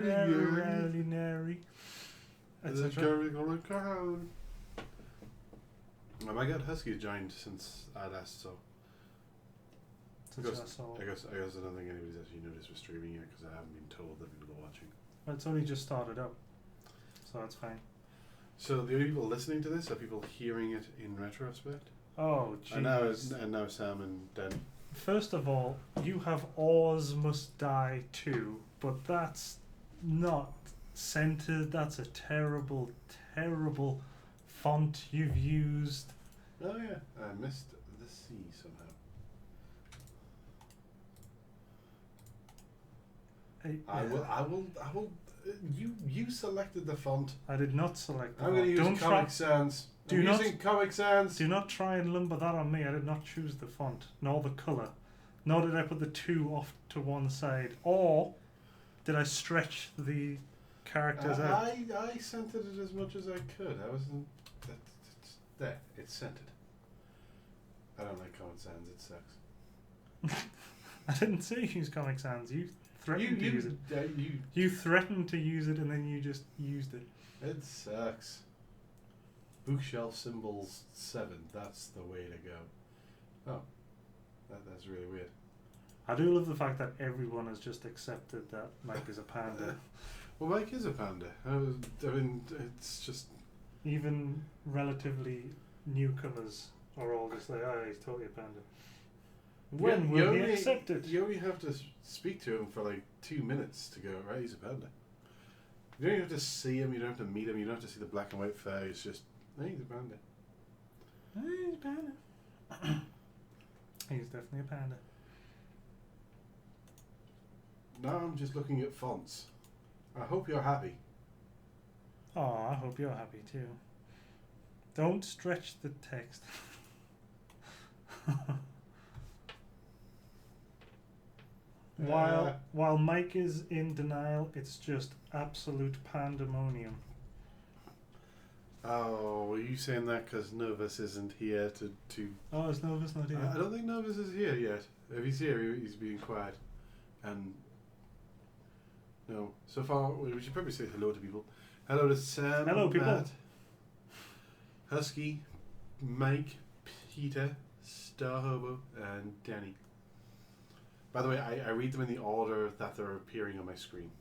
Nary. I got Husky joined since I last saw. I guess I don't think anybody's actually noticed we're streaming yet because I haven't been told that people are watching. Well, it's only just started up, so that's fine. So the only people listening to this are people hearing it in retrospect. Oh, jeez. And now Sam and Danny. First of all, you have Orcs Must Die 2, but that's not centered. That's a terrible, terrible font you've used. Oh yeah, I missed the C somehow. I will. You selected the font. I did not select the I'm font. going to use Comic Sans. Using Comic Sans. Do not try and lumber that on me. I did not choose the font, nor the colour. Nor did I put the 2 off to one side. Or did I stretch the characters out? I centered it as much as I could. I wasn't... There, it's centered. I don't like Comic Sans, it sucks. I didn't say use Comic Sans. You threatened to use it. You threatened to use it and then you just used it. It sucks. Bookshelf symbols 7. That's the way to go. Oh, that's really weird. I do love the fact that everyone has just accepted that Mike is a panda. Well, Mike is a panda. I mean, it's just... Even relatively newcomers are all just like, oh, he's totally a panda. When will he accept it? You only have to speak to him for like 2 minutes to go, right, he's a panda. You don't even have to see him, you don't have to meet him, you don't have to see the black and white fur, it's just, hey, he's a panda. Hey, he's a panda. He's definitely a panda. Now I'm just looking at fonts. I hope you're happy. Oh, I hope you're happy too. Don't stretch the text. While Mike is in denial, it's just absolute pandemonium. Oh, are you saying that because Novus isn't here to... Oh, is Novus not here? I don't think Novus is here yet. If he's here, he's being quiet. And... No. So far, we should probably say hello to people. Hello to Sam, hello, people. Matt, Husky, Mike, Peter, Star Hobo, and Danny. By the way, I read them in the order that they're appearing on my screen.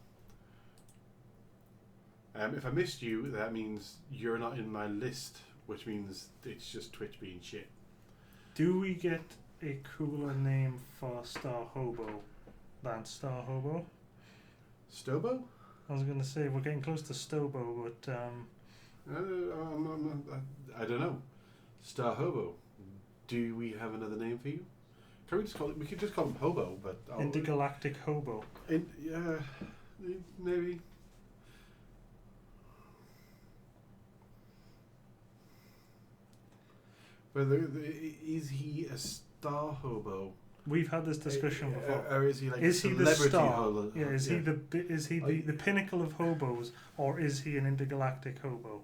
If I missed you, that means you're not in my list, which means it's just Twitch being shit. Do we get a cooler name for Star Hobo than Star Hobo? Stobo? I was going to say, we're getting close to Stobo, but... I don't know. Star Hobo. Do we have another name for you? Can we just call it... We could just call him Hobo, but... Intergalactic Hobo. Yeah, maybe. But is he a star hobo? We've had this discussion before. Or is he like is a he celebrity the star? hobo? Yeah, is he the pinnacle of hobos, or is he an intergalactic hobo?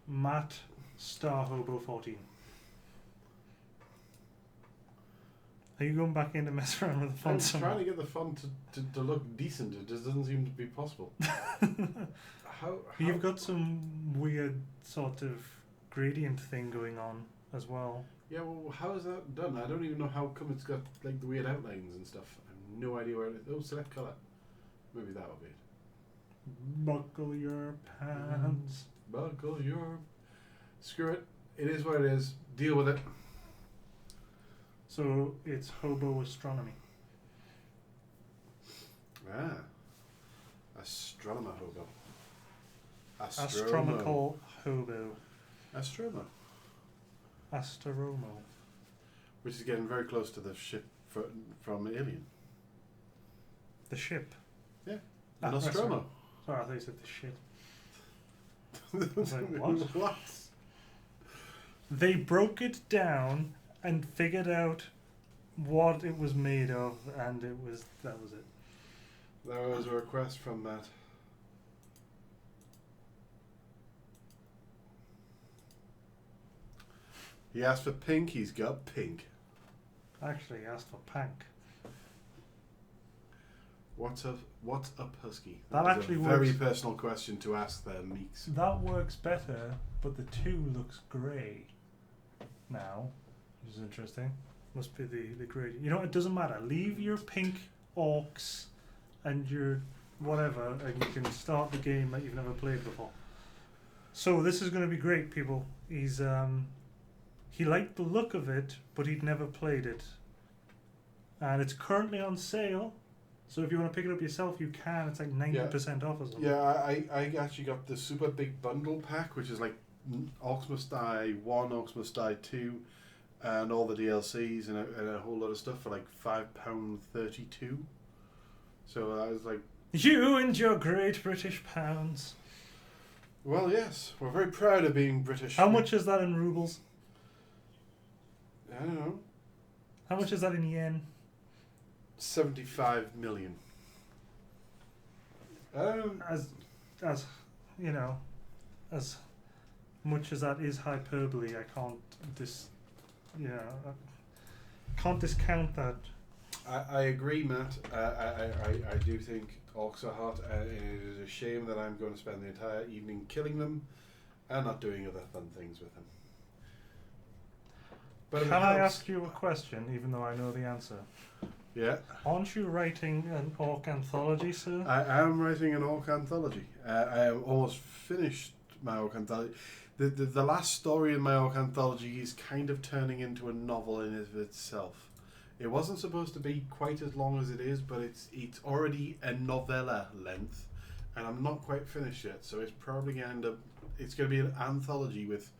Matt Star Hobo 14. Are you going back in to mess around with the font? I'm somewhere? trying to get the font to look decent. It just doesn't seem to be possible. how You've got some weird sort of gradient thing going on as well. Yeah, well, how is that done? I don't even know how come it's got like the weird outlines and stuff. I have no idea where it is. Oh, select colour. Maybe that'll be it. Buckle your pants. Buckle your... Screw it. It is what it is. Deal with it. So it's hobo astronomy. Ah. Astronomer hobo. Astronomical hobo. Astromo. Astromo. Which is getting very close to the ship from Alien. The ship? Yeah. Nostromo. Sorry, I thought you said the shit. I was like, what? What? They broke it down and figured out what it was made of, and that was it. There was a request from Matt. He asked for pink, he's got pink. Actually, he asked for pank. What's up, Husky? That is actually a very works. personal question to ask there, Meeks. That works better, but the 2 looks grey now, which is interesting. Must be the grey. You know, it doesn't matter. Leave your pink orcs and your whatever, and you can start the game that you've never played before. So this is going to be great, people. He liked the look of it, but he'd never played it. And it's currently on sale. So if you want to pick it up yourself, you can. It's like 90% off or something. Yeah, I actually got the super big bundle pack, which is like Orcs Must Die 1, Orcs Must Die 2, and all the DLCs and a whole lot of stuff for like £5.32. So I was like... You and your great British pounds. Well, yes. We're very proud of being British. How much is that in rubles? I don't know. How much is that in yen? 75 million. As you know, as much as that is hyperbole, I can't can't discount that. I agree, Matt. I do think orcs are hot, and it is a shame that I'm going to spend the entire evening killing them and not doing other fun things with them. But can I ask you a question, even though I know the answer? Yeah. Aren't you writing an orc anthology, sir? I am writing an orc anthology. I am almost finished my orc anthology. The last story in my orc anthology is kind of turning into a novel in of itself. It wasn't supposed to be quite as long as it is, but it's already a novella length, and I'm not quite finished yet. So it's probably going to end up. It's going to be an anthology with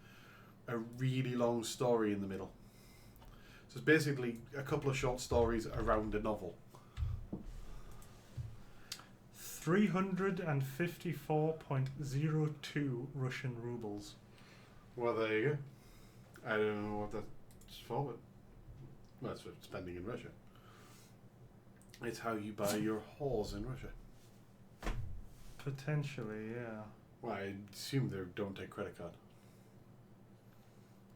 a really long story in the middle. So it's basically a couple of short stories around a novel. 354.02 Russian rubles. Well, there you go. I don't know what that's for, but well, it's for spending in Russia. It's how you buy your whores in Russia. Potentially, yeah. Well, I assume they don't take credit card.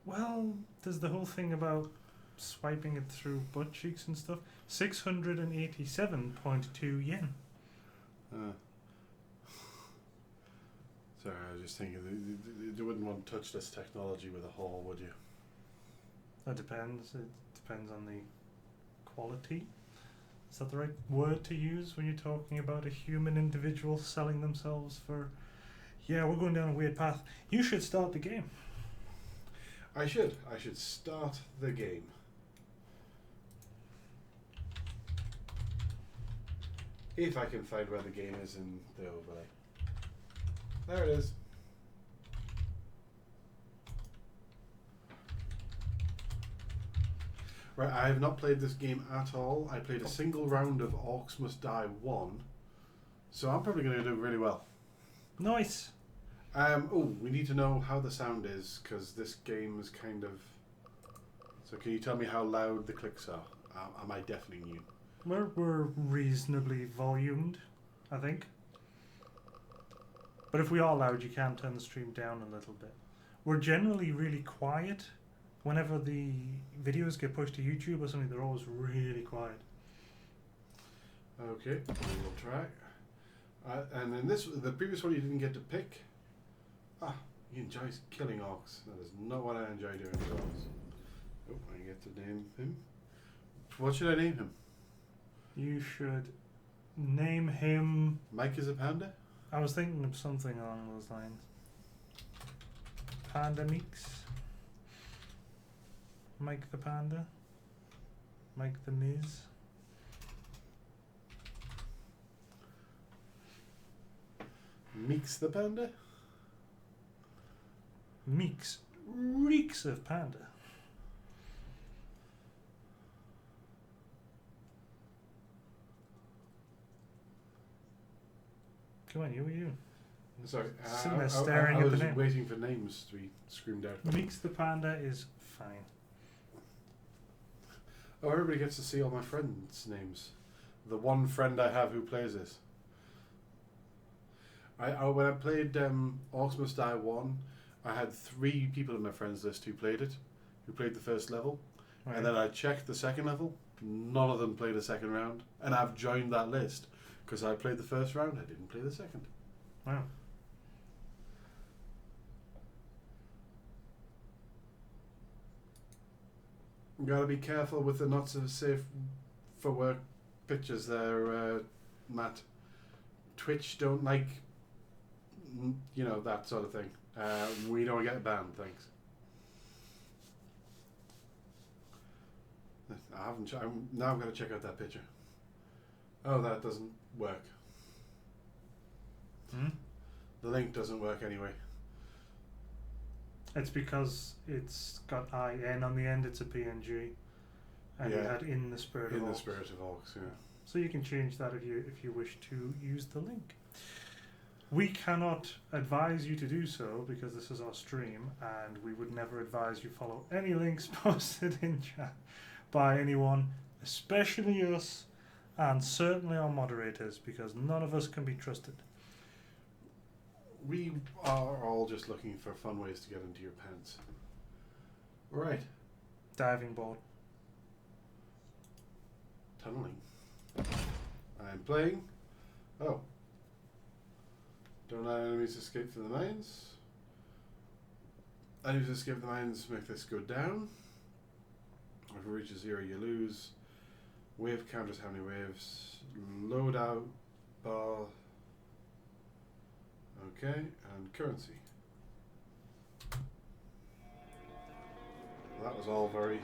Well, there's the whole thing about swiping it through butt cheeks and stuff. 687.2 yen. Sorry, I was just thinking, you wouldn't want to touch this technology with a whore, would you? That depends. It depends on the quality. Is that the right word to use when you're talking about a human individual selling themselves for... Yeah, we're going down a weird path. You should start the game. I should start the game. If I can find where the game is in the overlay. There it is. Right, I have not played this game at all. I played a single round of Orcs Must Die 1. So I'm probably going to do really well. Nice. We need to know how the sound is, because this game is kind of... So can you tell me how loud the clicks are? Am I deafening you? We're reasonably volumed, I think. But if we are loud, you can turn the stream down a little bit. We're generally really quiet. Whenever the videos get pushed to YouTube or something, they're always really quiet. Okay, we'll try. And in the previous one you didn't get to pick. He enjoys killing orcs. That is not what I enjoy doing with orcs. Oh, I get to name him. What should I name him? You should name him... Mike is a panda? I was thinking of something along those lines. Panda Meeks. Mike the Panda. Mike the Miz. Meeks the panda? Meeks reeks of panda. Come on, you. Sorry, Sitting there staring I at was the name. waiting for names to be screamed out. Meeks the Panda is fine. Oh, everybody gets to see all my friends' names. The one friend I have who plays this. When I played Orcs Must Die 1, I had 3 people in my friends list who played it. who played the first level, Right. and then I checked the second level. None of them played a second round, and I've joined that list because I played the first round. I didn't play the second. Wow. You gotta be careful with the not so safe for work pictures there, Matt. Twitch don't like, that sort of thing. We don't get banned, thanks. I haven't. Now I'm gonna check out that picture. Oh, that doesn't work. Hmm? The link doesn't work anyway. It's because it's got IN on the end. It's a PNG, and you Yeah. had in the spirit of In the Orcs. spirit of Orcs, yeah. So you can change that if you wish to use the link. We cannot advise you to do so because this is our stream, and we would never advise you follow any links posted in chat by anyone, especially us, and certainly our moderators, because none of us can be trusted. We are all just looking for fun ways to get into your pants. Right. Diving board. Tunneling. I'm playing. Oh. Don't allow enemies escape from the mines. Enemies escape the mines make this go down. If it reaches 0, you lose. Wave counters how many waves. Loadout bar. Okay, and currency. That was all very.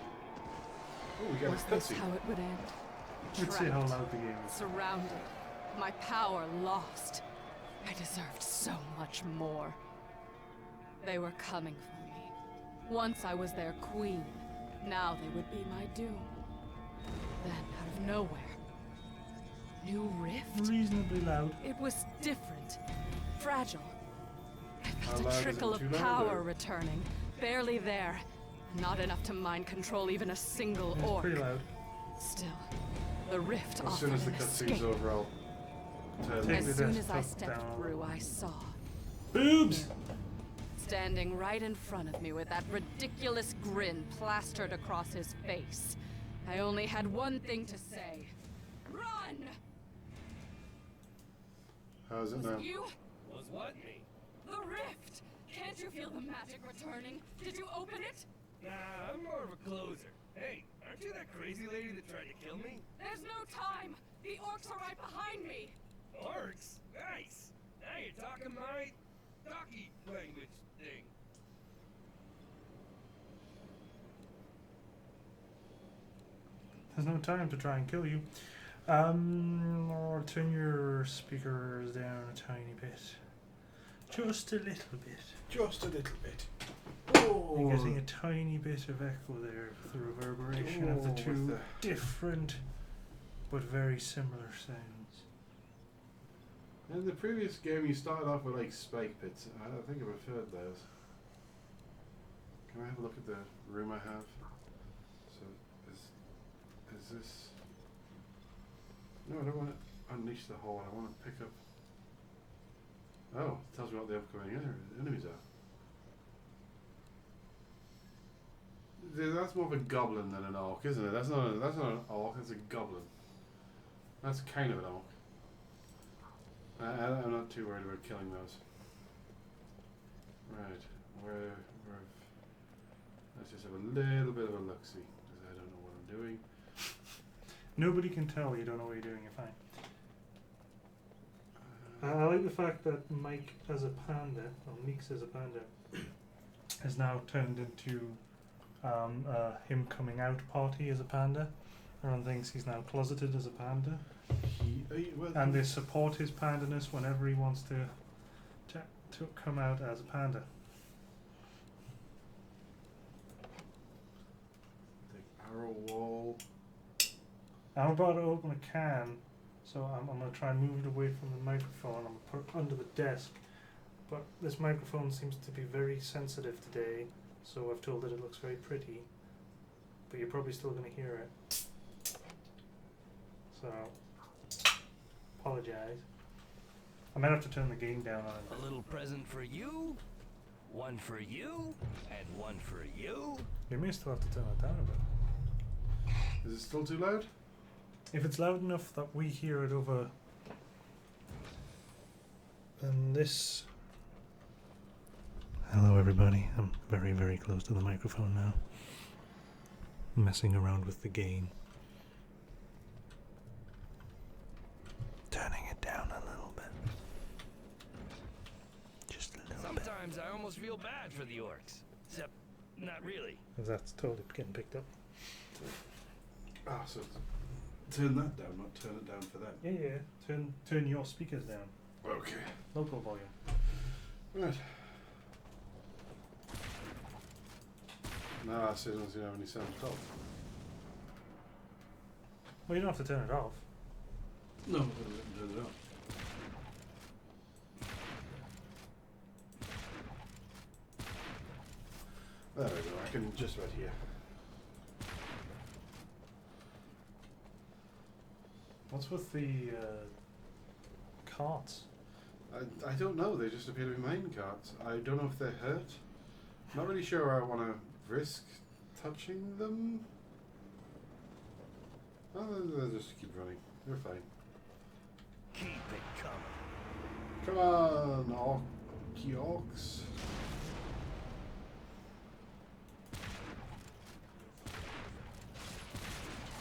Oh, we got Was a this cutscene. how it would end? Let's see how Trapped, loud the game is. surrounded, my power lost. I deserved so much more. They were coming for me. Once I was their queen, now they would be my doom. Then, out of nowhere, new rift. Reasonably loud. It was different, fragile. I How felt loud a is it? trickle Too of loud, power or- returning, barely there. Not enough to mind control even a single It's orc. pretty loud. Still, the rift As offered soon as the an cutscene's escape. over, I'll turn Take As the soon as I desktop stepped down. through, I saw. Boobs! Standing right in front of me with that ridiculous grin plastered across his face. I only had one thing to say. Run! How's it Was now? it you? Was what me? The rift! Can't you feel the magic returning? Did you open it? Nah, I'm more of a closer. Hey, aren't you that crazy lady that tried to kill me? There's no time! The orcs are right behind me! Orcs? Nice! Now you're talking my talkie language thing. There's no time to try and kill you. Or turn your speakers down a tiny bit. Just a little bit. Just a little bit. You're getting a tiny bit of echo there with the reverberation of the Oh, with two the- different but very similar sounds. In the previous game, you started off with like spike pits. I think I preferred those. Can I have a look at the room I have? So, is this? No, I don't want to unleash the hole. I want to pick up. Oh, it tells me what the upcoming enemies are. That's more of a goblin than an orc, isn't it? That's not an orc. That's a goblin. That's kind of an orc. I'm not too worried about killing those. Right, let's just have a little bit of a look-see, because I don't know what I'm doing. Nobody can tell you don't know what you're doing, you're fine. I like the fact that Mike as a panda, or Meeks as a panda, has now turned into him coming out party as a panda. Everyone thinks he's now closeted as a panda. And they support his pandaness whenever he wants to come out as a panda. The arrow wall. I'm about to open a can, so I'm going to try and move it away from the microphone. I'm going to put it under the desk. But this microphone seems to be very sensitive today, so I've told it looks very pretty. But you're probably still going to hear it. So, apologize. I might have to turn the gain down on it. A little present for you, one for you, and one for you. You may still have to turn it down a bit. Is it still too loud? If it's loud enough that we hear it over. And this. Hello, everybody. I'm very, very close to the microphone now. Messing around with the gain. Turning it down a little bit. Just a little bit. Sometimes I almost feel bad for the orcs. Except, not really. That's totally getting picked up. Ah, so turn that down, not turn it down for them. Yeah. Turn your speakers down. Okay. Local volume. Right. No, I see, don't have any sound at all. Well, you don't have to turn it off. No, I didn't turn it off. There we go, I can just right here. What's with the carts? I don't know, they just appear to be mine carts. I don't know if they're hurt. Not really sure I want to risk touching them. Oh, they'll just keep running. They're fine. Keep it coming. Come on, orcs.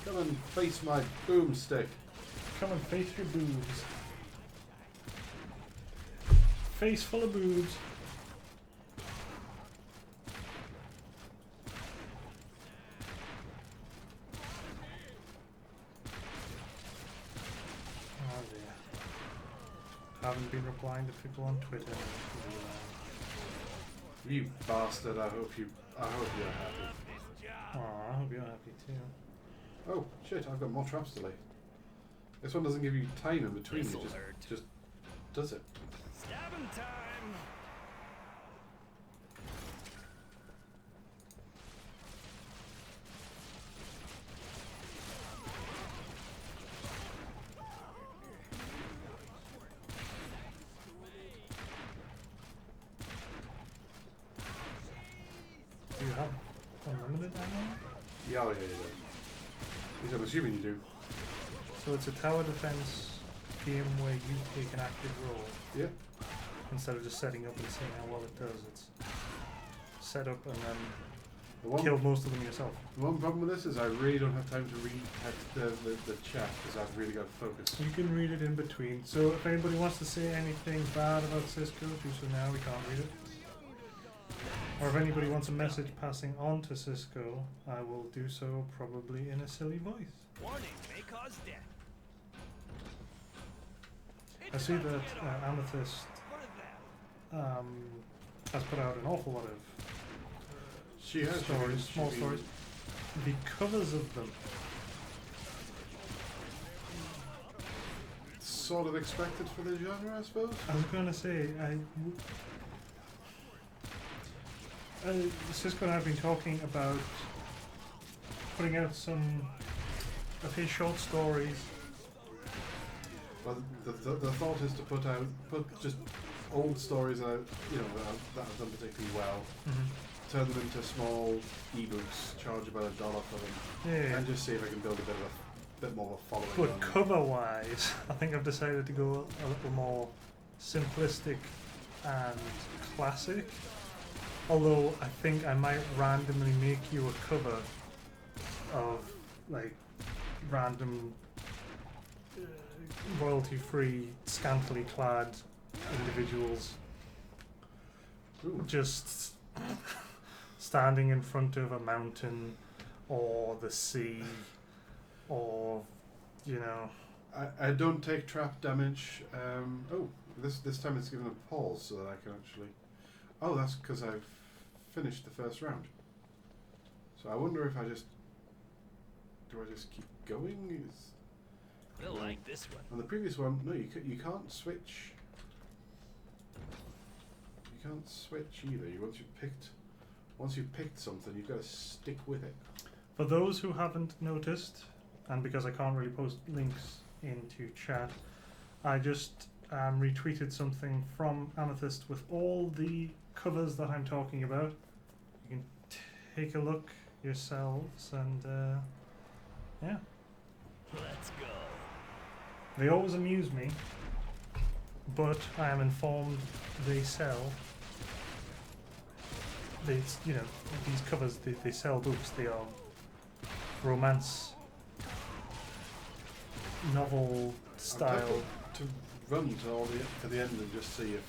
Come and face my boomstick. Come and face your boobs. Face full of boobs. Oh dear. Haven't been replying to people on Twitter. You bastard, I hope you're happy. Aw, I hope you're happy too. Oh, shit, I've got more traps to lay. This one doesn't give you time in between, This'll it hurt. just does it. Stabbing time! Do you have unlimited ammo? Yeah, yeah. At least I'm assuming you do. So it's a tower defense game where you take an active role Yeah. instead of just setting up and seeing how well it does. It's set up and then The kill most of them yourself. one problem with this is I really don't have time to read the chat because I've really got to focus. You can read it in between. So if anybody wants to say anything bad about Sisco, do so now. We can't read it. Or if anybody wants a message passing on to Sisco, I will do so probably in a silly voice. Warning may cause death. I see that Amethyst What is that? has put out an awful lot of She has stories, small stories. The covers of them, Sort of expected for the genre, I suppose. I was going to say, Sisco and I have been talking about putting out some of his short stories. Well, the thought is to put just old stories that that have done particularly well, turn them into small ebooks, charge about $1 for them, Yeah. and just see if I can build a bit more of a following. But on them. cover-wise, I think I've decided to go a little more simplistic and classic. Although I think I might randomly make you a cover of like random royalty-free, scantily clad individuals Ooh. just standing in front of a mountain or the sea or I don't take trap damage. This time it's given a pause so that I can actually. Oh, that's because I've finished the first round. So I wonder if I just keep going? They'll like this one. On the previous one, no, you can't switch. You can't switch either. Once you've picked something, you've got to stick with it. For those who haven't noticed, and because I can't really post links into chat, I just retweeted something from Amethyst with all the covers that I'm talking about. You can take a look yourselves, and yeah, Let's go. they always amuse me. But I am informed they sell. You know, these covers. They sell books. They are romance, novel style. I'm tempted to run to the end and just see if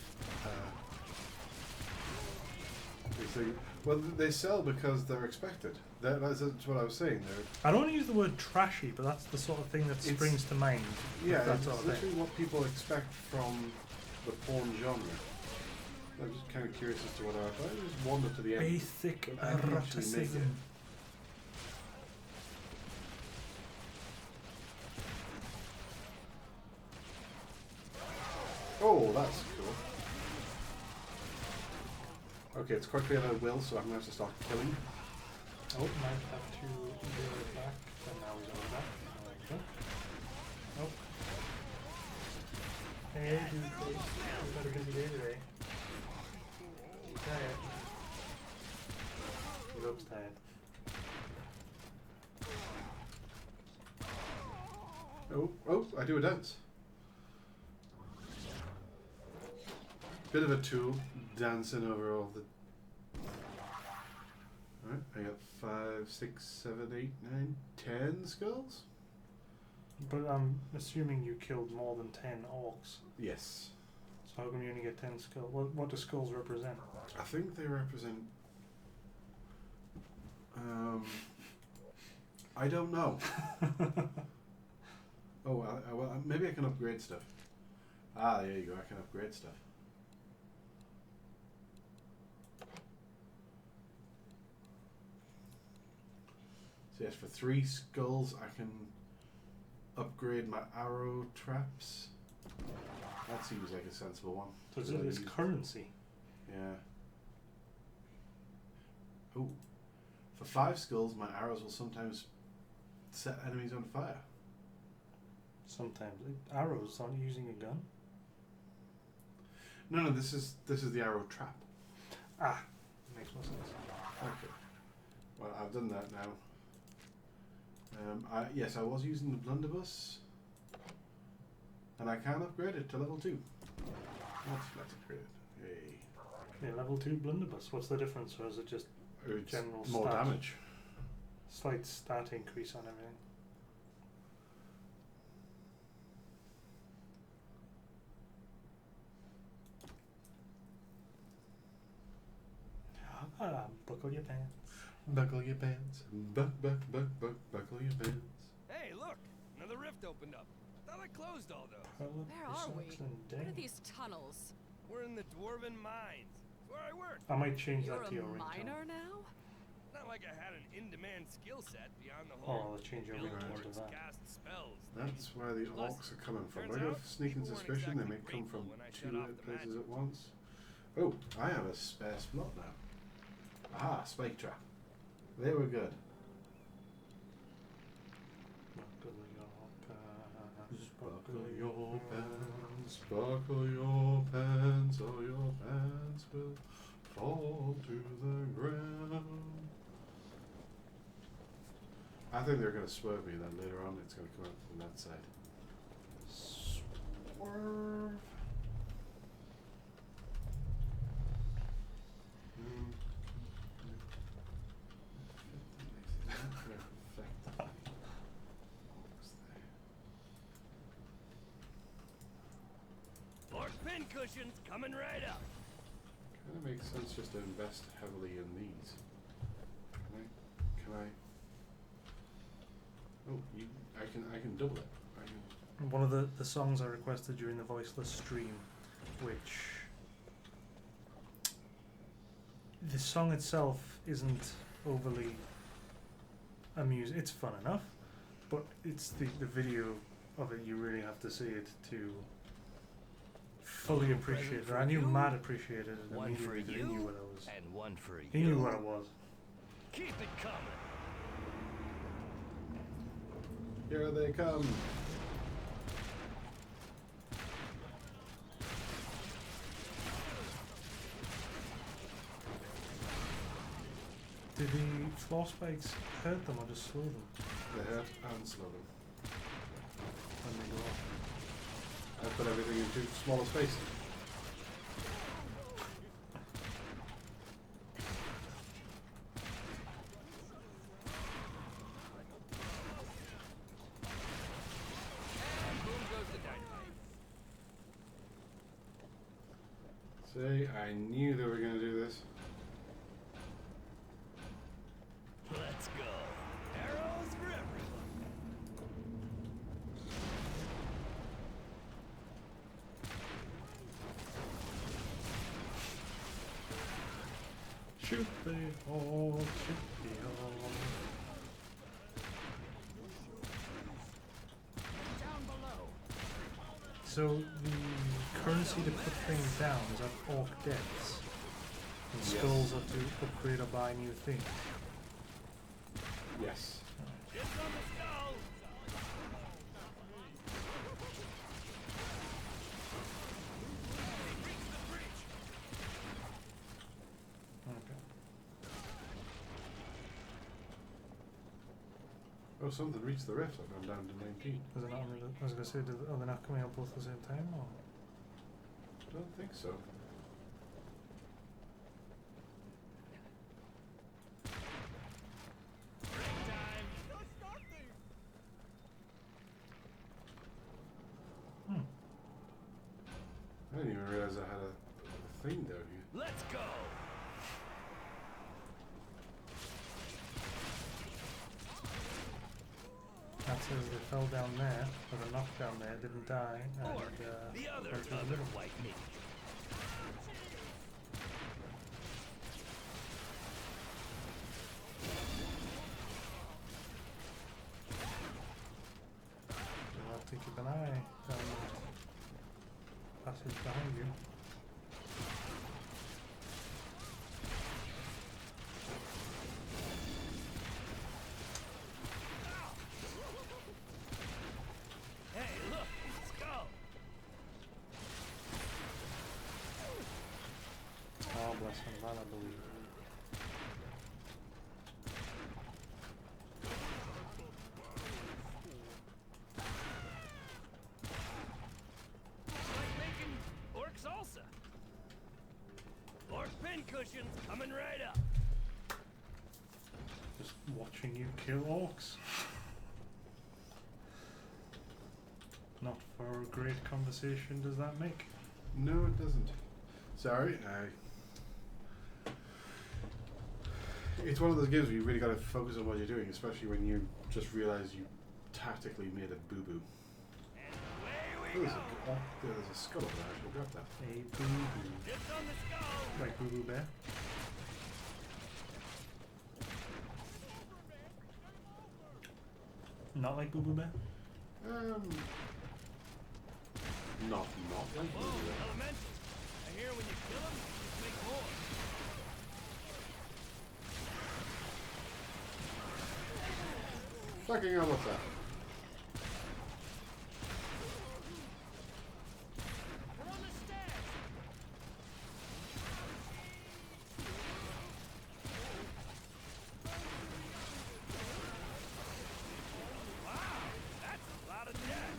well, they sell because they're expected. That's what I was saying. I don't want to use the word trashy, but that's the sort of thing that springs to mind. Yeah, that it's sort of literally thing. what people expect from the porn genre. I'm just kind of curious as to what I just wander to the end. Basic I can actually make it. eroticism. Oh, that's cool. Okay, it's quickly and I will, so I'm going to have to start killing. Oh, might have to do it back, and now he's over back. There we go. Oh. Hey, dude, we've got a busy day today. Tired. He looks tired. Oh, I do a dance. Bit of a tool, dancing over all the... Alright, I got 5, 6, 7, 8, 9, 10 skulls? But I'm assuming you killed more than 10 orcs. Yes. So how come you only get 10 skulls? What do skulls represent? I think they represent... I don't know. Oh, well, maybe I can upgrade stuff. Ah, there you go, I can upgrade stuff. So yes, for 3 skulls I can upgrade my arrow traps. That seems like a sensible one. So it's currency. Yeah. Oh. For 5 skulls, my arrows will sometimes set enemies on fire. Sometimes. Arrows, aren't you using a gun? No, this is the arrow trap. Ah, makes more sense. Okay. Well, I've done that now. Yes, I was using the blunderbuss, and I can upgrade it to level 2. Let's upgrade it. Hey. Yeah, level 2 blunderbuss. What's the difference, or is it just It's general more stat? damage. Slight stat increase on everything. Buckle your pants. Buckle your pants. Buckle your pants. Hey, look! Another rift opened up. Thought I closed all those. Where are we? What are these tunnels? We're in the Dwarven Mines. It's where I work. I might change You're that to a your ringtone. miner now? Not like I had an in-demand skill set beyond the Or whole I'll change your build ringtone to orcs, that. cast spells. That's where the Plus, orcs are coming from. turns I got out, a sneaking people weren't suspicion they exactly may come from grateful when I shut 2 off the places magic. at once. Oh, I have a spare slot now. Aha, spike trap. They were good. Buckle your pants, buckle your pants, or your pants will fall to the ground. I think they're going to swerve me then later on. It's going to come out from that side. Swerve. Orc pincushions coming right up. Kind of makes sense just to invest heavily in these. Can I? Oh, I can double it. One of the songs I requested during the voiceless stream, which the song itself isn't overly amusing. It's fun enough, but it's the video of it. You really have to see it to fully appreciate it. I knew Matt appreciated it One for immediately. He knew you what it was. and one for He you. knew what it was. Keep it coming. Here they come. Did floor spikes hurt them or just slow them They hurt and slow them. when they go off? I put everything into smaller space. And boom goes the dynamite. See, I knew they were going to do this. Let's go. Arrows for everyone. Shoot the hole, shoot the hole. Down below. So the currency to put things down is at orc deaths. And Yes. skulls are to upgrade or buy new things. Yes. It's on the skull. Reach the bridge. Okay. Oh, something reached the rift. I've gone down to 19. Is it not on the, I was going to say, are they not coming out both at the same time? Or? I don't think so. Break time. Don't start things. I didn't even realize I had a thing down here. Let's go. That says they fell down there, or they knocked down there, didn't die, and Or the went through the other middle. white meat. You'll have to keep an eye down the passage behind you. Hey, look, skull. Oh, bless him, that I believe. Like making orc salsa. Orc pincushions coming right up. Just watching you kill orcs. Not for a great conversation does that make? No, it doesn't. Sorry, it's one of those games where you really got to focus on what you're doing, especially when you just realize you tactically made a boo-boo. And away Oh, we there's go. there's a skull over there. I should grab that. A boo-boo. It's on the skull. Like Boo Boo Bear. Not like Boo Boo Bear? Not like Whoa, boo-boo. elemental. I hear when you kill them, you make more. Fucking hell, what's that? We're on the stairs. Wow, that's a lot of death.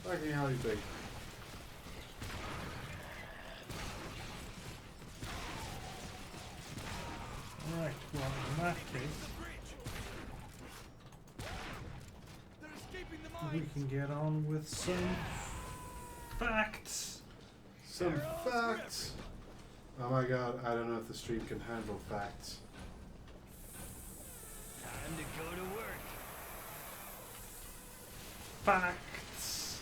Fucking hell, you big. Right, well in that The case, bridge. They're escaping the we mines. can get on with some facts. Some Arrows for facts. Oh my god, I don't know if the stream can handle facts. Time to go to work. Facts.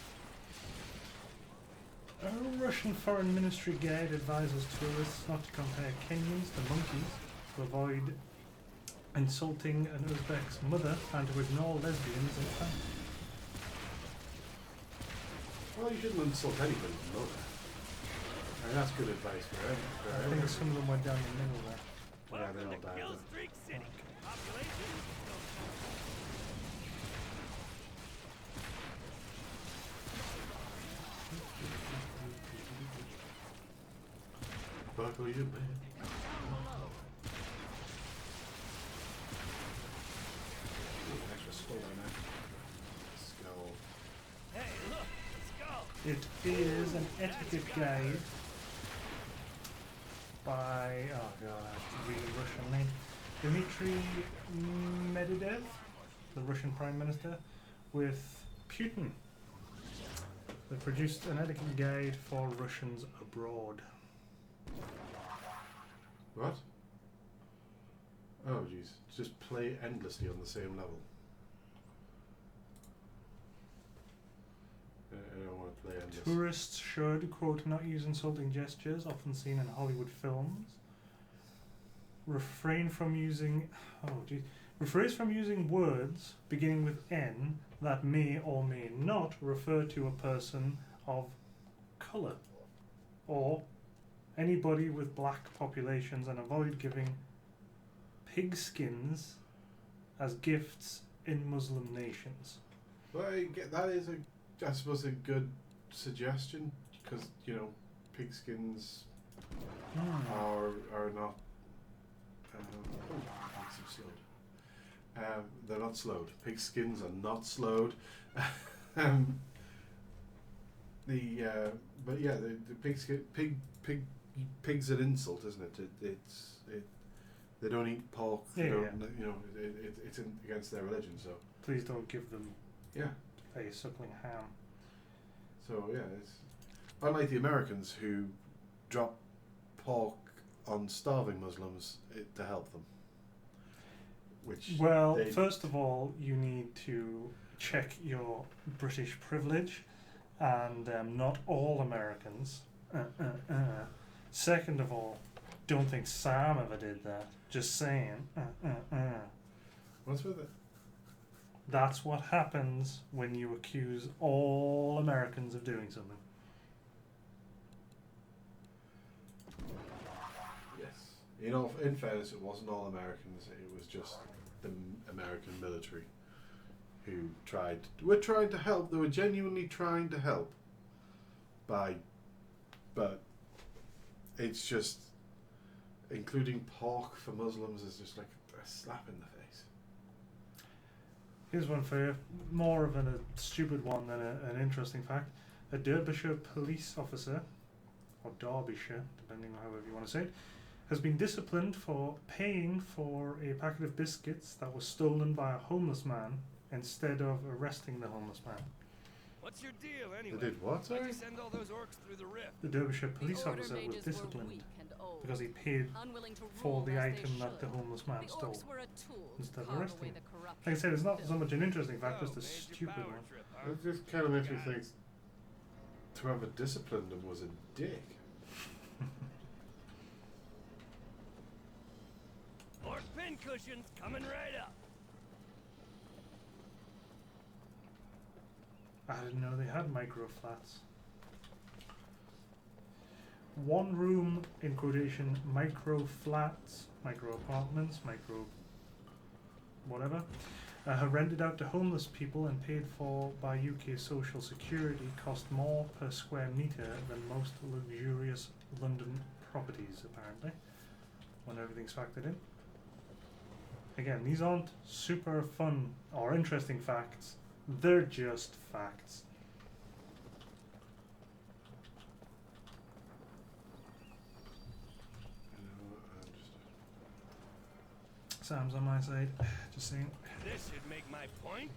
A Russian Foreign Ministry guide advises tourists not to compare Kenyans to monkeys, to avoid insulting an Uzbek's mother, and to ignore lesbians and fans. Well, you shouldn't insult anybody, you know that. I mean, that's good advice for I think everyone. some of them went down the middle there. Yeah, they're Welcome all to bad. Kill Streak City. Population. Buckle your man. Extra skull in there. Skull. Hey, look, let's go. It is an etiquette guide by, oh god, that's a really Russian name, Dmitry Medvedev, the Russian Prime Minister, with Putin. They produced an etiquette guide for Russians abroad. What? Oh jeez. Just play endlessly on the same level. I don't want to play endless. Tourists should, quote, not use insulting gestures often seen in Hollywood films. Refrain from using words beginning with N that may or may not refer to a person of colour or anybody with black populations, and avoid giving pig skins as gifts in Muslim nations. Well, that is I suppose a good suggestion, because pigskins are not. They're not slowed. Pigskins are not slowed. But yeah, the pig's an insult, isn't it? They don't eat pork. Yeah, It's against their religion. So please don't give them yeah. a suckling ham. So yeah, it's unlike the Americans who drop pork on starving Muslims to help them. First of all, you need to check your British privilege, and not all Americans. Second of all, don't think Sam ever did that. Just saying. What's with it? That's what happens when you accuse all Americans of doing something. Yes. In fairness, it wasn't all Americans. It was just the American military who were trying to help. They were genuinely trying to help. But it's just, including pork for Muslims is just like a slap in the face. Here's one for you. More of a stupid one than an interesting fact. A Derbyshire police officer, or Derbyshire, depending on however you want to say it, has been disciplined for paying for a packet of biscuits that was stolen by a homeless man instead of arresting the homeless man. What's your deal, anyway? They did what, Why'd sorry? you send all those orcs through the rift? The Derbyshire police The order officer was mages were disciplined weak and old, because he paid unwilling to for rule the as they item that the should. homeless man The stole. orcs were a tool to instead of carve arresting away him. the corruption Like I said, it's not of so much an interesting fact, So, just a major stupid power one. trip, huh? It just kind of makes me Guys. think whoever disciplined him was a dick. Orc pin cushions coming right up. I didn't know they had micro flats. One room, in quotation, micro flats, micro apartments, micro whatever, are rented out to homeless people and paid for by UK Social Security, cost more per square metre than most luxurious London properties, apparently, when everything's factored in. Again, these aren't super fun or interesting facts, they're just facts. Sam's on my side, just saying. This should make my point.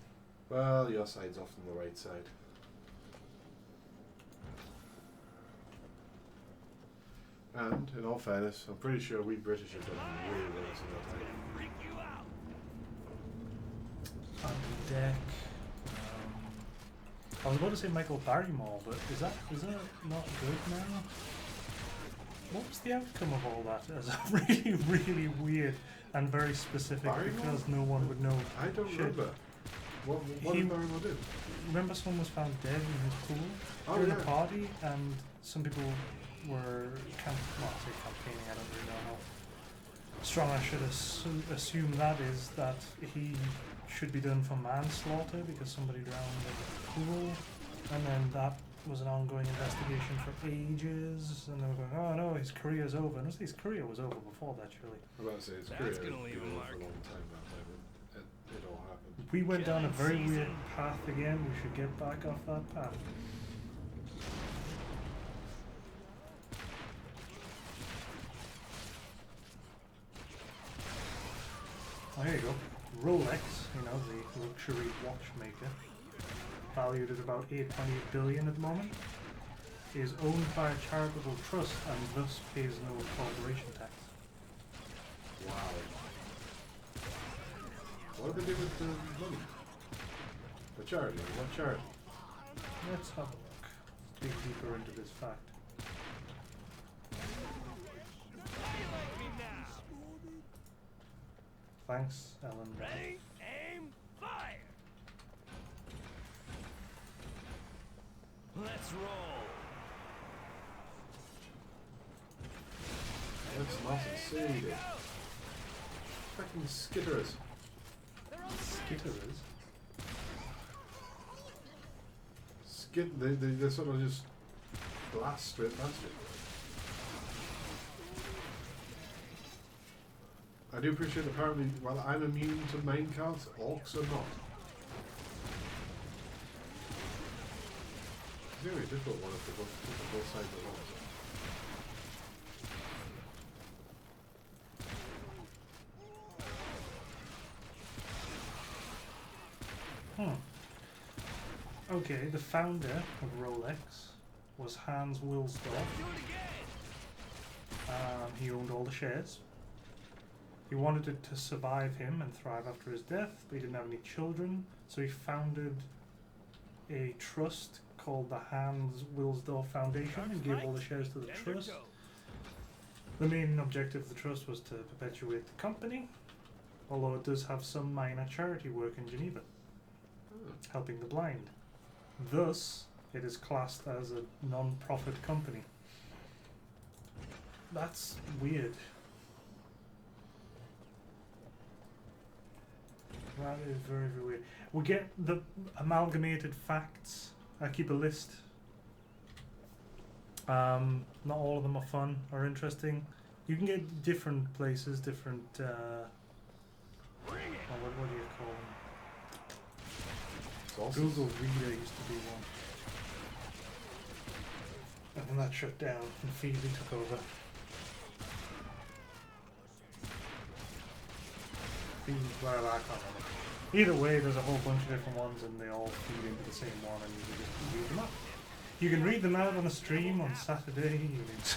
Well, your side's often the right side. And, in all fairness, I'm pretty sure we British have done way worse in that time. Freak you out. On the deck. I was about to say Michael Barrymore, but is that not good now? What was the outcome of all that? As a really, really weird and very specific, Barrymore? because no one would know. I don't Shit. remember. What He- did Barrymore do? Remember someone was found dead in his pool Oh, during yeah. a party, and some people were campaigning. I don't really know how strong I should assume that is, that he should be done for manslaughter because somebody drowned in the pool, and then that was an ongoing investigation for ages, and they were going, oh no, his career's over. And his career was over before that, surely. I'm about to say his That's career gonna had leave been a over mark. for a long time that time. It all happened. We went down a very Killing weird season. path again. We should get back off that path. Oh, here you go. Rolex, you know, the luxury watchmaker, valued at about 8.8 billion at the moment, is owned by a charitable trust and thus pays no corporation tax. Wow. What do they do with the money? The charity? What charity? Let's have a look. Let's dig deeper into this fact. Me now. Thanks, Ellen. Ready, aim, fire. Let's roll. That's not insane. Fucking skitterers. Skitterers. They sort of just blast straight past you. I do appreciate apparently, while I'm immune to main cards, orcs are not. It's going to be a difficult one if they both sides at once. Okay, the founder of Rolex was Hans Wilsdorf. Do it again. He owned all the shares. He wanted it to survive him and thrive after his death, but he didn't have any children, so he founded a trust called the Hans Wilsdorf Foundation and gave all the shares to the Tender trust. toe. The main objective of the trust was to perpetuate the company, although it does have some minor charity work in Geneva, helping the blind. Thus, it is classed as a non-profit company. That's weird. That is very, very weird. We get the amalgamated facts. I keep a list. Not all of them are fun or interesting. You can get different places, different. Bring it. What do you call them? Sauces. Google Reader used to be one. And then that shut down and Feedly took over. Well, I can't remember. Either way, there's a whole bunch of different ones and they all feed into the same one and you can just read them up. You can read them out on a stream on Saturday evenings.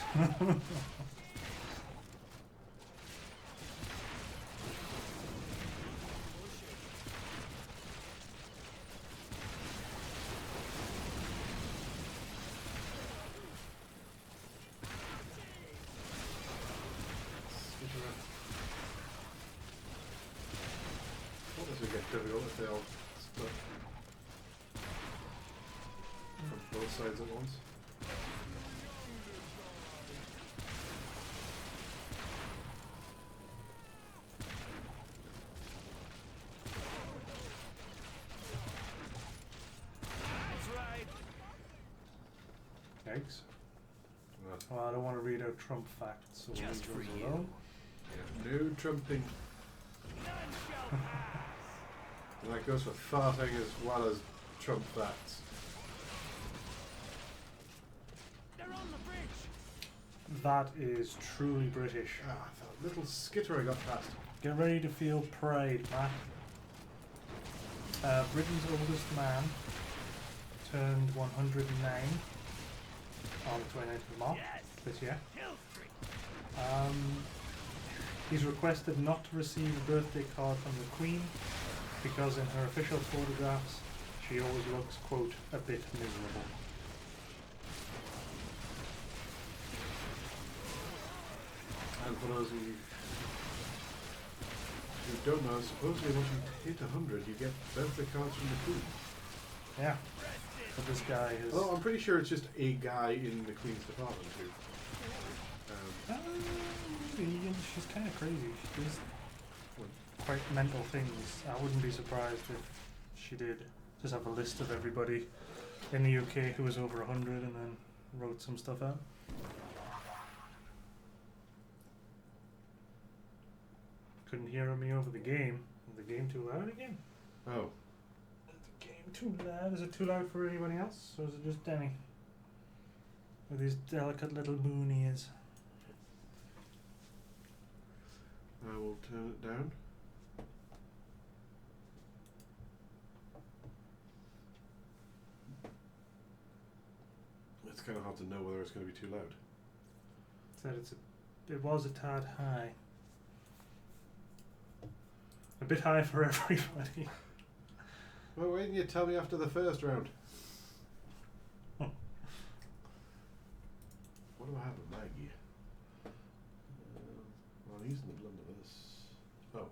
What does it get difficult if they all split from both sides at once? That's right. Yikes. No. Well, I don't want to read out Trump facts, so we'll Just leave for those you. alone. Yeah. No trumping. None shall pass. And that goes for farting as well as Trump facts. They're on the bridge. That is truly British. Ah, that little skitter I got past. Get ready to feel pride, Matt. Britain's oldest man turned 109 on the 29th of March Yes. this year. Kill streak. He's requested not to receive a birthday card from the Queen because in her official photographs she always looks, quote, a bit miserable. And for those of you who don't know, supposedly once you hit 100, you get birthday cards from the Queen. Yeah, but this guy is... Oh, I'm pretty sure it's just a guy in the Queen's department who. She's kind of crazy. She does quite mental things. I wouldn't be surprised if she did just have a list of everybody in the UK who was over 100 and then wrote some stuff out. Couldn't hear me over the game. Is the game too loud again? Oh. Is the game too loud? Is it too loud for anybody else? Or is it just Denny? With his delicate little moon ears. I will turn it down. It's kind of hard to know whether it's going to be too loud. Said it was a tad high. A bit high for everybody. Well, why didn't you tell me after the first round? Oh. What do I have in my gear? Well, I'm using the blunderbuss. Oh,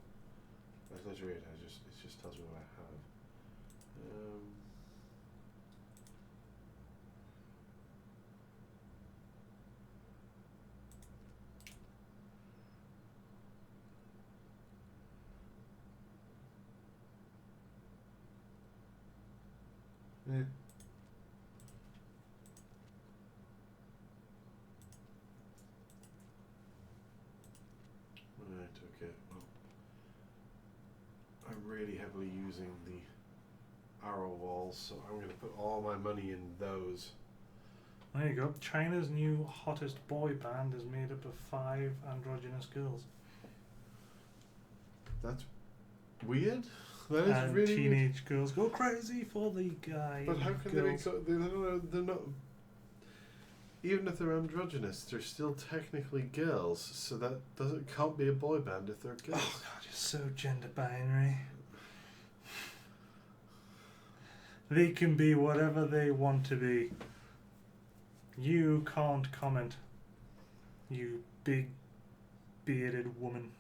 that's not weird. It just tells me what I have. Yeah. Right, okay, well, I'm really heavily using the arrow walls, so I'm going to put all my money in those. There you go. China's new hottest boy band is made up of 5 androgynous girls. That's weird. That is And really weird. teenage girls go crazy for the guy. But how and can they be girls- so? They're not. Even if they're androgynous, they're still technically girls. So that can't be a boy band if they're girls. Oh god, you're so gender binary. They can be whatever they want to be. You can't comment. You big bearded woman.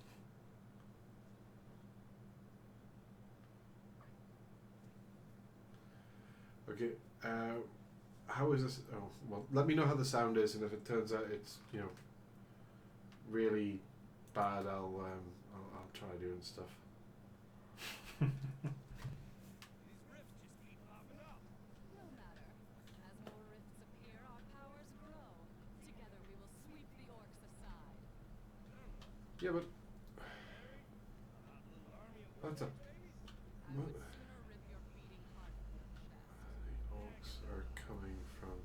Okay. How is this? Oh, well, let me know how the sound is, and if it turns out it's really bad, I'll try doing stuff. These rifts just keep popping up. No matter. As more rifts appear, our powers grow. Together we will sweep the orcs aside. Yeah, but A little army of that's a. I would sooner rip your beating heart from your chest. The orcs are coming from.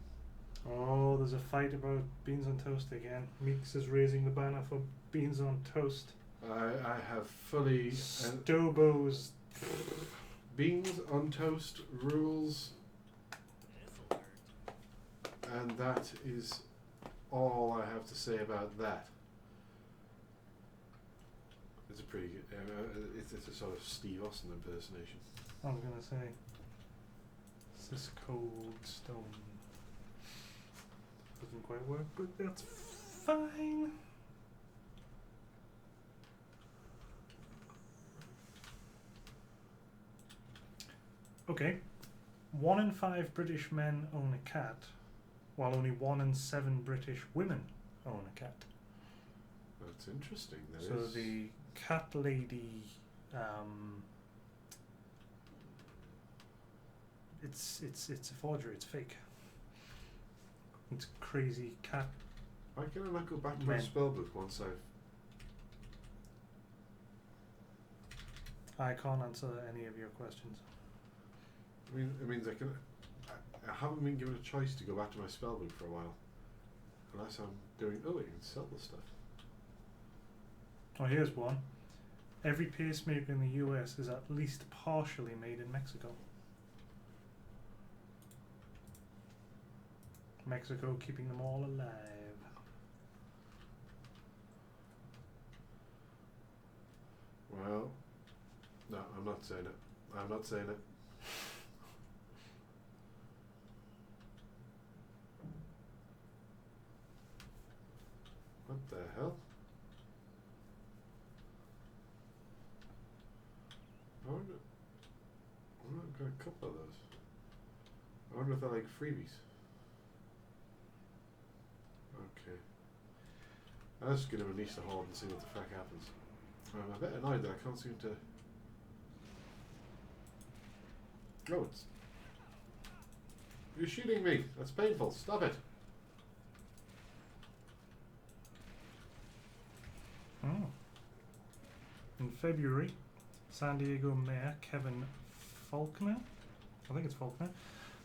Oh, there's a fight about beans on toast again. Meeks is raising the banner for beans on toast. I have fully. Stobos. Beans on toast rules, This'll hurt. and that is all I have to say about that. It's a pretty good. It's a sort of Steve Austin impersonation. I was gonna say Sisco stone. Doesn't quite work, but that's fine. Okay. 1 in 5 British men own a cat, while only 1 in 7 British women own a cat. That's interesting. That So is. the cat lady, it's a forgery. It's fake. It's crazy cat. Why can I not go back to my Men. spellbook once I've. I can't answer any of your questions. I mean, it means I can. I haven't been given a choice to go back to my spellbook for a while, unless I'm doing. Oh, you can sell the stuff. Oh, here's one. Every pacemaker in the US is at least partially made in Mexico. Mexico keeping them all alive. Well, no, I'm not saying it. I'm not saying it. What the hell? I wonder. I've got a couple of those. I wonder if they're like freebies. Okay. I'm just going to release the horde and see what the fuck happens. I'm a bit annoyed that I can't seem to. Oh, it's. You're shooting me. That's painful. Stop it. Oh. In February, San Diego Mayor Kevin Faulconer, I think it's Faulconer,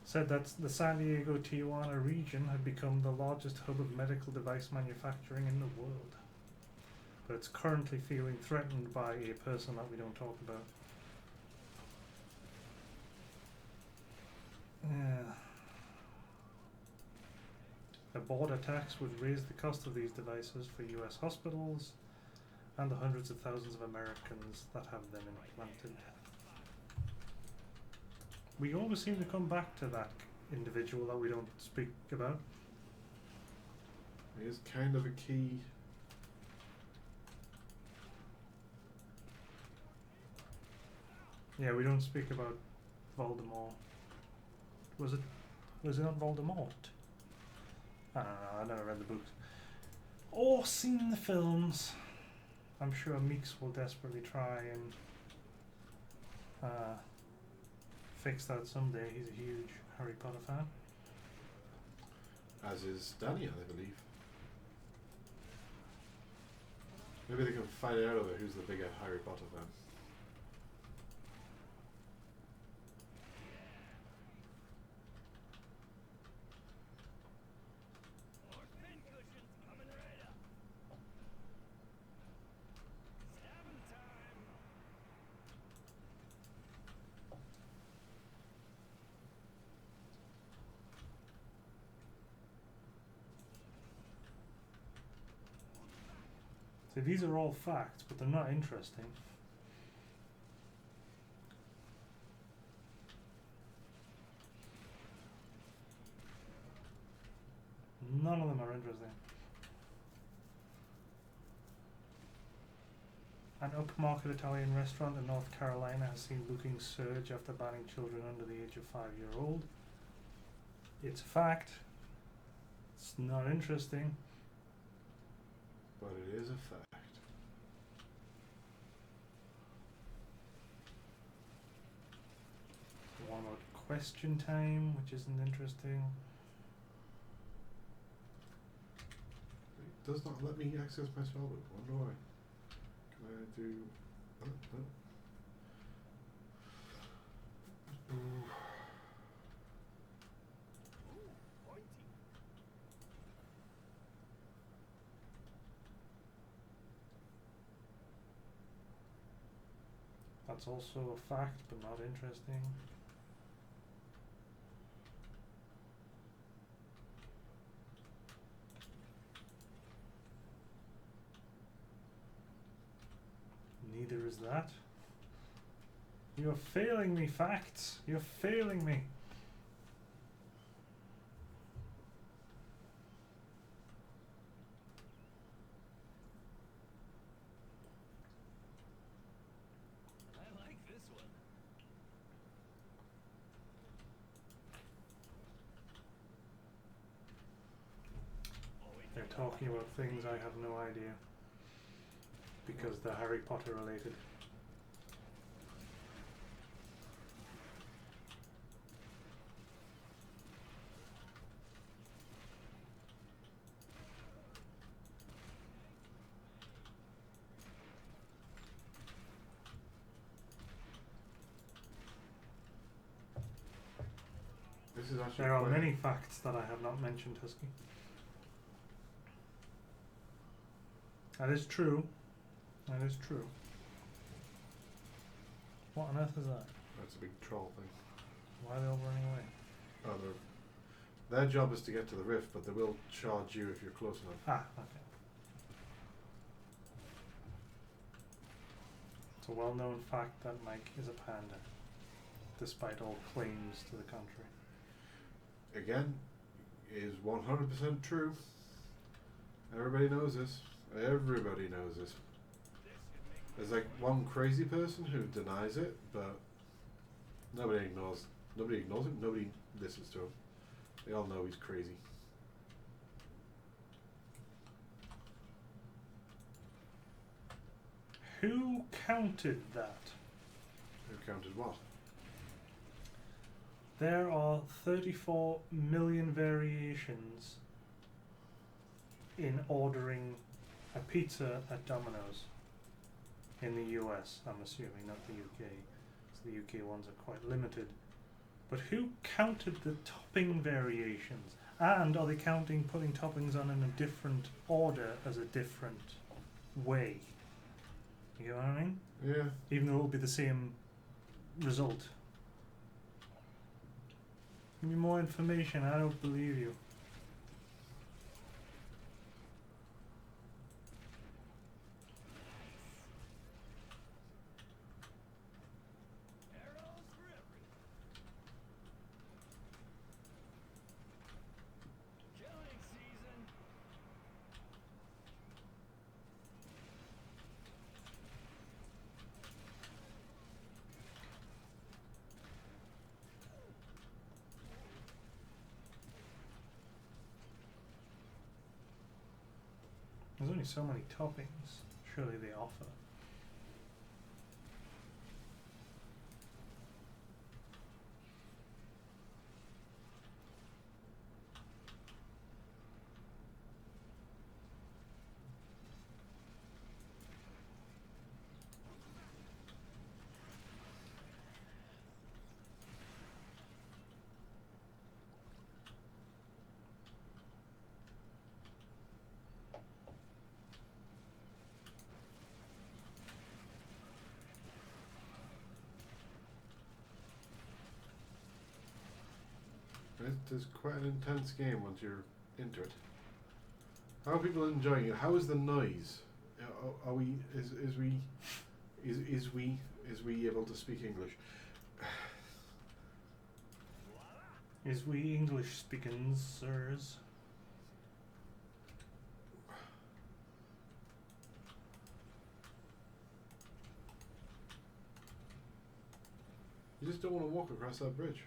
said that the San Diego Tijuana region had become the largest hub of medical device manufacturing in the world. But it's currently feeling threatened by a person that we don't talk about. Yeah. A border tax would raise the cost of these devices for US hospitals and the hundreds of thousands of Americans that have them implanted. We always seem to come back to that individual that we don't speak about. He is kind of a key. Yeah, we don't speak about Voldemort. Was it not Voldemort? I don't know, I never read the books. Or seen the films. I'm sure Meeks will desperately try and fix that someday. He's a huge Harry Potter fan. As is Danny, I believe. Maybe they can find out of it who's the bigger Harry Potter fan. So these are all facts, but they're not interesting. None of them are interesting. An upmarket Italian restaurant in North Carolina has seen bookings surge after banning children under the age of 5-year-old. It's a fact. It's not interesting. But it is a fact. One about question time, which isn't interesting. It does not let me access my spellbook. Wonder why. Can I do... Oh, no. That's also a fact, but not interesting. Neither is that. You're failing me, facts. You're failing me. I like this one. They're talking about things I have no idea. Because they're Harry Potter related. This is actually There are quite- many facts that I have not mentioned, Husky. That is true. That is true. What on earth is that? That's a big troll thing. Why are they all running away? Oh, their job is to get to the rift, but they will charge you if you're close enough. Ah, okay. It's a well-known fact that Mike is a panda, despite all claims to the contrary. Again, is 100% true. Everybody knows this. Everybody knows this. There's like one crazy person who denies it, but nobody ignores him. Nobody listens to him. They all know he's crazy. Who counted that? Who counted what? There are 34 million variations in ordering a pizza at Domino's in the US, I'm assuming, not the UK. So the UK ones are quite limited. But who counted the topping variations? And are they counting putting toppings on in a different order as a different way? You know what I mean? Yeah. Even though it will be the same result. Give me more information, I don't believe you. Arrows for everyone. Killing season. There's only so many toppings, surely they offer. It's quite an intense game once you're into it. How are people enjoying it? How is the noise? Are we? Is we able to speak English? Is we English speaking, sirs? You just don't want to walk across that bridge.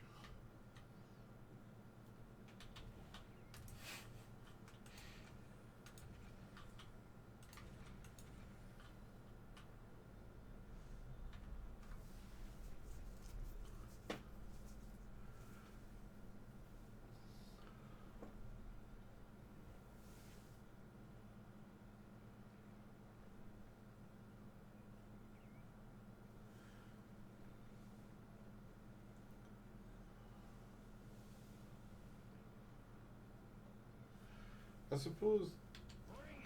I suppose,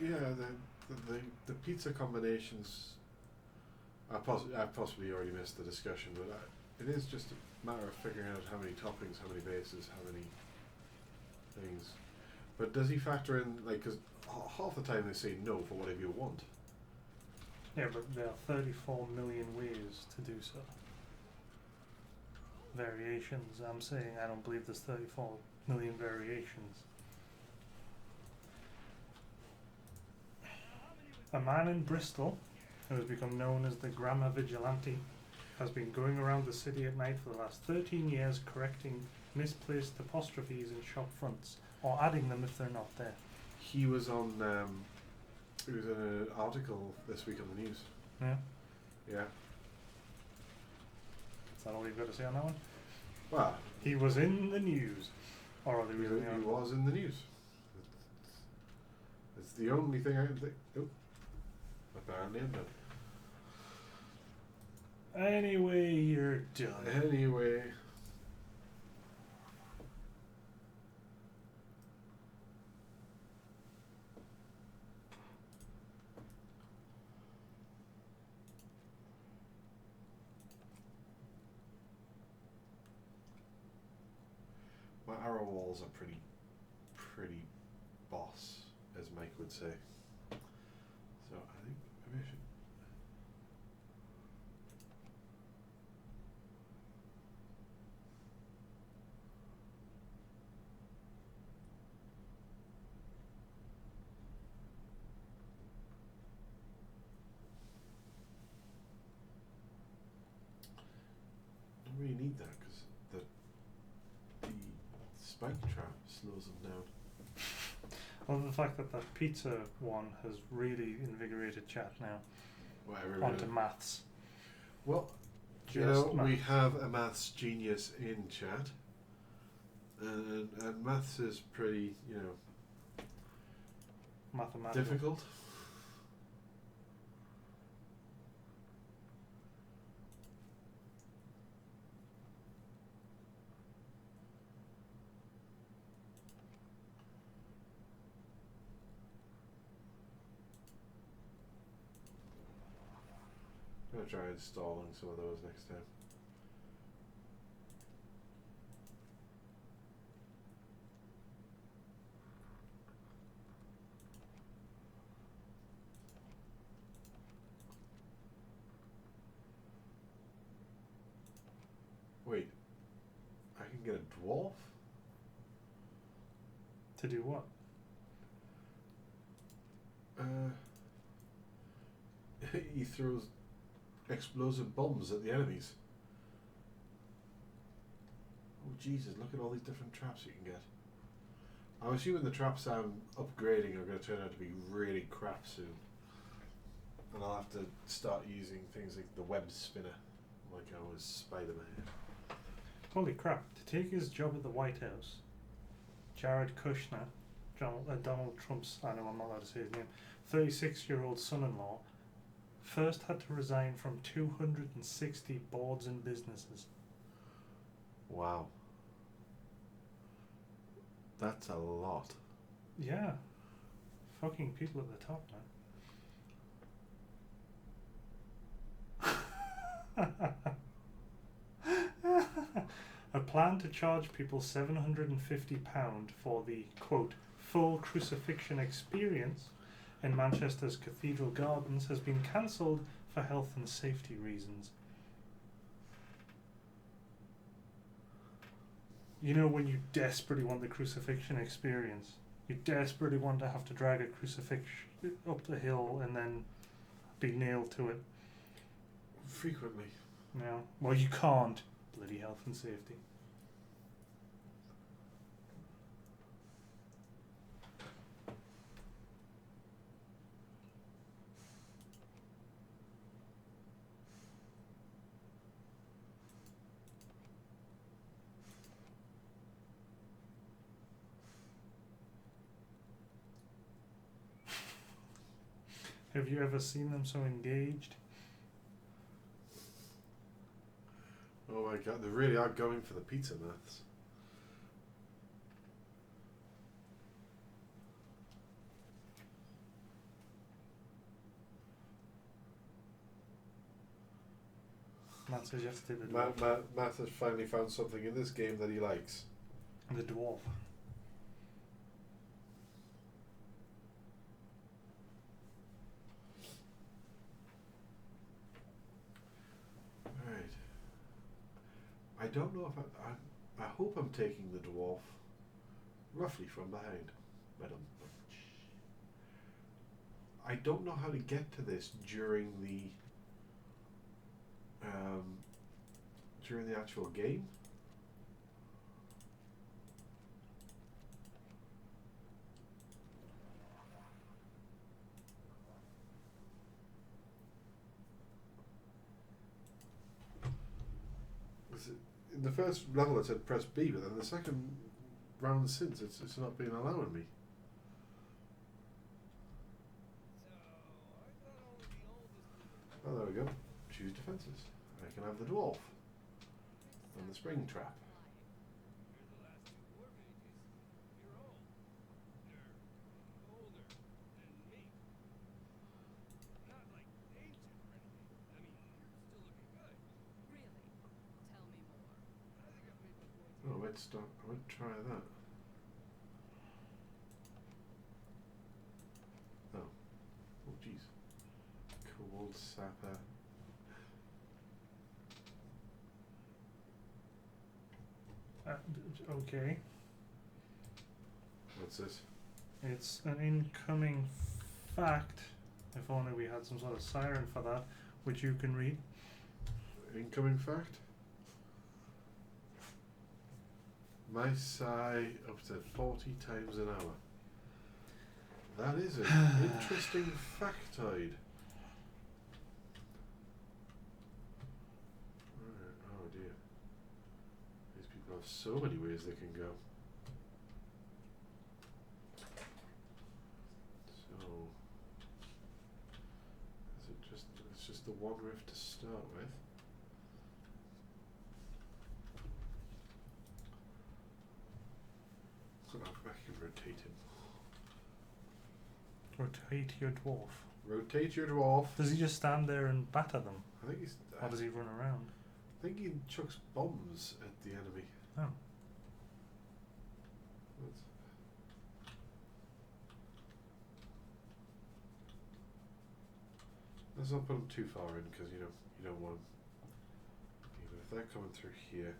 yeah, the pizza combinations. I've possibly already missed the discussion, but it is just a matter of figuring out how many toppings, how many bases, how many things. But does he factor in, like, because half the time they say no for whatever you want. Yeah, but there are 34 million ways to do so. Variations, I'm saying I don't believe there's 34 million variations. A man in Bristol, who has become known as the Grammar Vigilante, has been going around the city at night for the last 13 years correcting misplaced apostrophes in shop fronts, or adding them if they're not there. He was on. He was in an article this week on the news. Yeah? Yeah. Is that all you've got to say on that one? Well, He was in the news. Or are they he using the was in the news. It's the only thing I can think. Oh, apparently I'm done. Anyway, you're done. Anyway. My arrow walls are pretty boss, as Mike would say. So I think maybe I should. Don't really need that because the spike trap slows them down. Well, the fact that that pizza one has really invigorated chat now Whatever. onto maths. Well, Just you know, we maths. have a maths genius in chat. And maths is pretty, Mathematical. difficult. I'm gonna try installing some of those next time. Wait, I can get a dwarf? To do what? He throws explosive bombs at the enemies. Oh Jesus, look at all these different traps you can get. I'm assuming the traps I'm upgrading are going to turn out to be really crap soon. And I'll have to start using things like the web spinner, like I was Spider-Man. Holy crap. To take his job at the White House, Jared Kushner, Donald Trump's, I know I'm not allowed to say his name, 36-year-old son-in-law, first had to resign from 260 boards and businesses. Wow. That's a lot. Yeah. Fucking people at the top, man. A plan to charge people £750 for the, quote, full crucifixion experience in Manchester's Cathedral Gardens has been cancelled for health and safety reasons. You know when you desperately want the crucifixion experience, you desperately want to have to drag a crucifix up the hill and then be nailed to it. Frequently. No. Well, you can't. Bloody health and safety. Have you ever seen them so engaged? Oh my god, they really are going for the pizza maths. Matt says you have to take the dwarf. Matt has finally found something in this game that he likes. The dwarf. Alright. I don't know if I hope I'm taking the dwarf roughly from behind. I don't know how to get to this during the actual game. In the first level it said press B, but then the second round since it's not been allowing me. Oh, there we go. Choose defenses. I can have the dwarf and the spring trap. Oh, I might try that. Oh jeez. Cold sapper. Okay. What's this? It's an incoming fact. If only we had some sort of siren for that, which you can read. Incoming fact? Mice sigh up to 40 times an hour. That is an interesting factoid. Oh dear. These people have so many ways they can go. the one rift to start with. So now I can rotate him. Rotate your dwarf. Rotate your dwarf. Does he just stand there and batter them? I think he's. Or does he run around? I think he chucks bombs at the enemy. Oh. Let's not put him too far in because you don't want him. Even if they're coming through here,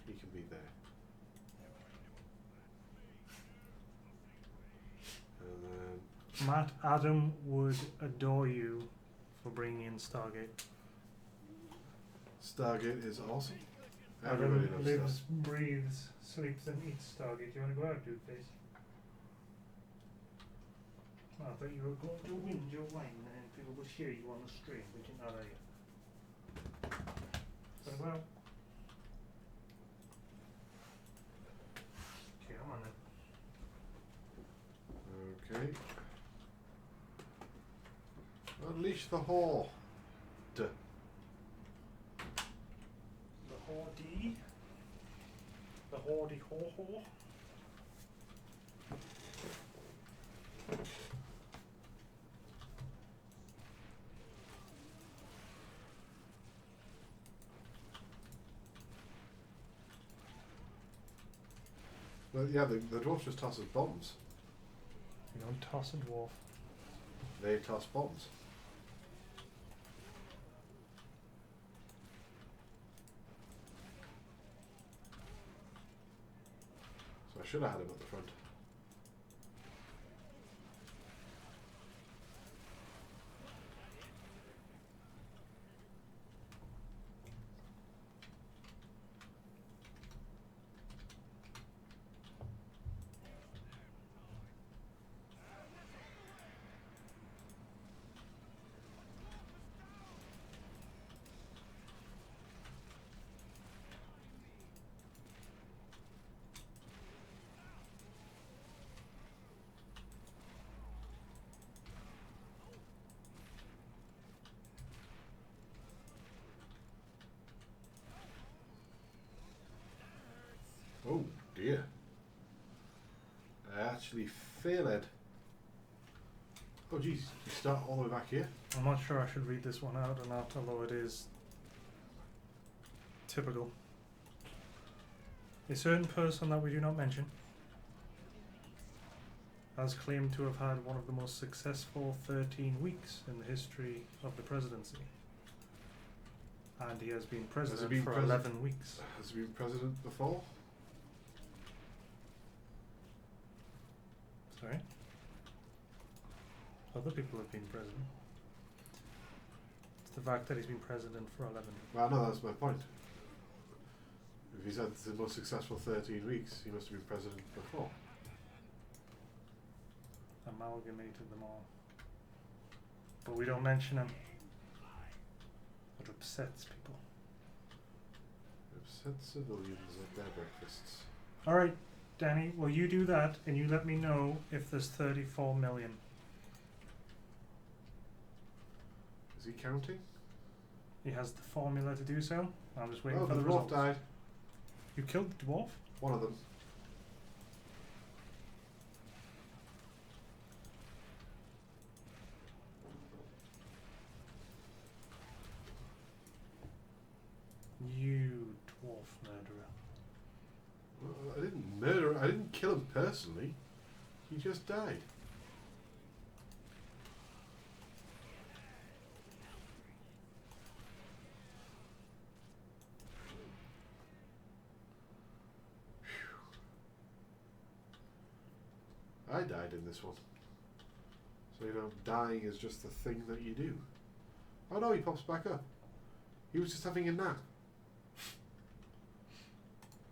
he can be there. And then Matt, Adam would adore you for bringing in Stargate. Stargate is awesome. Everybody Adam loves lives, Stargate. breathes, sleeps and eats Stargate. You want to go out, dude face? Oh, I thought you were going to wind your wine and then people would hear you on the stream, but you're not, are you? So go out. Okay, I'm on it. Okay. Unleash the whore. The Horde. The Horde ho. Well, yeah, the dwarf just tosses bombs. You don't toss a dwarf. They toss bombs. So I should have had him at the front. Oh dear. I actually failed. Oh geez, you start all the way back here? I'm not sure I should read this one out or not, although it is typical. A certain person that we do not mention has claimed to have had one of the most successful 13 weeks in the history of the presidency. And he has been president for 11 weeks. Has he been president before? Sorry? Other people have been president. It's the fact that he's been president for 11. Well, no, that's my point. If he's had the most successful 13 weeks, he must have been president before. Amalgamated them all. But we don't mention him. It upsets people. Upset civilians at their breakfasts. Alright, Danny, well you do that and you let me know if there's 34 million. Is he counting? He has the formula to do so. I'm just waiting Oh, for the the dwarf results. died. You killed the dwarf? One of them. You dwarf murderer. Well, I didn't murder him. I didn't kill him personally. He just died. Phew. I died in this one. So, dying is just the thing that you do. Oh no, he pops back up. He was just having a nap.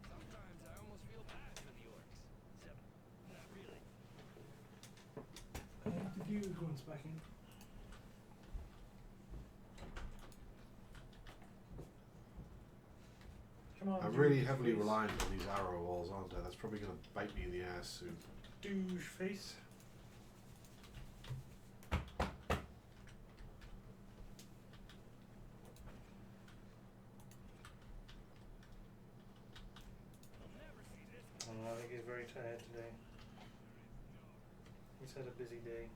Sometimes I almost feel bad for the orcs. Except, not really. Did you go and back in? Come on, I'm douche really heavily face. reliant on these arrow walls, aren't I? That's probably going to bite me in the ass soon. Douche face. tired today. He's had a busy day.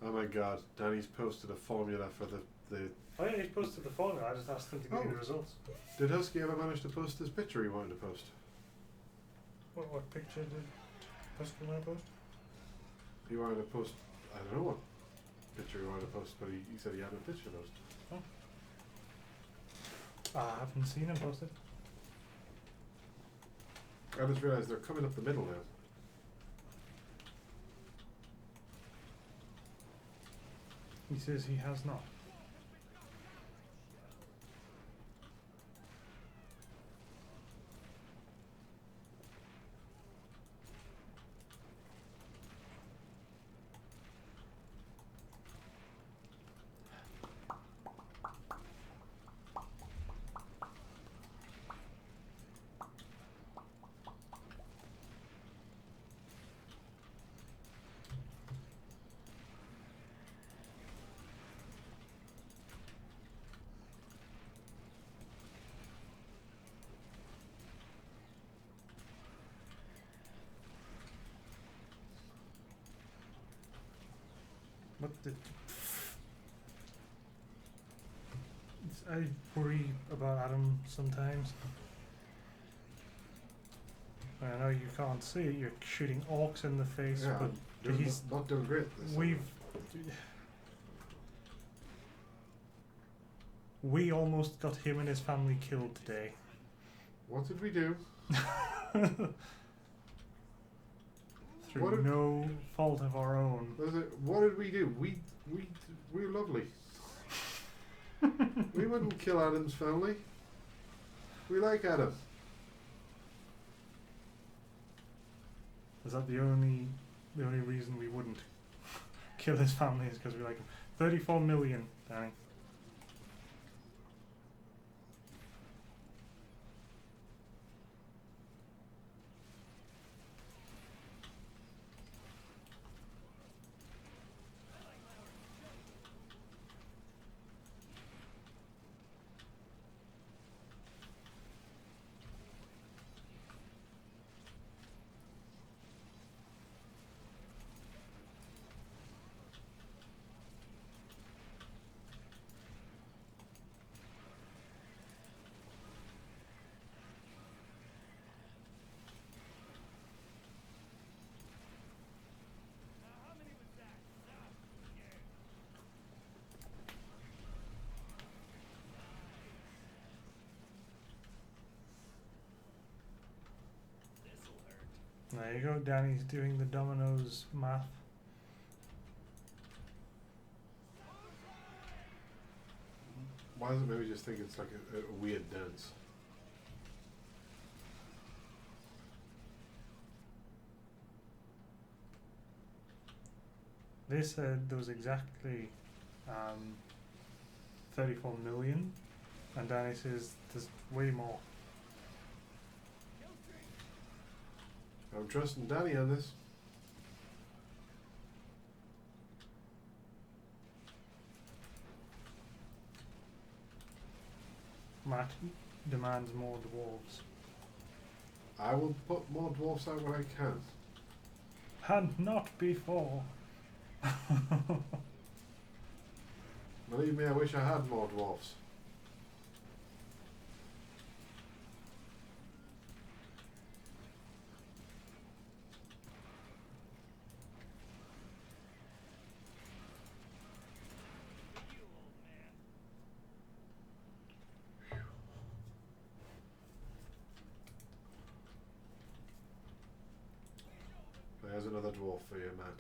Oh my god, Danny's posted a formula for the Oh yeah, he's posted the formula. I just asked him to give me Oh. the results. Did Husky ever manage to post this picture he wanted to post? What picture did Husky want to post? He wanted to post, I don't know what picture he wanted to post, but he said he had a picture post. I haven't seen him post it. I just realised they're coming up the middle now. He says he has not. What the? I worry about Adam sometimes. I know you can't see it, you're shooting orcs in the face, Yeah, but he's not doing great. we almost got him and his family killed today. What did we do? Through no fault of our own. What did we do? We're lovely. We wouldn't kill Adam's family. We like Adam. Is that the only reason we wouldn't kill his family is because we like him? 34 million, Danny. There you go, Danny's doing the dominoes math. Why does it maybe just think it's like a weird dance? They said there was exactly 34 million, and Danny says there's way more. I'm trusting Danny on this. Matt demands more dwarves. I will put more dwarfs out when I can. And not before. Believe me, I wish I had more dwarfs. There's another dwarf for you, Matt.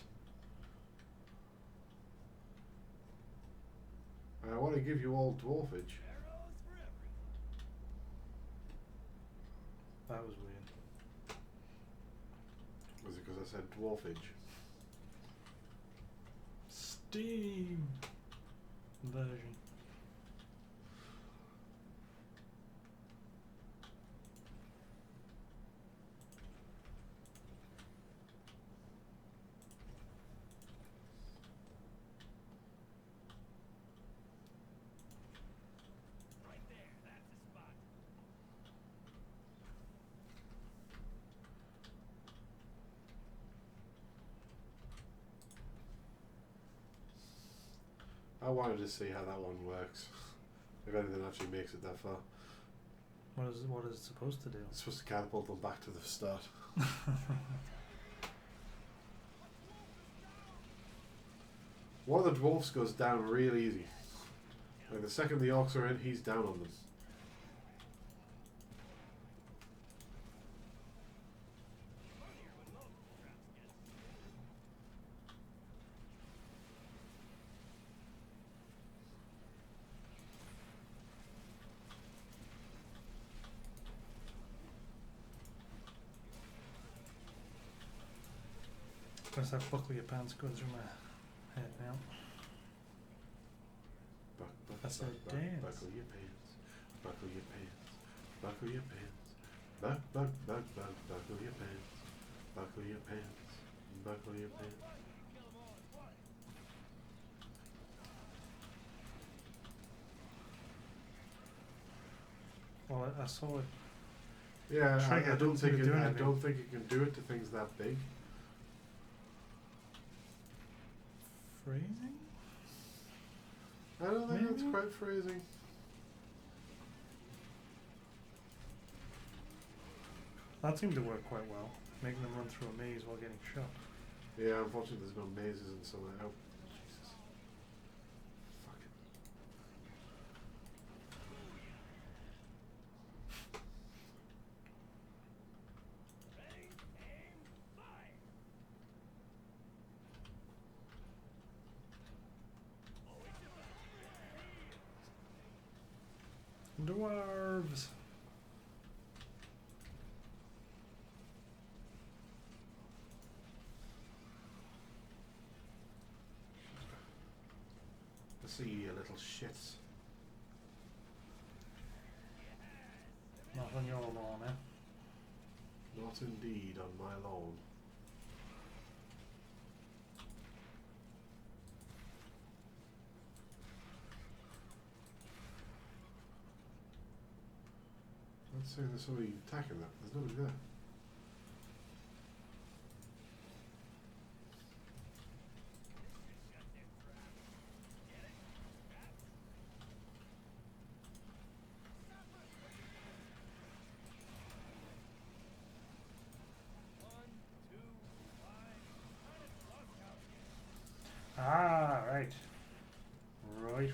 I want to give you all dwarfage. That was weird. Was it because I said dwarfage? Steam version. wanted to see how that one works. If anything actually makes it that far. What is it supposed to do? It's supposed to catapult them back to the start. One of the dwarfs goes down real easy. Like the second the orcs are in, he's down on them. Where's that buckle your pants going through my head now? That's a dance. Buckle your pants. Buckle your pants. Buckle your pants. Buckle your pants. Buckle your pants. Buckle your pants. Well, I saw it. Yeah, Trigger I don't didn't think do I anything. don't think it can do it to things that big. Phrasing? I don't think that's Maybe? quite phrasing. That seemed to work quite well, making them run through a maze while getting shot. Yeah, unfortunately there's no mazes and so on. Oh, Jesus. Fuck it. Dwarves! I see you little shits. Not on your lawn, eh? Not indeed on my lawn. Let's say there's somebody attacking that. There's nobody there. Ah, right. Right.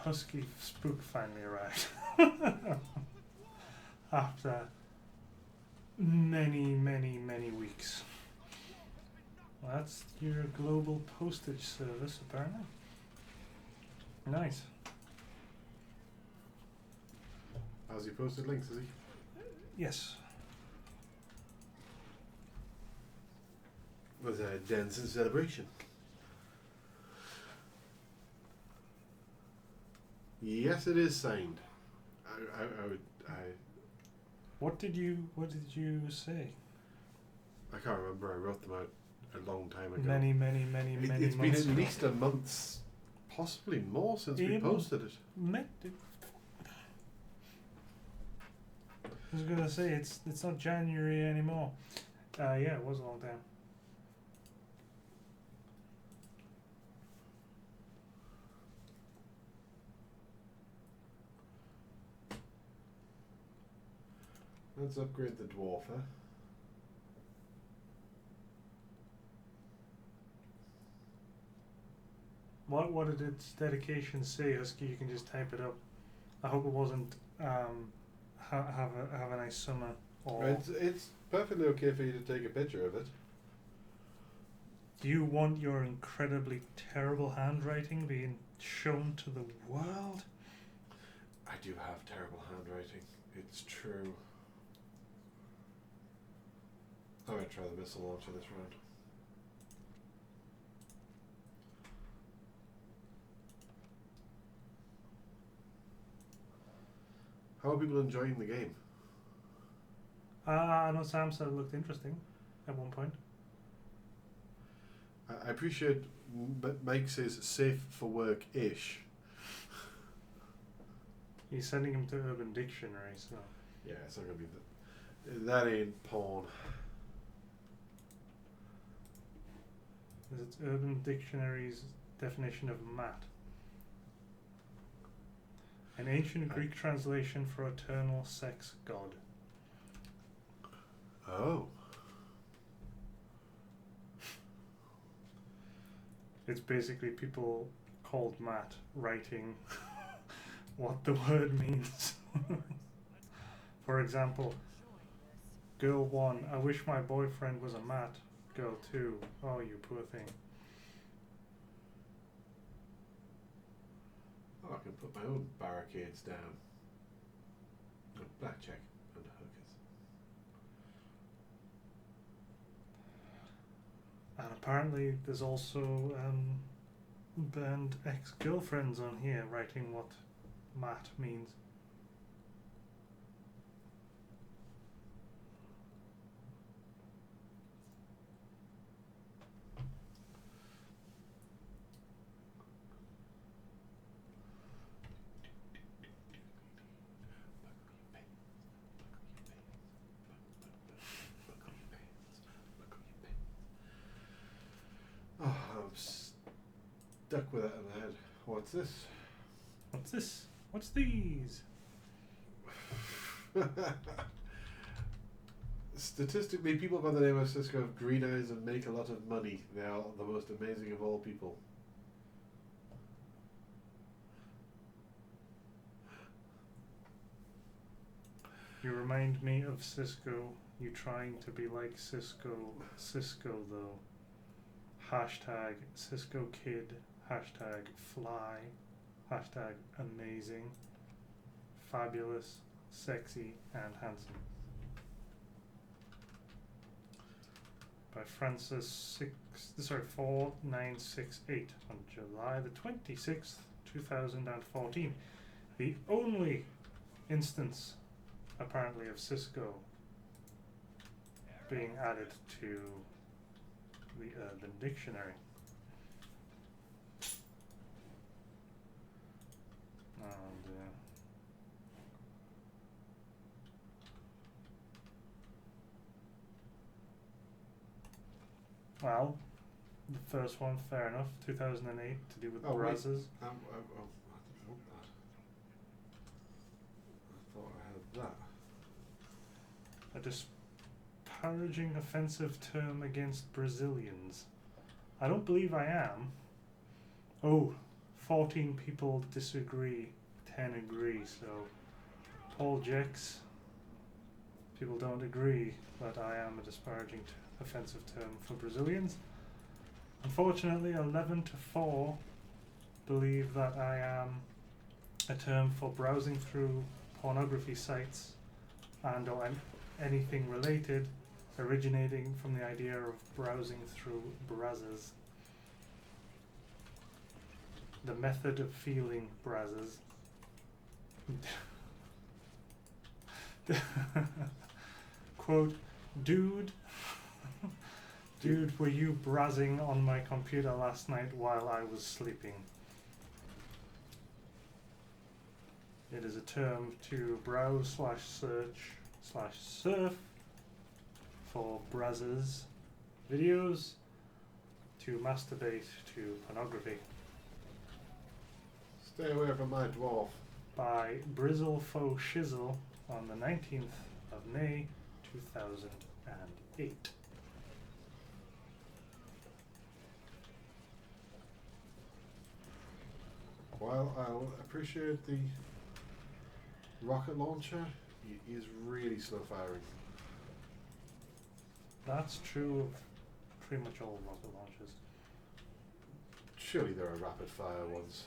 Husky Spook finally arrived. After many weeks. Well, that's your global postage service, apparently. Nice. How's he posted links, is he? Yes. Was a dance and celebration. Yes, it is signed. What did you say? I can't remember. I wrote them out a long time ago. Many It's months been at ago. least a month, possibly more, since we Even posted it. I was gonna say it's not January anymore. Yeah, it was a long time. Let's upgrade the dwarf, huh? What did its dedication say, Husky? You can just type it up. I hope it wasn't have a nice summer or. It's perfectly okay for you to take a picture of it. Do you want your incredibly terrible handwriting being shown to the world? I do have terrible handwriting. It's true. I'm going to try the missile launcher this round. How are people enjoying the game? I know Sam said it looked interesting at one point. I appreciate Mike says safe for work-ish. He's sending him to Urban Dictionary, so. Yeah, it's not going to be that ain't porn. It's Urban Dictionary's definition of mat. An ancient Greek translation for eternal sex god. Oh. It's basically people called Matt writing what the word means. For example, girl 1, I wish my boyfriend was a Matt. Girl 2, oh you poor thing. Oh, I can put my own barricades down. Oh, blackjack and hookers. And apparently there's also burned ex-girlfriends on here writing what Matt means. Oh, I'm stuck with that in my head. What's this? What's this? What's these? Statistically, people by the name of Sisco have green eyes and make a lot of money. They are the most amazing of all people. You remind me of Sisco. You trying to be like Sisco. Sisco though. Hashtag Sisco Kid. Hashtag Fly. Hashtag Amazing. Fabulous. Sexy and handsome. By Francis 4968 on July the 26th, 2014. The only instance apparently of Sisco being added to the Urban Dictionary. And well, the first one, fair enough, 2008, to do with brasses. I didn't want that. I thought I had that. A disparaging, offensive term against Brazilians. I don't believe I am. Oh, 14 people disagree, 10 agree, so Paul Jex, people don't agree that I am a disparaging, offensive term for Brazilians. Unfortunately, 11 to 4 believe that I am a term for browsing through pornography sites and or anything related, originating from the idea of browsing through brazzers. The method of feeling brazzers. Quote, dude, were you brazzing on my computer last night while I was sleeping? It is a term to browse / search / surf for brazzers videos, to masturbate to pornography. Stay away from my dwarf. By Brizzle Faux Shizzle on the 19th of May 2008. While I'll appreciate the rocket launcher, he is really slow firing. That's true of pretty much all rocket launchers. Surely there are rapid fire ones.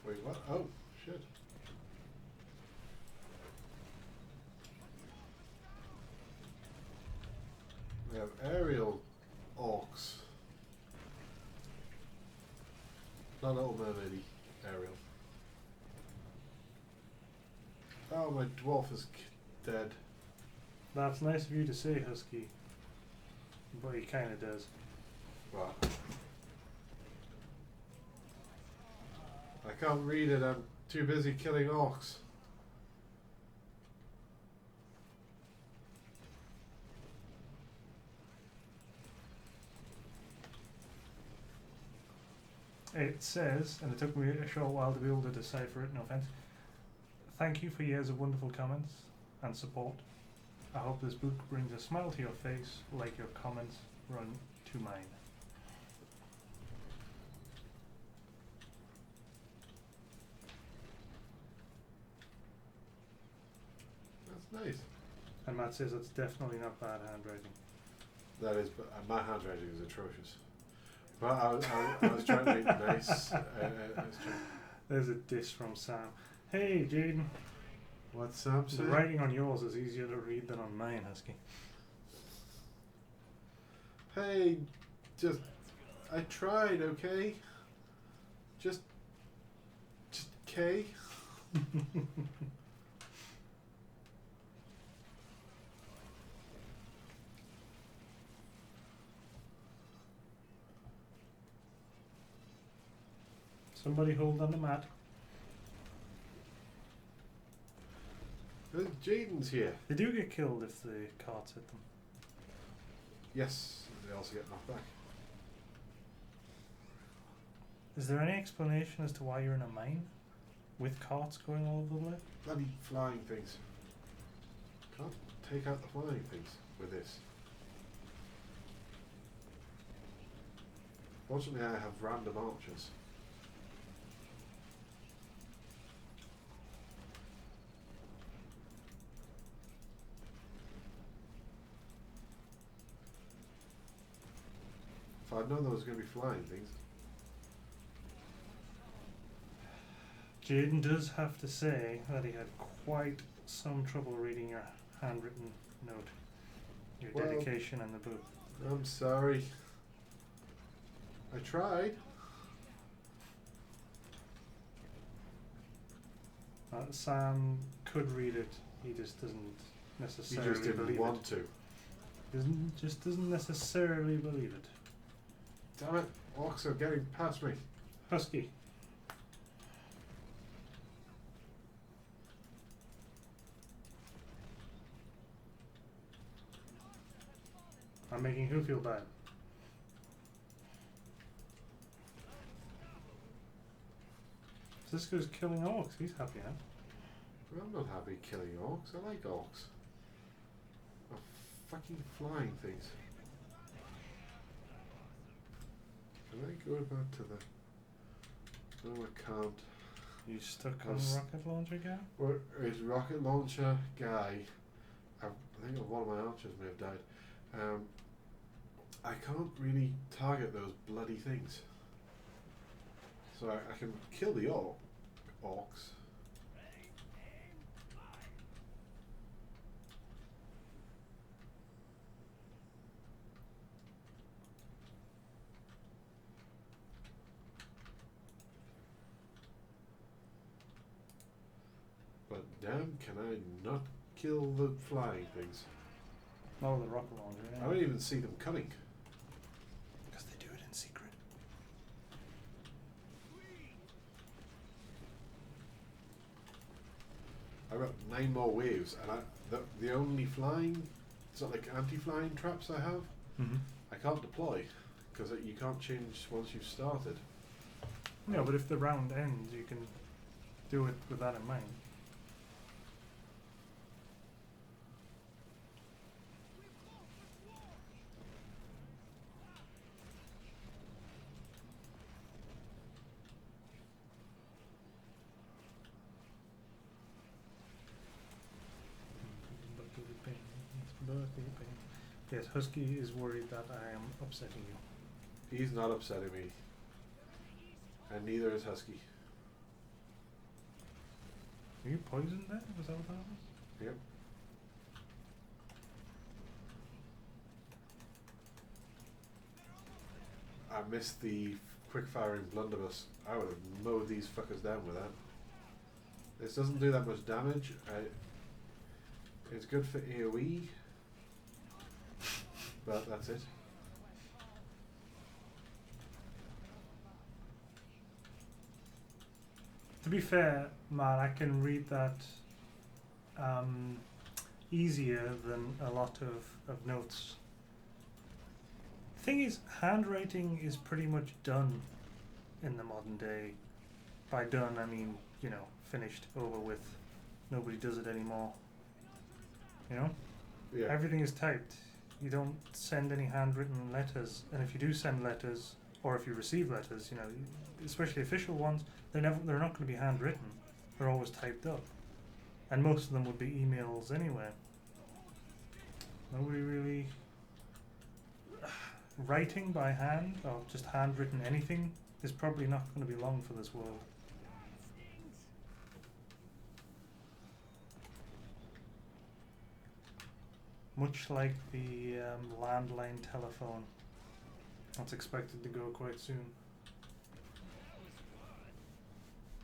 Wait, what? Oh, shit. We have aerial orcs. Not Little Mermaidy, aerial. Oh, my dwarf is dead. That's nice of you to say, Husky. But he kind of does. What? I can't read it, I'm too busy killing orcs. It says, and it took me a short while to be able to decipher it, no offense. Thank you for years of wonderful comments and support. I hope this book brings a smile to your face like your comments run to mine. That's nice. And Matt says it's definitely not bad handwriting. That is, but my handwriting is atrocious. But I was trying to make it nice. I was trying. There's a diss from Sam. Hey, Jaden. What's Sam The saying? writing on yours is easier to read than on mine, Husky. Hey, just I tried, okay? Just K. Somebody hold on the mat. Jaden's here. They do get killed if the carts hit them. Yes, they also get knocked back. Is there any explanation as to why you're in a mine? With carts going all over the place? Bloody flying things. Can't take out the flying things with this. Fortunately, I have random archers. If I'd known there was going to be flying things. Jaden does have to say that he had quite some trouble reading your handwritten note. Your Well, dedication in the book. I'm sorry. I tried. Sam could read it, he just doesn't You necessarily just didn't believe want it. to. Just doesn't necessarily believe it. Damn it, orcs are getting past me. Husky. I'm making who feel bad? Sisco's killing orcs, he's happy now. I'm not happy killing orcs. I like orcs. Oh, fucking flying things. Can I go back to the... No, I can't. You stuck on Cause- rocket launcher guy? Where is rocket launcher guy? I think one of my archers may have died. I can't really target those bloody things. So I can kill the orcs. But damn, can I not kill the flying things? Oh, the rocket launcher, I don't even see them coming. Because they do it in secret. I've got 9 more waves, and the only flying, sort of like anti-flying traps I have, Mm-hmm. I can't deploy because you can't change once you've started. Yeah, but if the round ends, you can do it with that in mind. Yes, Husky is worried that I am upsetting you. He's not upsetting me, and neither is Husky. Are you poisoned then? Was that what that was? Yep. I missed the quick-firing blunderbuss. I would have mowed these fuckers down with that. This doesn't do that much damage. It's good for AoE. But that's it. To be fair, man, I can read that easier than a lot of notes. Thing is, handwriting is pretty much done in the modern day. By done, I mean, you know, finished, over with. Nobody does it anymore. You know? Yeah. Everything is typed. You don't send any handwritten letters, and if you do send letters, or if you receive letters, you know, especially official ones, they're not going to be handwritten. They're always typed up, and most of them would be emails anyway. Nobody really writing by hand or just handwritten anything is probably not going to be long for this world. Much like the landline telephone. That's expected to go quite soon.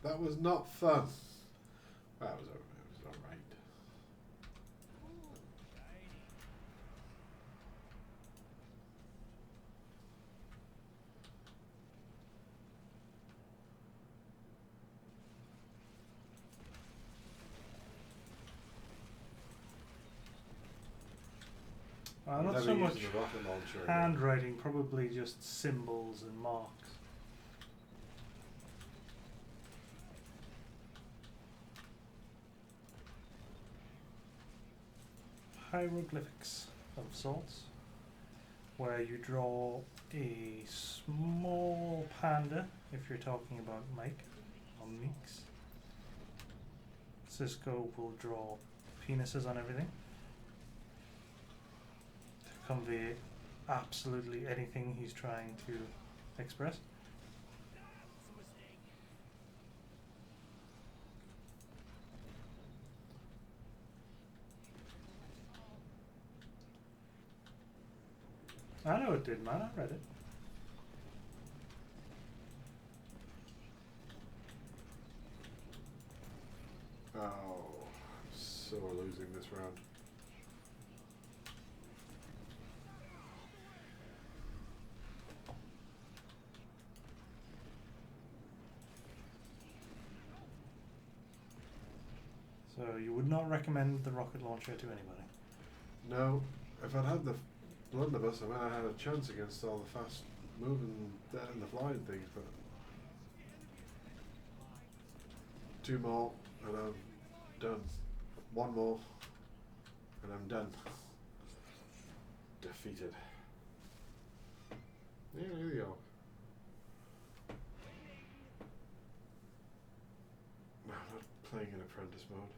That was not fun. That was alright. Not Never so used much the rocket launcher again. handwriting, probably just symbols and marks. Hieroglyphics of sorts, where you draw a small panda, if you're talking about Mike or Meeks. Sisco will draw penises on everything to convey absolutely anything he's trying to express. I know it did, man. I read it. Oh, so we're losing this round. So you would not recommend the rocket launcher to anybody? No, if I'd had the blunderbuss, I might have had a chance against all the fast moving and the flying things, but 2 more and I'm done. 1 more and I'm done. Defeated. Yeah, there you go. No, I'm not playing in apprentice mode.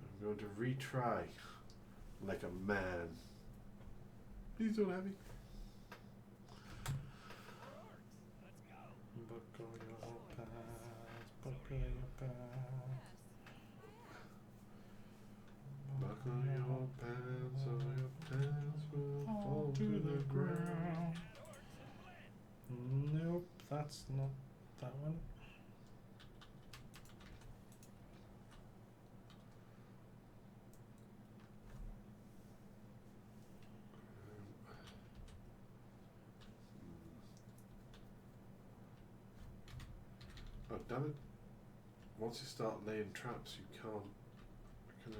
I'm going to retry like a man. Please don't have me. Buckle your pants, buckle your pants. Buckle your pants or your pants will fall to the ground. Nope, that's not that one. Oh, damn it. Once you start laying traps, you can't. Can I?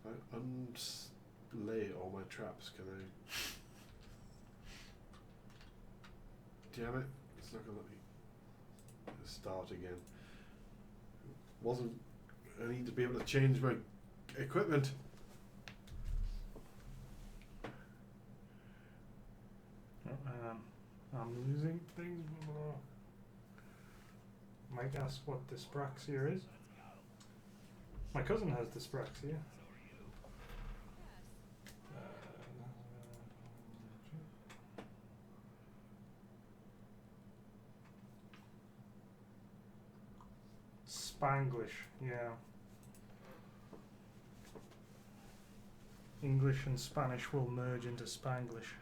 If I unlay all my traps, can I? Damn it. It's not going to let me start again. Wasn't. I need to be able to change my equipment. I'm losing things. Mike asks what dyspraxia is. My cousin has dyspraxia. Spanglish, yeah. English and Spanish will merge into Spanglish.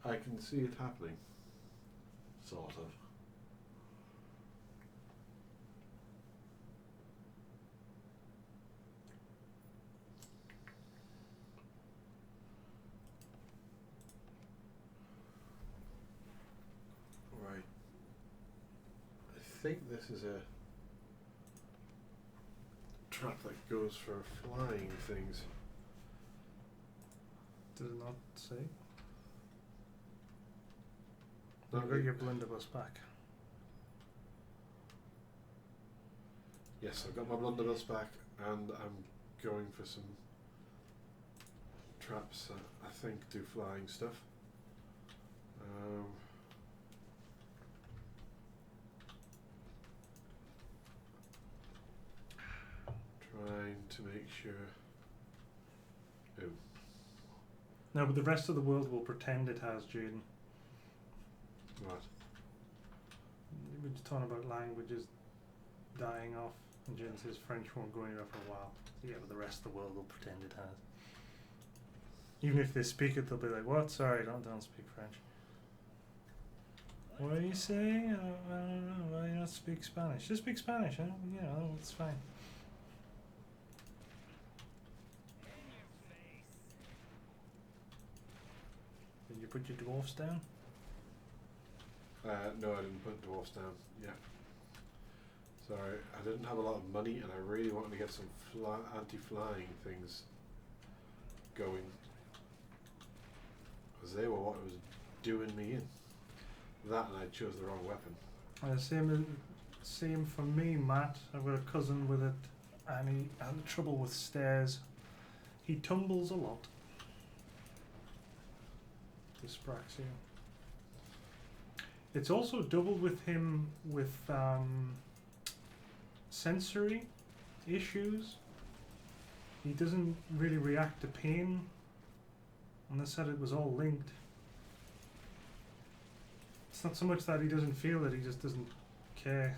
I can see it happening. Sort of. think this is a trap that goes for flying things. Does it not say? No, You've got it- your blunderbuss back. Yes, I've got my blunderbuss back, and I'm going for some traps that I think do flying stuff. Trying to make sure. Oh, No, but the rest of the world will pretend it has, Jaden. what? We were just talking about languages dying off, and Jaden says French won't go anywhere for a while. So yeah, but the rest of the world will pretend it has. Even if they speak it, they'll be like, "What? Sorry, don't speak French." What are you saying? I don't know. Why you not speak Spanish? Just speak Spanish, huh? You know, it's fine. Did you put your dwarfs down? No, I didn't put dwarfs down. Yeah. Sorry, I didn't have a lot of money, and I really wanted to get some anti-flying things going, because they were what was doing me in. That, and I chose the wrong weapon. Same for me, Matt. I've got a cousin with it, and he had trouble with stairs. He tumbles a lot. Dyspraxia. It's also doubled with him with sensory issues. He doesn't really react to pain, and they said it was all linked. It's not so much that he doesn't feel it, he just doesn't care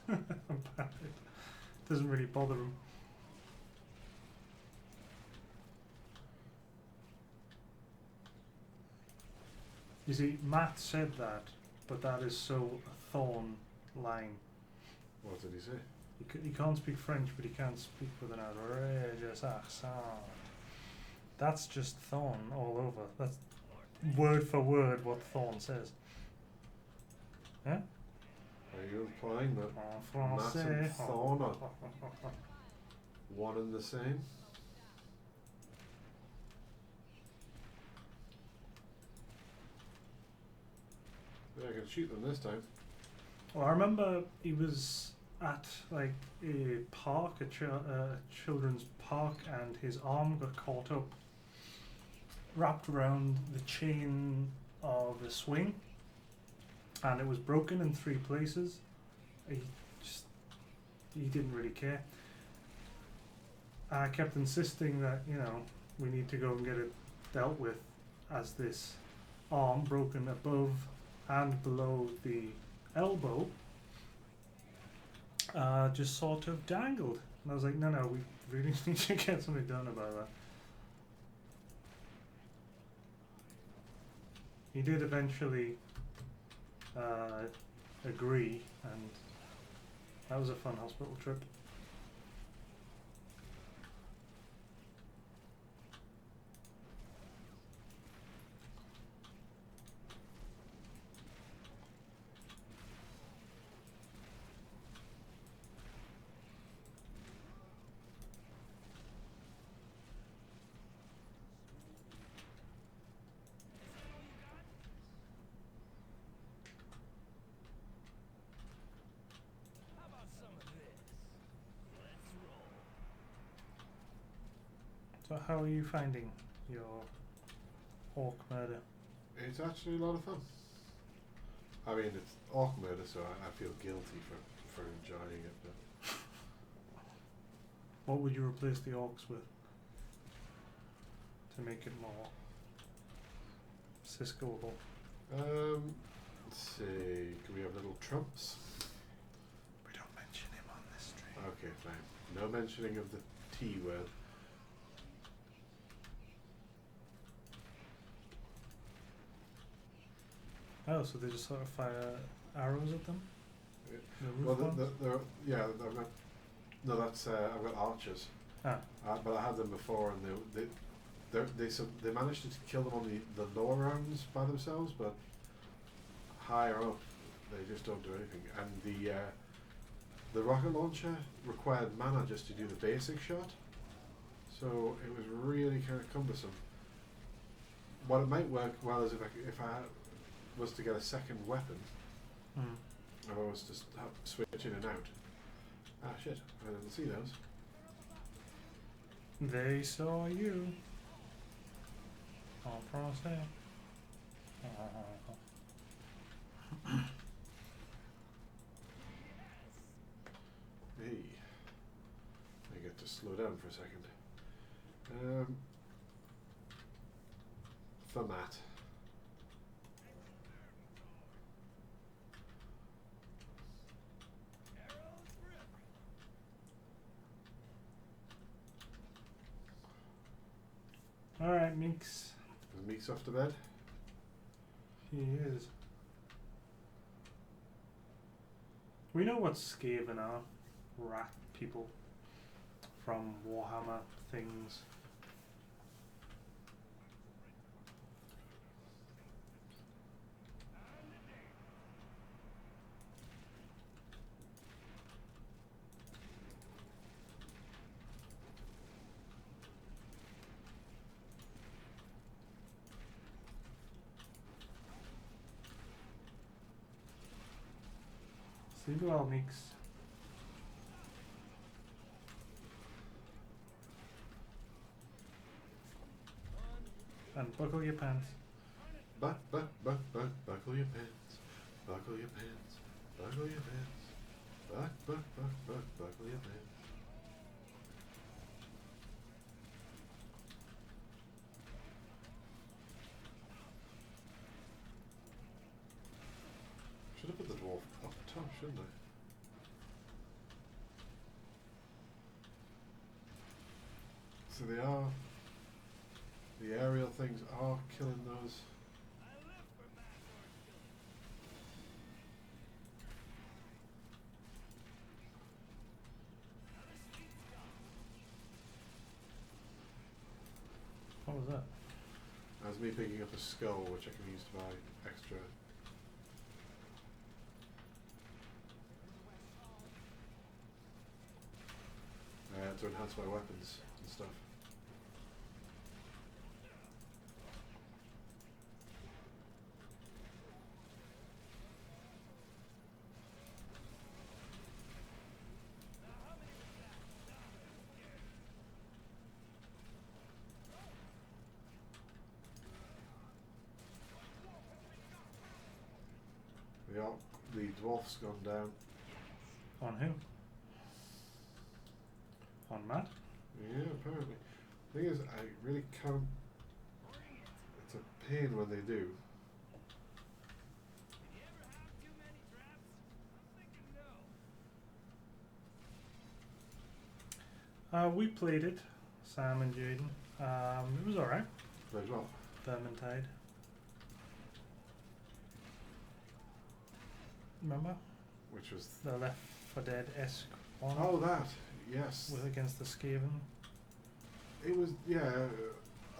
about it. Doesn't really bother him. You see, Matt said that, but that is so a Thorn line. What did he say? He can't speak French, but he can't speak with an outrageous accent. That's just Thorn all over. That's word for word what Thorn says. Huh? Are you implying that En Matt français. and Thorn are one and the same? Yeah, I can shoot them this time. Well, I remember he was at like a park, a children's park, and his arm got caught up, wrapped around the chain of a swing, and it was broken in 3 places. He didn't really care. I kept insisting that, you know, we need to go and get it dealt with, as this arm broken above and below the elbow just sort of dangled. And I was like, no, we really need to get something done about that. He did eventually agree, and that was a fun hospital trip. How about some of this? Let's roll. So how are you finding your orc murder? It's actually a lot of fun. I mean, it's orc murder, so I feel guilty for enjoying it. But What would you replace the orcs with to make it more Siscoable? let's see. Can we have little trumps? We don't mention him on this stream. Okay, fine. No mentioning of the T word. Oh, so they just sort of fire arrows at them? Yeah. The roof Well, ones? yeah, I've got. No, that's I've got archers. Ah, But I had them before, and they managed to kill them on the lower rounds by themselves, but higher up, They just don't do anything. And the rocket launcher required mana just to do the basic shot, so it was really kind of cumbersome. What it might work well is if I was to get a second weapon, if I was to switch in and out. Ah shit! I didn't see those. They saw you. En français. Hey, I get to slow down for a second. Format. Alright, Meeks. Is Meeks off to bed? He is. We know what Skaven are. Rat people. From Warhammer things. Sleep well, Meeks. And buckle your pants. Buckle your pants. Buckle your pants. Buckle your pants. Buckle your pants. Should have put the dwarf up top, shouldn't I? So they are. The aerial things are killing those. What was that? That's me picking up a skull, which I can use to buy extra. To enhance my weapons and stuff. The dwarf's gone down. On who? On Matt? Yeah, apparently. Thing is, I really can't. It's a pain when they do. We played it, Sam and Jaden. It was alright. Played well. Vermintide. Remember? Which was. The Left 4 Dead-esque one. Oh, that. Yes. With against the Skaven. It was, yeah.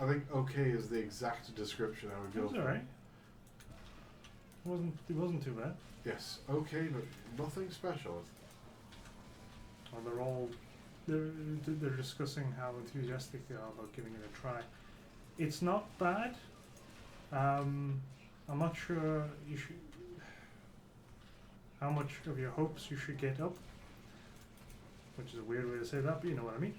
I think okay is the exact description I would go It was for. alright. It wasn't too bad. Yes, okay, but nothing special. Well, they're discussing how enthusiastic they are about giving it a try. It's not bad. I'm not sure you should. How much of your hopes you should get up, which is a weird way to say that, but you know what I mean.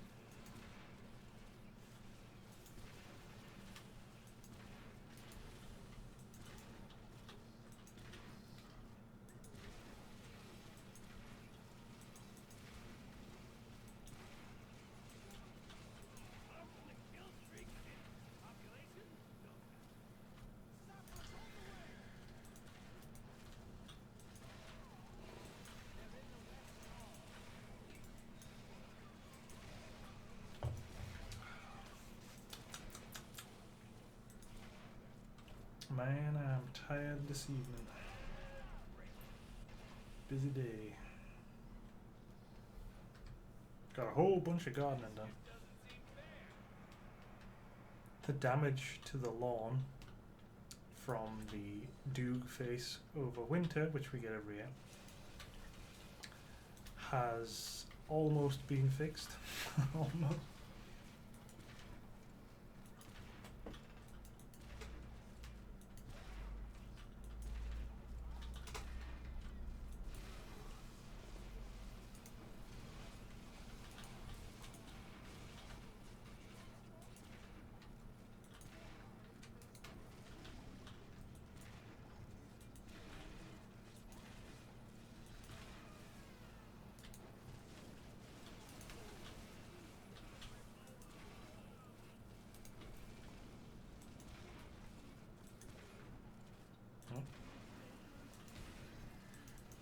Man, I'm tired this evening. Busy day. Got a whole bunch of gardening done. The damage to the lawn from the Doog face over winter, which we get every year, has almost been fixed. Almost.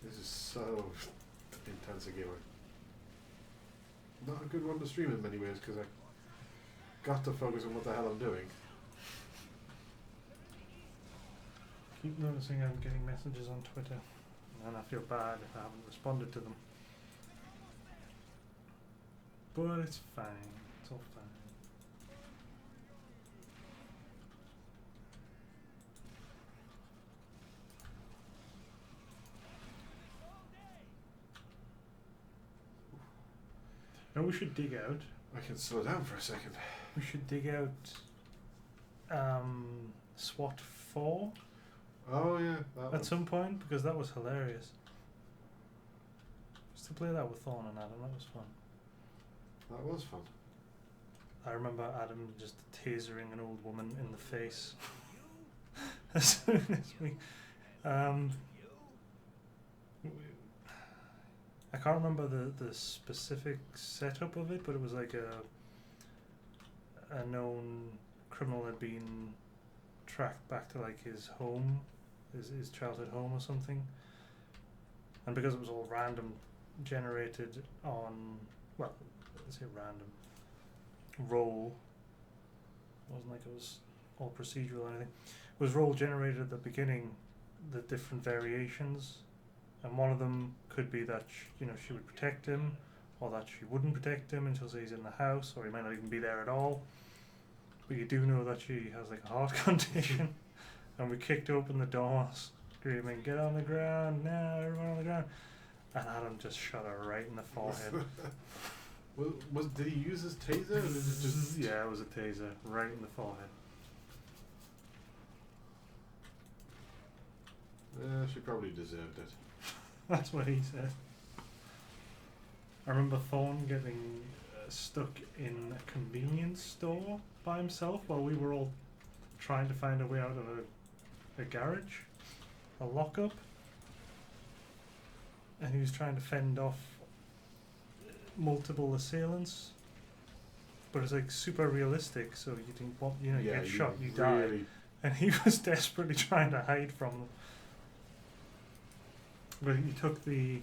This is so intense a game. Not a good one to stream in many ways because I got to focus on what the hell I'm doing. Keep noticing I'm getting messages on Twitter, and I feel bad if I haven't responded to them. But it's fine. It's all fine. Now we should dig out. I can slow down for a second. We should dig out SWAT 4 Oh yeah, that at one. some point, because that was hilarious. Just to play that with Thorn and Adam, that was fun. That was fun. I remember Adam just tasering an old woman in the face as soon as we. I can't remember the specific setup of it, but it was like a known criminal had been tracked back to like his home, his childhood home or something, and because it was all random generated on, well, let's say random roll, it wasn't like it was all procedural or anything, it was roll generated at the beginning, the different variations, and one of them could be that she would protect him, or that she wouldn't protect him until he's in the house, or he might not even be there at all. But you do know that she has like a heart condition, and we kicked open the doors, screaming, "Get on the ground now, everyone on the ground!" And Adam just shot her right in the forehead. Did he use his taser? Or did it just... Yeah, it was a taser right in the forehead. She probably deserved it. That's what he said. I remember Thorn getting stuck in a convenience store by himself while we were all trying to find a way out of a garage, a lockup, and he was trying to fend off multiple assailants, but it's like super realistic, so you think, you get shot, you die, and he was desperately trying to hide from them. But he took the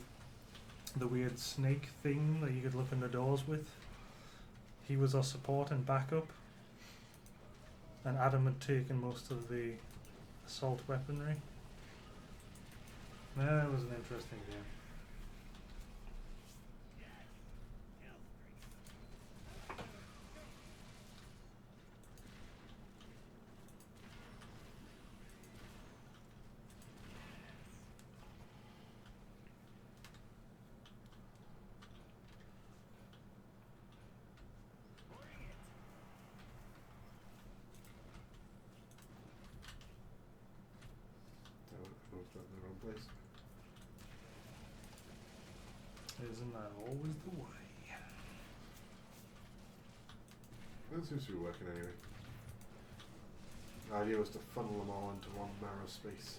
weird snake thing that you could look in the doors with. He was our support and backup, and Adam had taken most of the assault weaponry. Yeah, it was an interesting game. Isn't that always the way? That seems to be working anyway. The idea was to funnel them all into one narrow space.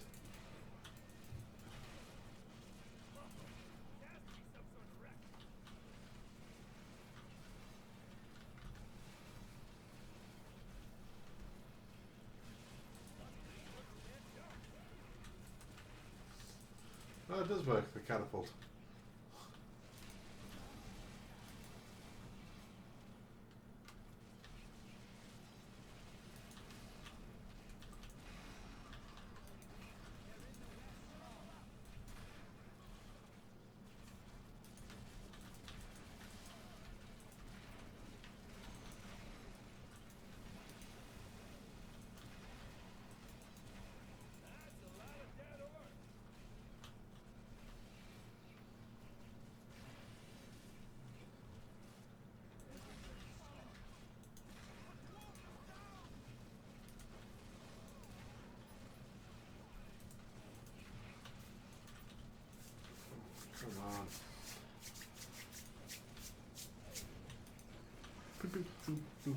Oh, it does work, the catapult. Come on. Boop, boop, boop, boop.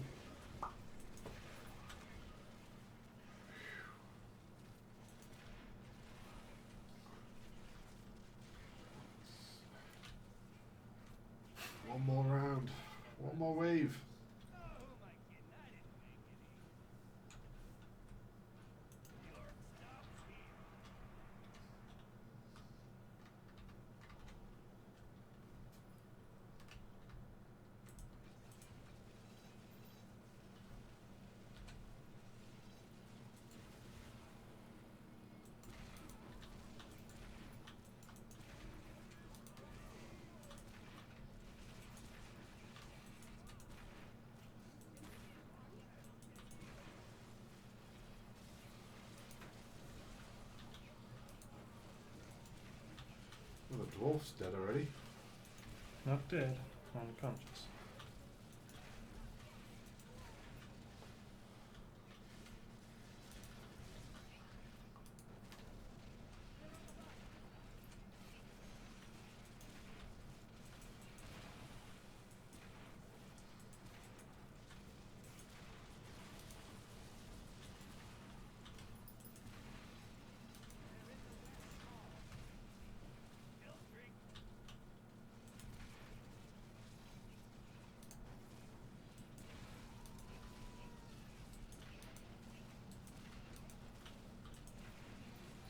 One more round. One more wave. Well, the dwarf's dead already. Not dead, unconscious.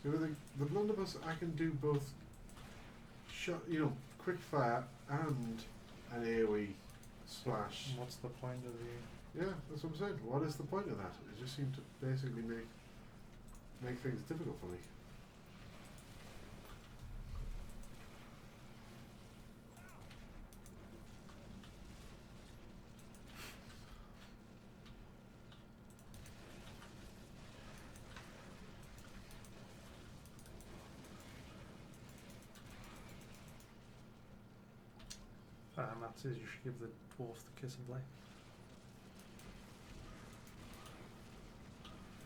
So with the blunderbuss, I can do both shot, quick fire and an AoE splash. What's the point of the... Yeah, that's what I'm saying. What is the point of that? It just seemed to basically make things difficult for me. Matt says you should give the dwarf the kiss of life.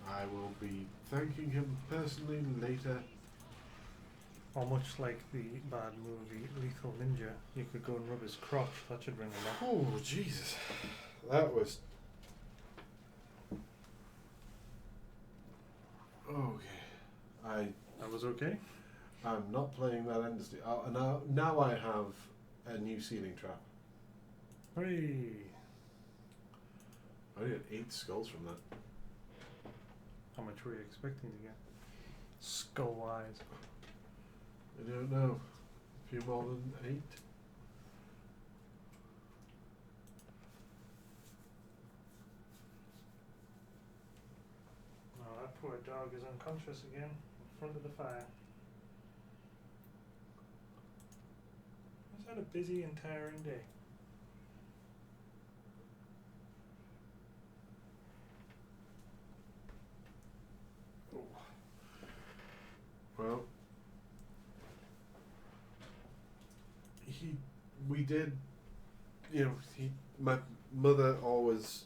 I will be thanking him personally later. Or much like the bad movie Lethal Ninja, you could go and rub his crotch. That should ring a bell. Oh, Jesus. That was... Okay. That was okay? I'm not playing that endlessly. Now I have a new ceiling trap. Hooray! I only had 8 skulls from that. How much were you expecting to get? Skull-wise. I don't know. A few more than 8. Oh, that poor dog is unconscious again in front of the fire. He's had a busy and tiring day. Well, we did, my mother always,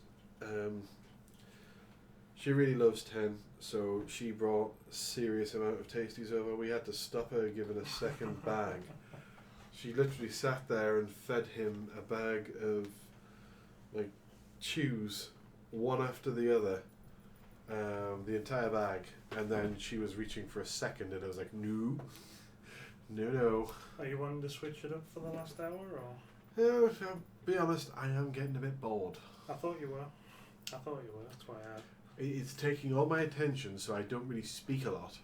she really loves 10, so she brought a serious amount of tasties over. We had to stop her giving a second bag. She literally sat there and fed him a bag of, like, chews, one after the other. The entire bag, and then she was reaching for a second, and I was like, no. Are you wanting to switch it up for the last hour, or? I'll be honest, I am getting a bit bored. I thought you were. That's why I had. It's taking all my attention, so I don't really speak a lot.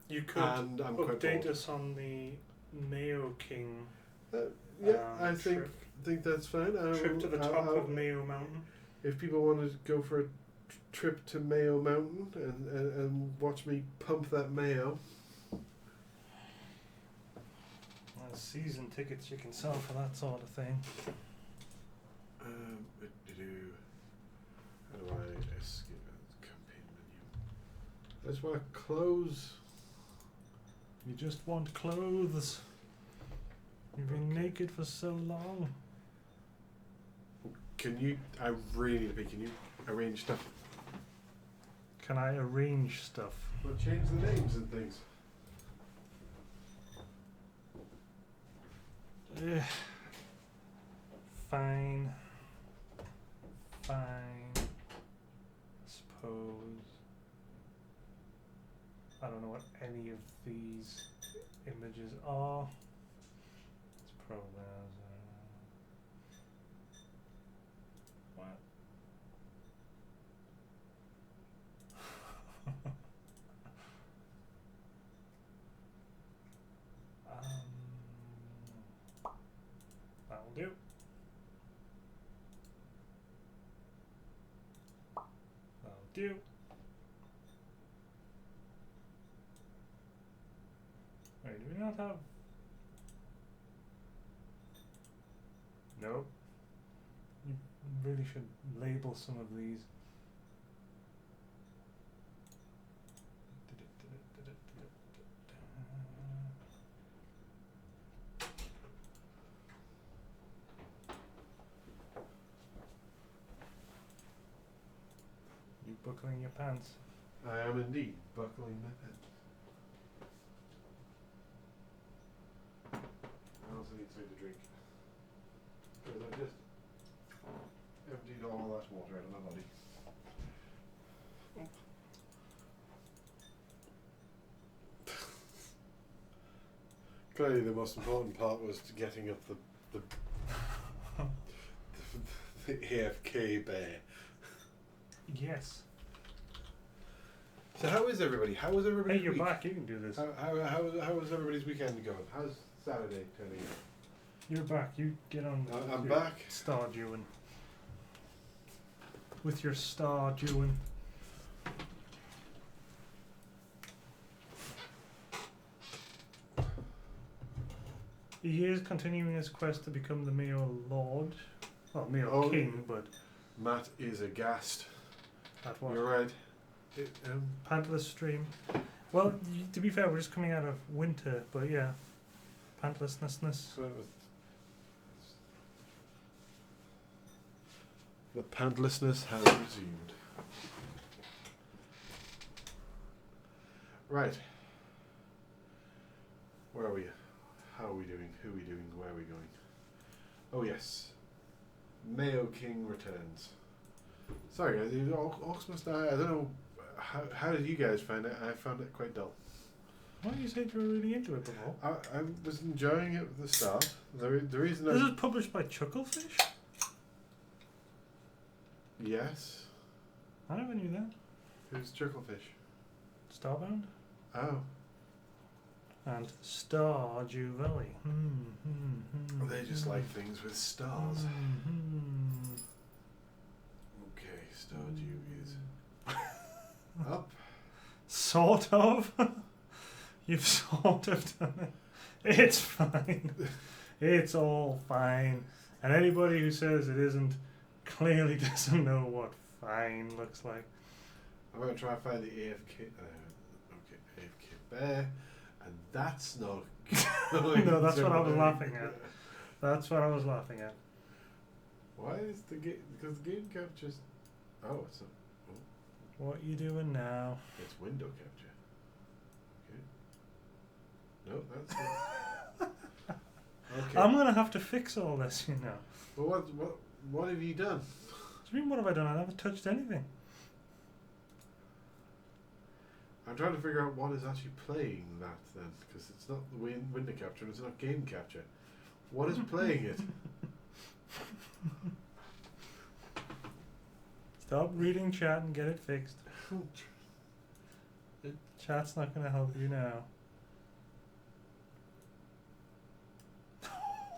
You could and I'm quite update bored. us on the Mayo King. I think that's fine. Trip to the top of Mayo Mountain. If people want to go for a trip to Mayo Mountain and watch me pump that mayo. There's season tickets you can sell for that sort of thing. How do I escape the campaign menu? I just want to close. You just want clothes. You've been naked for so long. Can you arrange stuff? Can I arrange stuff? Well, change the names and things. Fine. Fine. Suppose. I don't know what any of these images are. It's probably what? That'll do. That'll do. Wait, do we not have? Nope. You really should label some of these. You buckling your pants? I am indeed buckling my pants. I also need something to drink. Because I just emptied all that water out of my body. Clearly the most important part was getting up the AFK bear. Yes. So how is everybody? How was everybody's Hey, you're week? back. You can do this. How was everybody's weekend going? How's Saturday turning out? You're back. You get on. I'm your back. Star doing. With your star doing. He is continuing his quest to become the Mayo Lord. Well, Mayo King, but Matt is aghast. that what? You're right. Pantless stream. Well, to be fair, we're just coming out of winter, but yeah. Pantlessness. So the pantlessness has resumed. Right. Where are we? How are we doing? Who are we doing? Where are we going? Oh yes. Mayo King returns. Sorry guys, Orcs Must Die. I don't know. How did you guys find it? I found it quite dull. Well, you said you were really into it before. I was enjoying it at the start. The reason This is published by Chucklefish? Yes. I never knew that. Who's Chucklefish? Starbound? Oh. And Stardew Valley. They just like things with stars. Okay, Stardew is up. Sort of. You've sort of done it. It's fine. It's all fine. And anybody who says it isn't clearly doesn't know what fine looks like. I'm going to try and find the AFK. AFK bear. And that's not going No, that's to what I was work. laughing at. That's what I was laughing at. Why is the game? Because the game captures. Oh, it's not. What you doing now? It's window capture. Okay. No, that's not. Okay. I'm gonna have to fix all this, you know. Well, what have you done? What do you mean, what have I done? I haven't touched anything. I'm trying to figure out what is actually playing that then, because it's not the window capture and it's not game capture. What is playing it? Stop reading chat and get it fixed. Chat's not gonna help you now.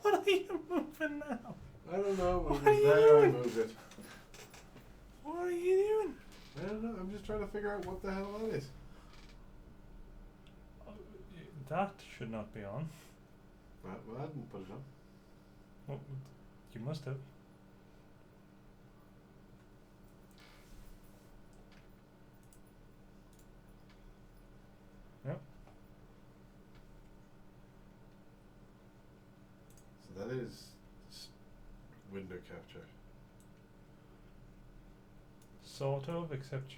What are you moving now? I don't know. What It are was you there, I doing? moved it. What are you doing? I don't know. I'm just trying to figure out what the hell that is. That should not be on. Well, I didn't put it on. Well, you must have. Yep. So that is window capture. Sort of, except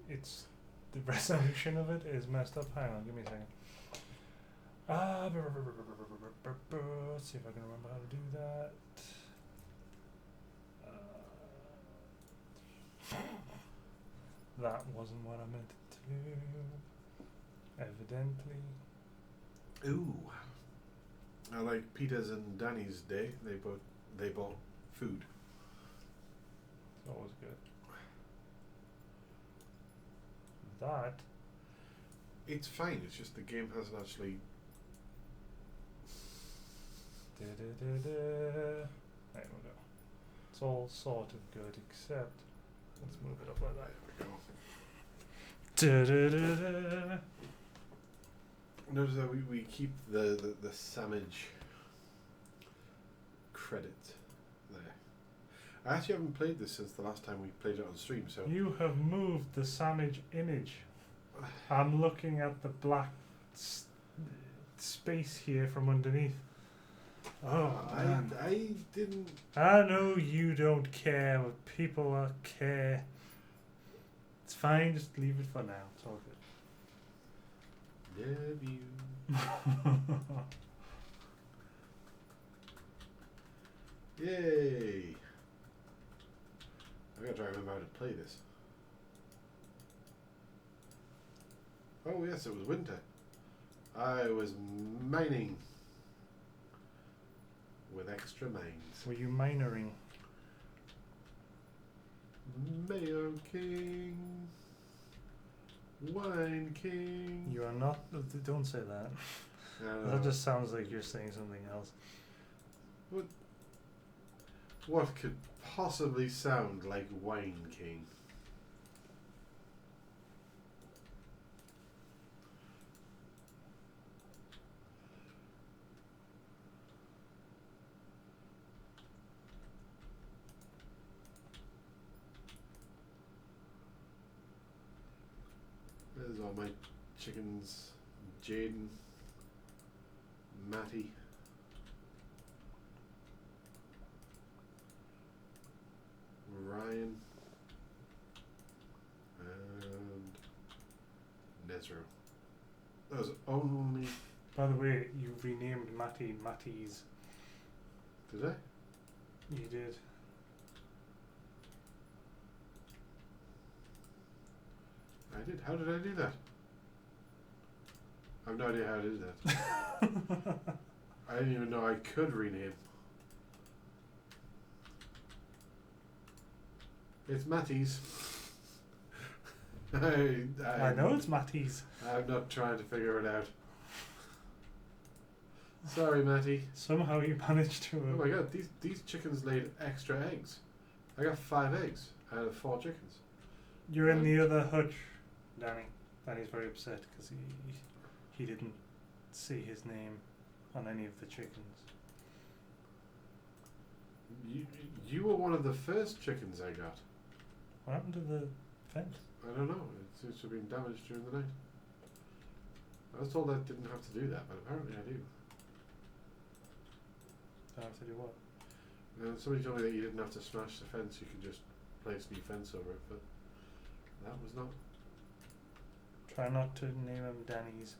it's the resolution of it is messed up. Hang on, give me a second. let's see if I can remember how to do that. That wasn't what I meant to do. Evidently. Ooh. I like Peter's and Danny's day. They bought food. It's always good. That. It's fine. It's just the game hasn't actually. There we go. It's all sort of good, except let's move it up like that. There we go. Notice that we keep the Samage credit there. I actually haven't played this since the last time we played it on stream, so. You have moved the Samage image. I'm looking at the black space here from underneath. Oh, man. I didn't. I know you don't care, but people care. It's fine, just leave it for now. It's all good. Love you. Yay! I gotta try to remember how to play this. Oh yes, it was winter. I was mining with extra mines. Were you minoring? Mayo King, Wine King. You are not. Don't say that. That just sounds like you're saying something else. What could possibly sound like Wine King? There's all my chickens. Jaden, Matty. Ryan and Nezro. Those only. By the way, you renamed Matty Matties. Did I? You did. I did. How did I do that? I have no idea how to do that. I didn't even know I could rename. It's Matty's. I know it's Matty's. I'm not trying to figure it out. Sorry, Matty. Somehow you managed to. Oh my god, these chickens laid extra eggs. I got 5 eggs out of 4 chickens. You're in the other hutch, Danny. Danny's very upset because he didn't see his name on any of the chickens. You were one of the first chickens I got. What happened to the fence? I don't know. It seems to have been damaged during the night. I was told I didn't have to do that, but apparently I do. Don't have to do what? Somebody told me that you didn't have to smash the fence, you could just place a new fence over it, but that was not. Try not to name him Danny's.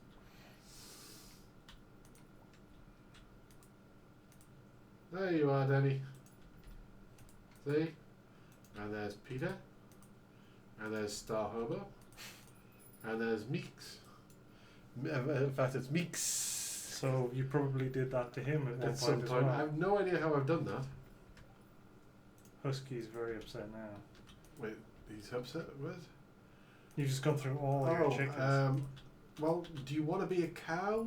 There you are, Danny. See? And there's Peter. And there's Star Hobo. And there's Meeks. In fact, it's Meeks. So you probably did that to him at one At some point as point. well. I have no idea how I've done that. Husky's very upset now. Wait, he's upset? What? You've just gone through all your chickens. Well, do you want to be a cow?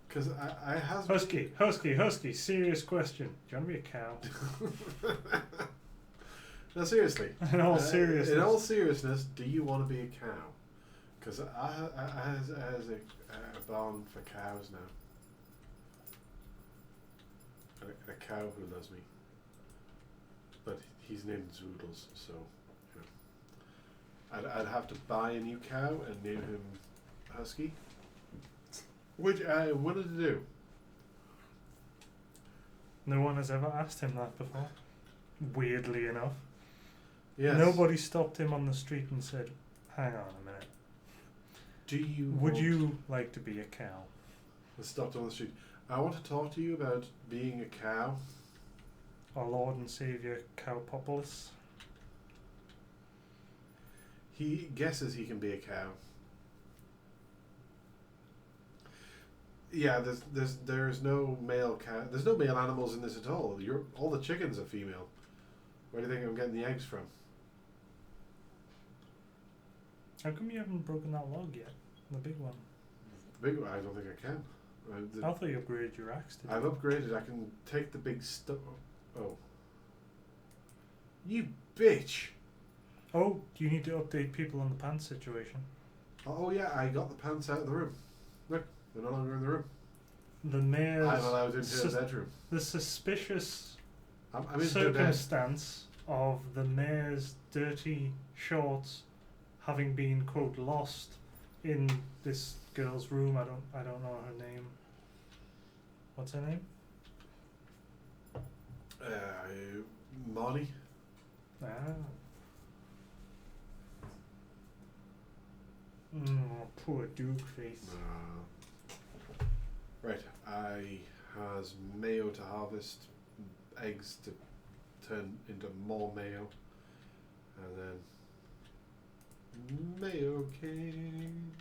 Because I has Husky, serious question. Do you want to be a cow? No, seriously. In all seriousness. In all seriousness, do you want to be a cow? Because I has a barn for cows now. A cow who loves me. But he's named Zoodles, so you know. I'd have to buy a new cow and name him Husky. Which I wanted to do. No one has ever asked him that before. Weirdly enough. Yes. Nobody stopped him on the street and said, hang on a minute. Do you Would you like to be a cow? I stopped on the street. I want to talk to you about being a cow. Our Lord and Saviour Cowpopolis. He guesses he can be a cow. Yeah, there's no male cow. There's no male animals in this at all. All the chickens are female. Where do you think I'm getting the eggs from? How come you haven't broken that log yet? The big one. Big one? I don't think I can. I thought you upgraded your axe today. I've upgraded. I can take the big stuff. Oh. You bitch! Oh, you need to update people on the pants situation. Oh yeah, I got the pants out of the room. Look, they're no longer in the room. The mayor's... I'm allowed into the bedroom. The suspicious I'm into the bed. circumstance of the mayor's dirty shorts having been, quote, lost in this girl's room. I don't know her name. What's her name? Marnie. Ah. Poor Duke face. Right, I has mayo to harvest, eggs to turn into more mayo, and then mayo king.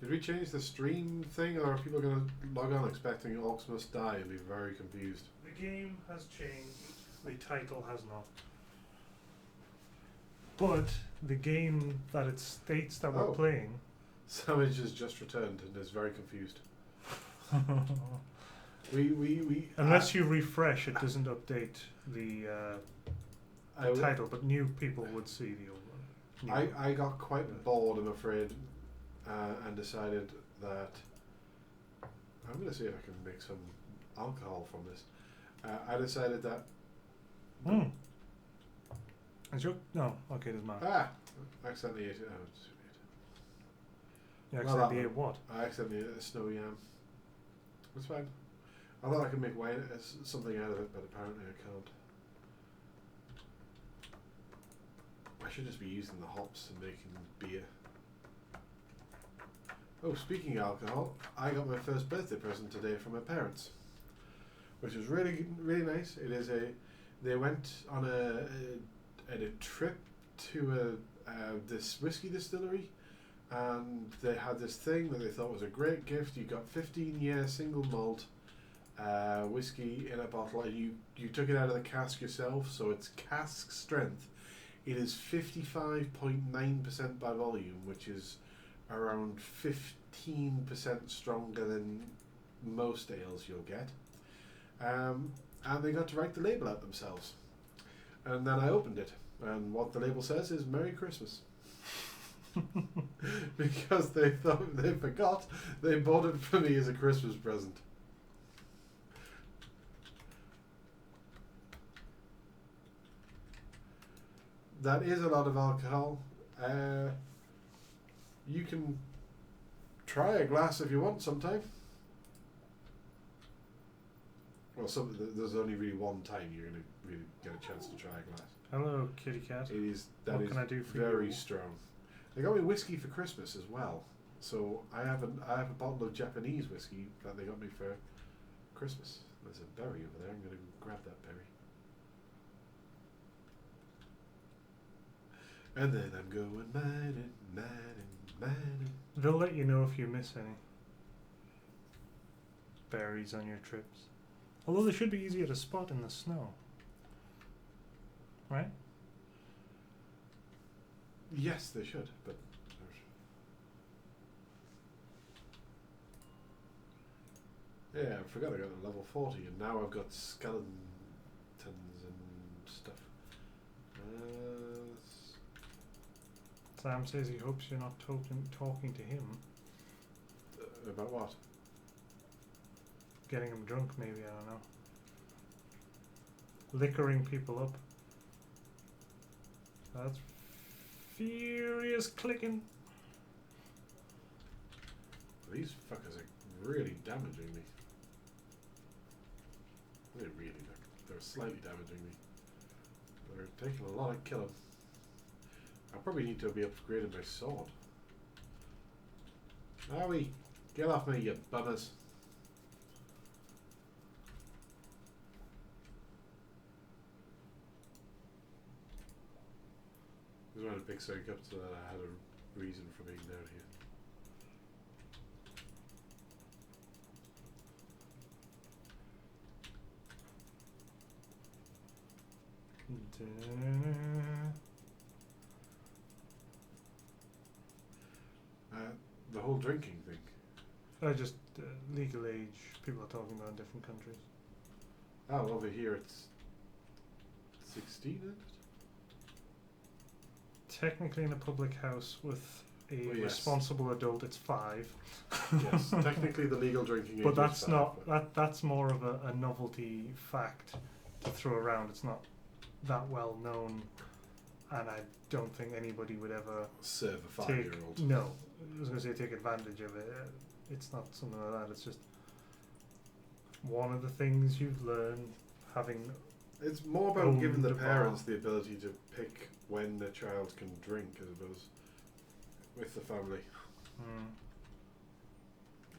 Did we change the stream thing, or are people going to log on expecting Orcs Must Die and be very confused? The game has changed. The title has not. But the game that it states that we're playing... Savage has just returned and is very confused. we Unless you refresh, it doesn't update the title, but new people would see the old one. I got quite bored, I'm afraid, and decided that I'm going to see if I can make some alcohol from this. I decided that... Is your... No, okay, doesn't matter. I accidentally ate it. Oh, it's too late. You accidentally ate what? I accidentally ate a snow yam. It's fine. I thought I could make wine, something out of it, but apparently I can't. I should just be using the hops and making beer. Oh, speaking of alcohol, I got my first birthday present today from my parents, which was really, really nice. It is they went on a trip to this whiskey distillery, and they had this thing that they thought was a great gift. You got 15-year single malt whiskey in a bottle, and you took it out of the cask yourself, so it's cask strength. It is 55.9% by volume, which is around 15% stronger than most ales you'll get. And they got to write the label out themselves. And then I opened it, and what the label says is Merry Christmas. Because they forgot they bought it for me as a Christmas present. That is a lot of alcohol. You can try a glass if you want sometime. Well, there's only really one time you're going to really get a chance to try a glass. Hello, kitty cat. What can I do for very you? strong. They got me whiskey for Christmas as well. So I have a bottle of Japanese whiskey that they got me for Christmas. There's a berry over there. I'm going to grab that berry. And then I'm going mining. They'll let you know if you miss any berries on your trips. Although they should be easier to spot in the snow. Right? Yes, they should, but... Yeah, I forgot I got a level 40, and now I've got skeletons and stuff. Sam says he hopes you're not talking to him. About what? Getting him drunk, maybe, I don't know. Liquoring people up. That's furious clicking. These fuckers are really damaging me. They're slightly damaging me. They're taking a lot of killing. I probably need to be upgraded my sword. Owie, get off me, you bummers. I was trying to pick something up so that I had a reason for being down here. The whole drinking thing. Just legal age. People are talking about in different countries. Oh, over here it's 16, isn't it? Technically, in a public house with a Oh, yes. responsible adult, it's 5. Yes, technically the legal drinking age But is that's 5, not but that's more of a novelty fact to throw around. It's not that well known, and I don't think anybody would ever serve a take. 5-year-old. No, I was going to say take advantage of it. It's not something like that. It's just one of the things you've learned having. It's more about Own giving the the bar. parents the ability to pick when their child can drink, I suppose, with the family.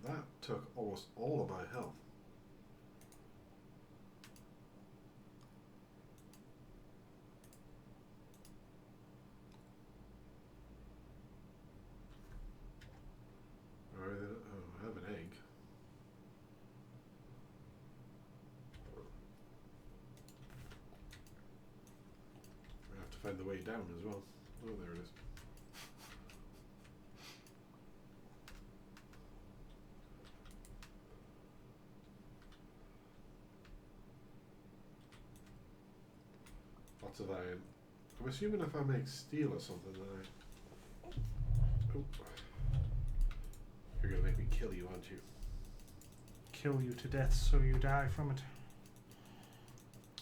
That took almost all of my health. Alright, oh, I have an egg. I have to find the way down as well. Oh, there it is. Lots of iron. I'm assuming if I make steel or something, then I... Oh. You're gonna make me kill you, aren't you? Kill you to death so you die from it.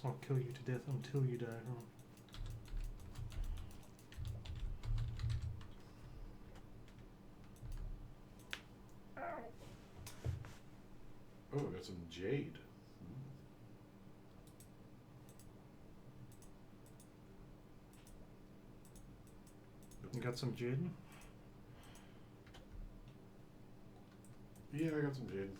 Or kill you to death until you die from it. Oh, I got some jade. You got some Jaden? Yeah, I got some jade.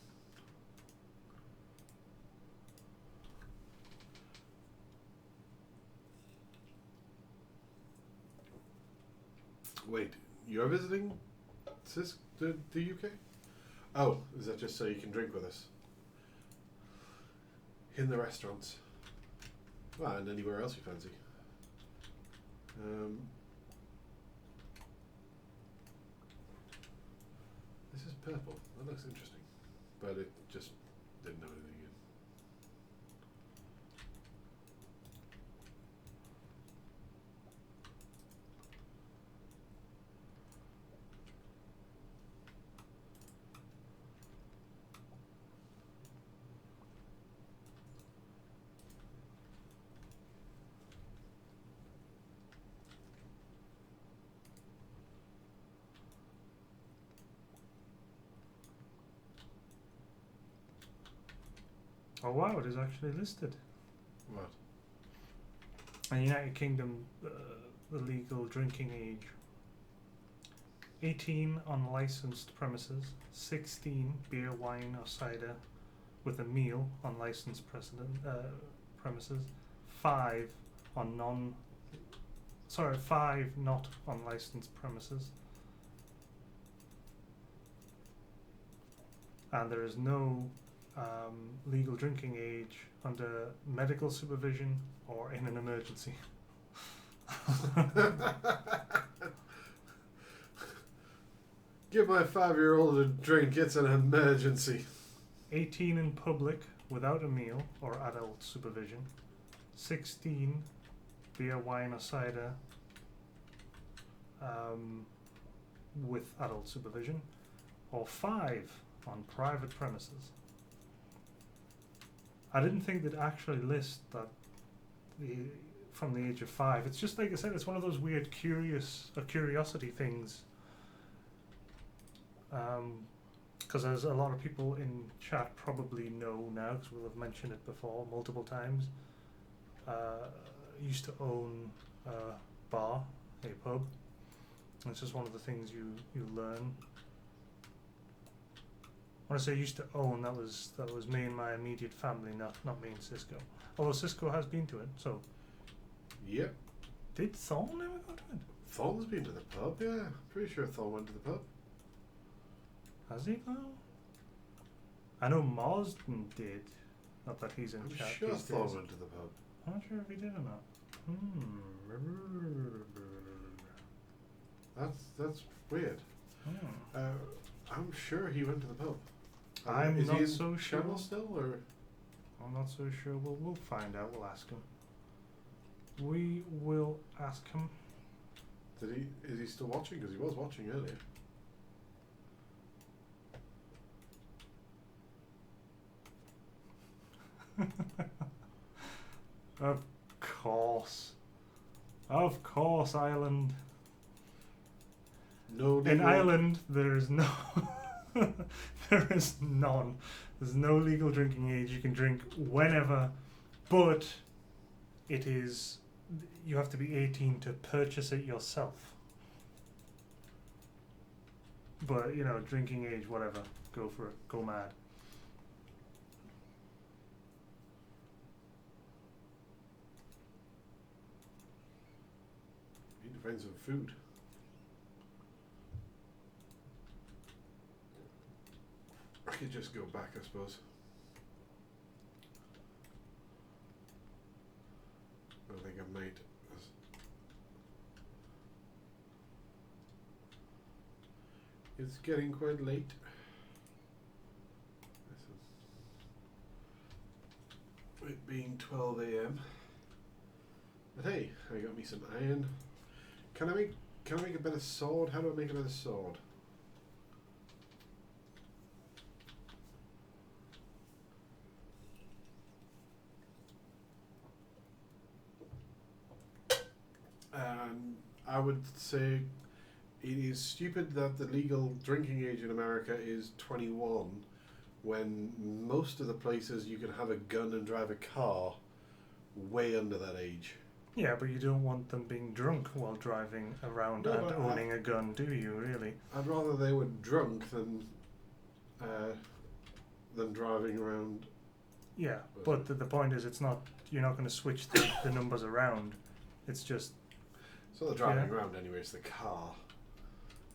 Wait, you're visiting the UK? Oh, is that just so you can drink with us? In the restaurants. Well, and anywhere else you fancy. This is purple. That looks interesting. But it just didn't know anything yet. Oh wow, it is actually listed. What? In the United Kingdom, the legal drinking age: 18 on licensed premises, 16 beer, wine, or cider with a meal on licensed premises, 5 on 5 not on licensed premises, and there is no legal drinking age under medical supervision or in an emergency. Give my 5-year-old a drink, it's an emergency. 18 in public without a meal or adult supervision. 16 beer, wine, or cider with adult supervision. Or 5 on private premises. I didn't think they'd actually list that from the age of 5. It's just like I said, it's one of those weird curiosity things. Because as a lot of people in chat probably know now, because we'll have mentioned it before multiple times, used to own a bar, a pub. And it's just one of the things you learn When I say used to own, that was me and my immediate family, not me and Cisco. Although Cisco has been to it, so Yep. did Thorn ever go to it? Thorn's been to the pub, yeah. Pretty sure Thorn went to the pub. Has he though? I know Marsden did. Not that he's in I'm chat sure these Thorn days. went to the pub. I'm not sure if he did or not. That's weird. I'm sure he went to the pub. I'm Is not he in so sure. Shambles still, or I'm not so sure. We'll find out. We'll ask him. We will ask him. is he still watching? Because he was watching earlier. Of course, Ireland. No. In legal- Ireland, there is no, there is none. There's no legal drinking age. You can drink whenever, but it is. You have to be 18 to purchase it yourself. But you know, drinking age, whatever. Go for it. Go mad. Need to find some food. I could just go back, I suppose. I think I might. It's getting quite late. It being 12 a.m. But hey, I got me some iron. Can I make a better sword? How do I make a better sword? I would say it is stupid that the legal drinking age in America is 21, when most of the places you can have a gun and drive a car way under that age. Yeah, but you don't want them being drunk while driving around No, and but owning a gun, do you? Really? I'd rather they were drunk than driving around. Yeah, but the point is, it's not. You're not going to switch the numbers around. It's just So they're driving around anyway. It's the car.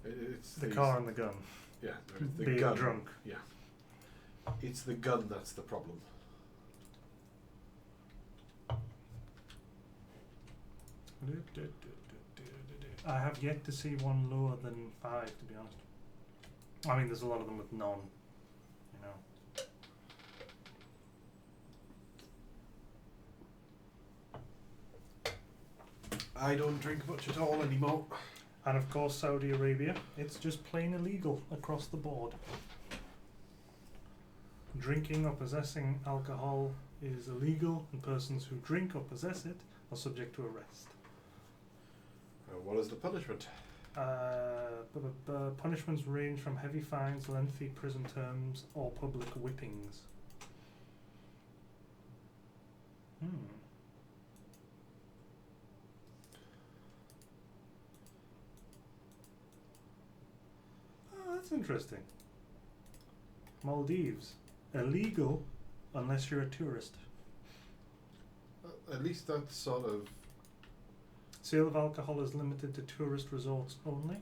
It's the car and the gun. Yeah, the Being gun. drunk. Yeah, it's the gun that's the problem. I have yet to see one lower than 5, to be honest. I mean, there's a lot of them with none, you know. I don't drink much at all anymore. And of course, Saudi Arabia, it's just plain illegal across the board. Drinking or possessing alcohol is illegal, and persons who drink or possess it are subject to arrest. What is the punishment? Punishments range from heavy fines, lengthy prison terms, or public whippings. Oh, that's interesting. Maldives. Illegal unless you're a tourist. At least that's sort of. Sale of alcohol is limited to tourist resorts only.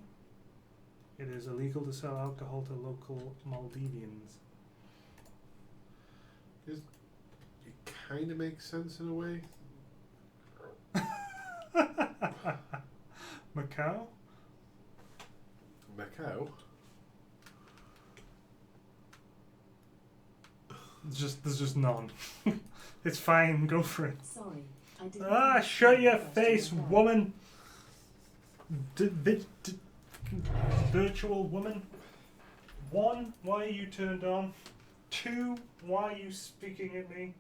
It is illegal to sell alcohol to local Maldivians. It kind of makes sense in a way. Macau? Macau? There's just none. It's fine, go for it. Sorry, I didn't. Shut your face, woman! Virtual woman. 1, why are you turned on? 2, why are you speaking at me?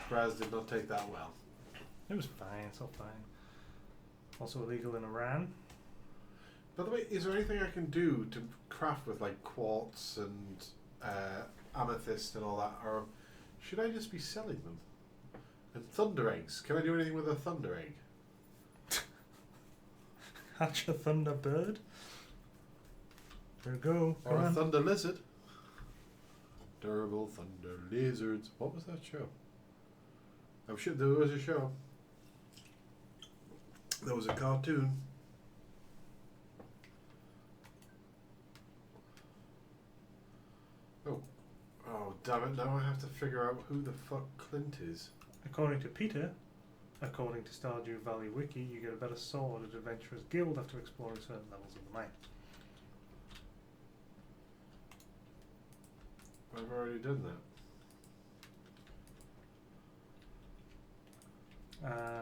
Braz did not take that well. It was fine, it's all fine. Also illegal in Iran. By the way, is there anything I can do to craft with like quartz and amethyst and all that, or should I just be selling them? And thunder eggs. Can I do anything with a thunder egg? Catch a thunderbird. There we go. Or Come a on. thunder lizard. Durable thunder lizards. What was that show? Oh shit, there was a show. There was a cartoon. Oh damn it, now I have to figure out who the fuck Clint is. According to Peter, according to Stardew Valley Wiki, you get a better sword at Adventurers Guild after exploring certain levels of the mine. I've already done that.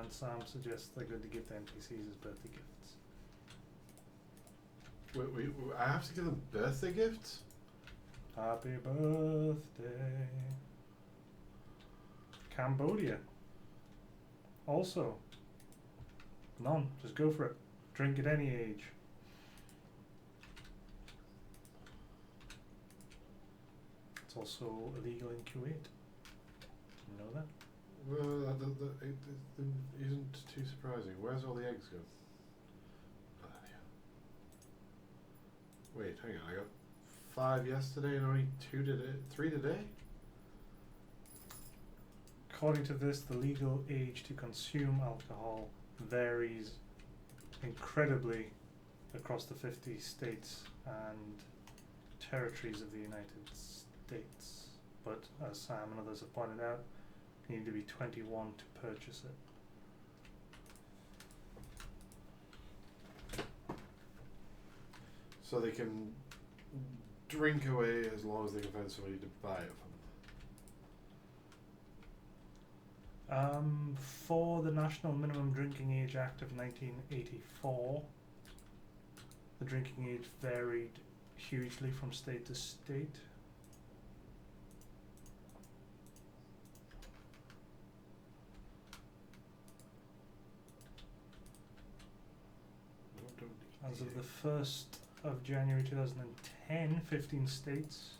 And Sam suggests they're going to give the NPCs as birthday gifts. Wait, I have to give them birthday gifts? Happy birthday. Cambodia. Also. None. Just go for it. Drink at any age. It's also illegal in Kuwait. You know that? Well, it isn't too surprising. Where's all the eggs go? Oh, yeah. Wait, hang on. I got 5 yesterday and only 3 today? According to this, the legal age to consume alcohol varies incredibly across the 50 states and territories of the United States. But as Sam and others have pointed out, you need to be 21 to purchase it. So they can drink away as long as they can find somebody to buy it from. For the National Minimum Drinking Age Act of 1984, the drinking age varied hugely from state to state. As of the 1st of January 2010, 15 states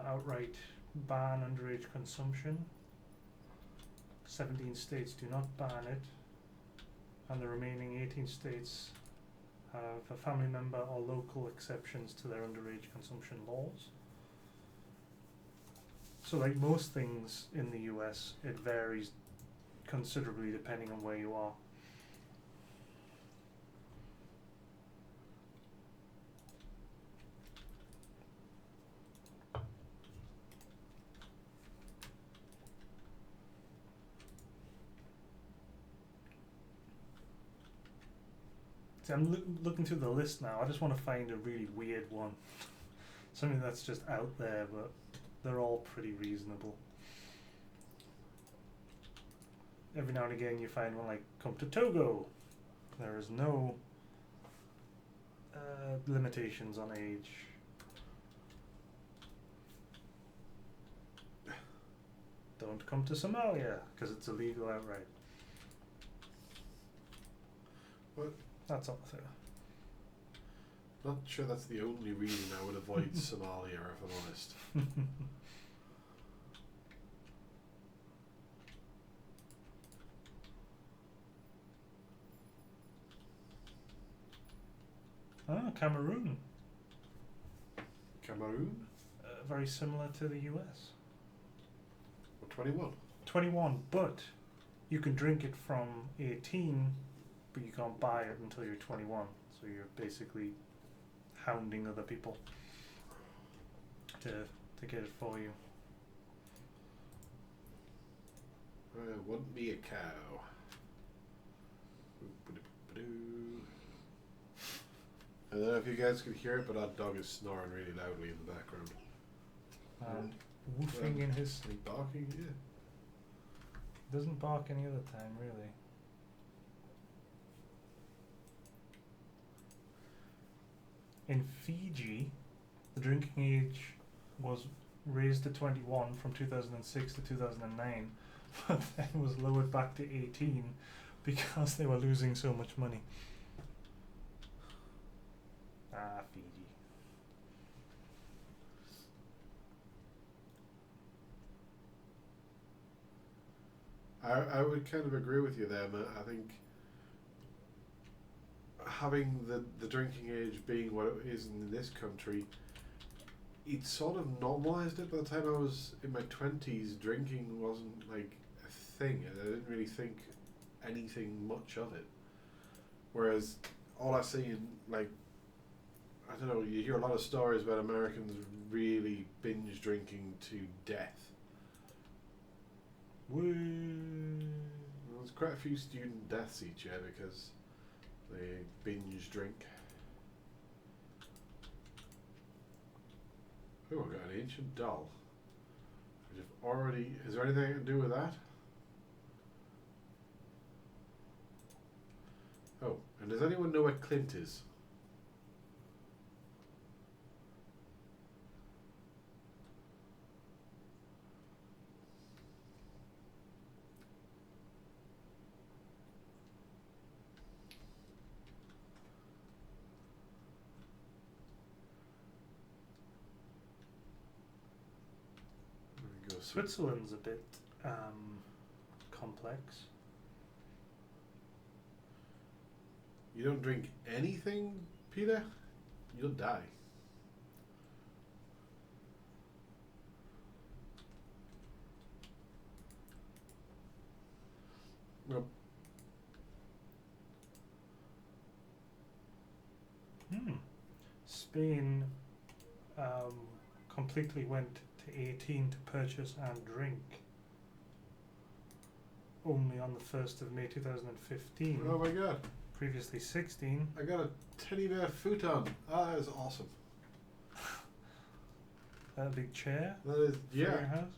outright ban underage consumption. 17 states do not ban it, and the remaining 18 states have a family member or local exceptions to their underage consumption laws. So like most things in the US, it varies considerably depending on where you are. See, I'm looking through the list now. I just want to find a really weird one. Something that's just out there, but they're all pretty reasonable. Every now and again you find one like, come to Togo. There is no limitations on age. Don't come to Somalia, because it's illegal outright. What? That's all there. Not sure that's the only reason I would avoid Somalia, if I'm honest. Cameroon. Cameroon? Very similar to the US. Or 21? 21, but you can drink it from 18, but you can't buy it until you're 21. So you're basically hounding other people to get it for you. Wouldn't be a cow. I don't know if you guys could hear it, but our dog is snoring really loudly in the background. And woofing in his sleep. Barking, yeah. Doesn't bark any other time, really. In Fiji, the drinking age was raised to 21 from 2006 to 2009, but then was lowered back to 18 because they were losing so much money. Fiji. I would kind of agree with you there, man. I think having the drinking age being what it is in this country, it sort of normalised it. By the time I was in my 20s, drinking wasn't like a thing. I didn't really think anything much of it. Whereas all I see in, like, I don't know, you hear a lot of stories about Americans really binge drinking to death. Woo. Well, there's quite a few student deaths each year because they binge drink. Oh, I've got an ancient doll. Which I've already. Is there anything I can do with that? Oh, and does anyone know where Clint is? There we go. Switzerland's a bit complex. You don't drink anything, Peter? You'll die. Well, Spain completely went to 18 to purchase and drink. Only on the 1st of May 2015. oh my god. Previously 16. I got a teddy bear futon. Ah, that is awesome. That big chair That is, for your yeah. house.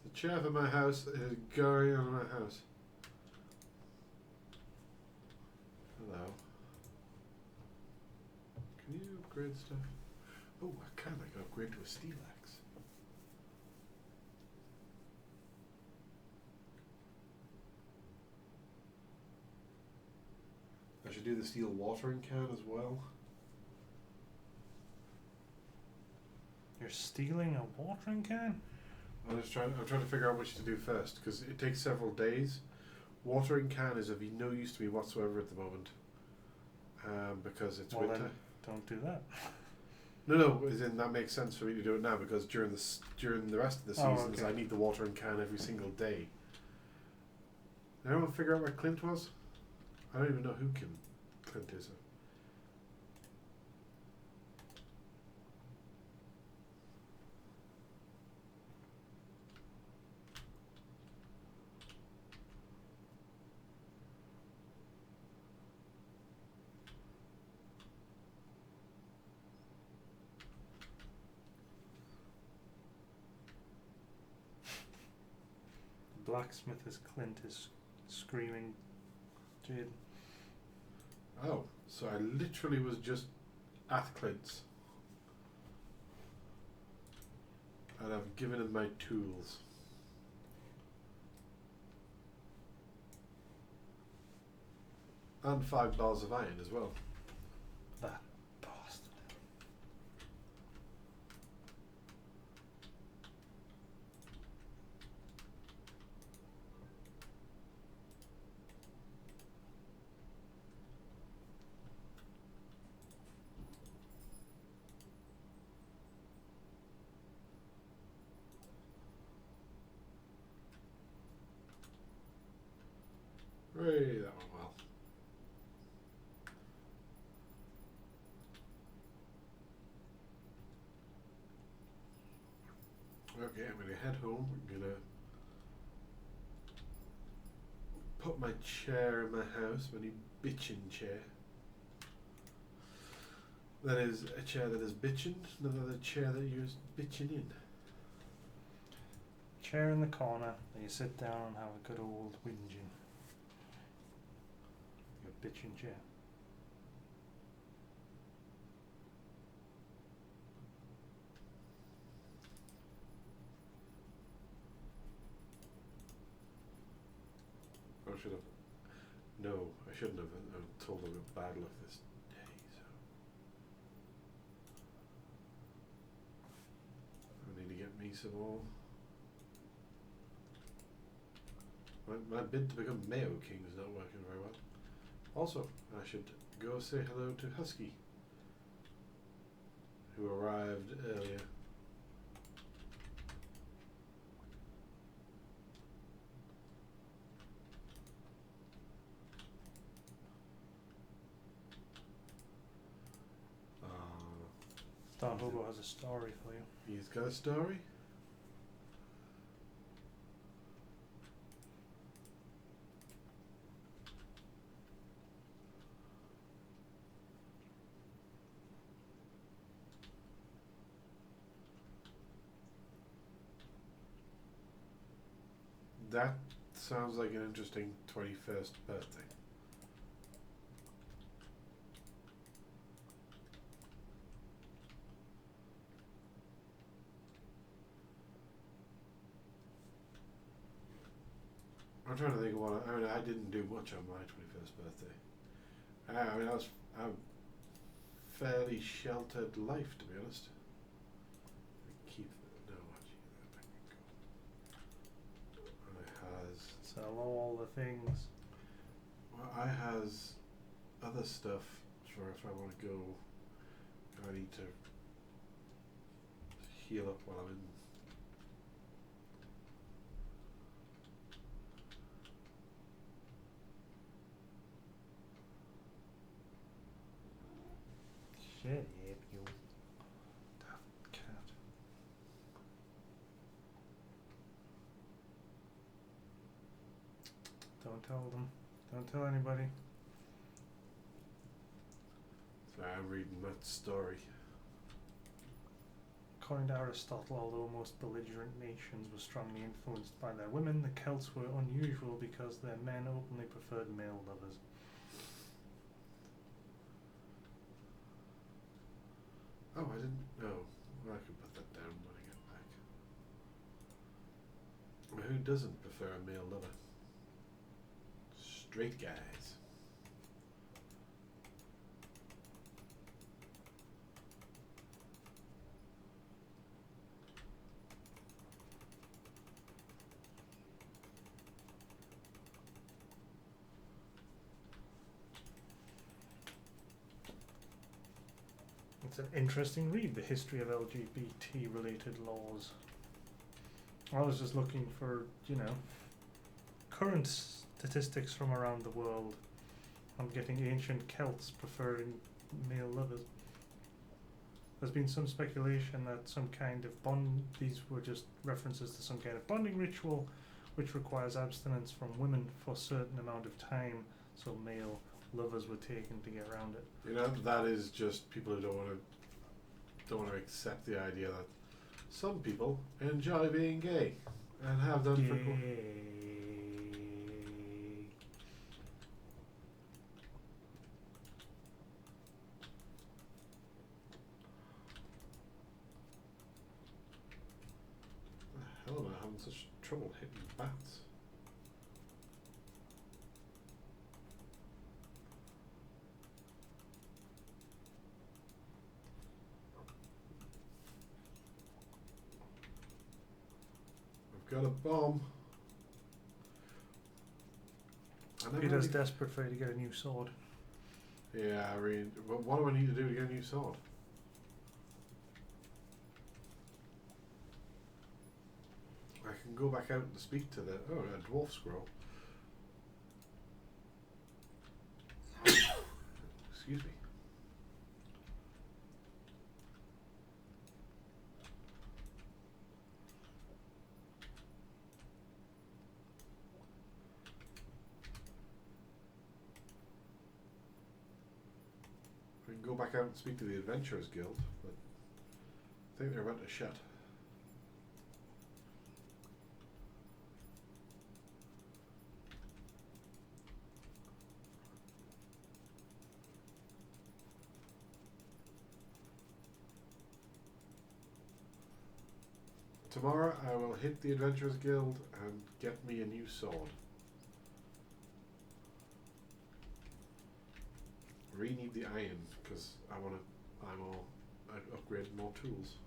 The chair for my house is going on my house. Hello. Can you upgrade stuff? Oh, I can. I can upgrade to a steel axe. I should do the steel watering can as well. You're stealing a watering can? I'm trying to figure out which to do first because it takes several days. Watering can is of no use to me whatsoever at the moment because it's Well, winter. then don't do that. No, as in that makes sense for me to do it now because during the rest of the Oh, seasons okay. I need the watering can every single day. Did anyone figure out where Clint was? I don't even know who Clint is. Blacksmith as Clint is screaming. Jade. Oh, so I literally was just at Clint's. And I've given him my tools. And 5 bars of iron as well. That bastard. Hooray, that went well. Okay, I'm going to head home. I'm going to put my chair in my house, my new bitchin' chair. That is a chair that is bitchin', not a chair that you're bitchin' in. Chair in the corner, then you sit down and have a good old whinging. Your bitchin' chair. I should have. No, I shouldn't have. I told them a bad luck this day, so. I need to get me some more. My bid to become Mayo King is not working very well. Also, I should go say hello to Husky, who arrived earlier. Don Hobo has a story for you. He's got a story? That sounds like an interesting 21st birthday. I'm trying to think of what I didn't do much on my 21st birthday. I was a fairly sheltered life, to be honest. Keep no, I has. Sell all the things. Well, I has other stuff for if I want to go. I need to heal up while I'm in. Shut up, you daft cat. Don't tell them. Don't tell anybody. So I'm reading that story. According to Aristotle, although most belligerent nations were strongly influenced by their women, the Celts were unusual because their men openly preferred male lovers. Oh, I didn't know. Well, I could put that down when I get back. Well, who doesn't prefer a male lover? Straight guys. It's an interesting read, the history of LGBT related laws. I was just looking for, current statistics from around the world. I'm getting ancient Celts preferring male lovers. There's been some speculation that some kind of these were just references to some kind of bonding ritual which requires abstinence from women for a certain amount of time, so male lovers were taken to get around it. That is just people who don't want to accept the idea that some people enjoy being gay and have done for the hell am I having such trouble hitting bats? Got a bomb. Peter's desperate for you to get a new sword. Yeah, I mean, what do I need to do to get a new sword? I can go back out and speak to a dwarf scroll. Excuse me. I can go back out and speak to the Adventurers Guild, but I think they're about to shut. Tomorrow I will hit the Adventurers Guild and get me a new sword. Need the iron because I want to buy more, upgrade more tools.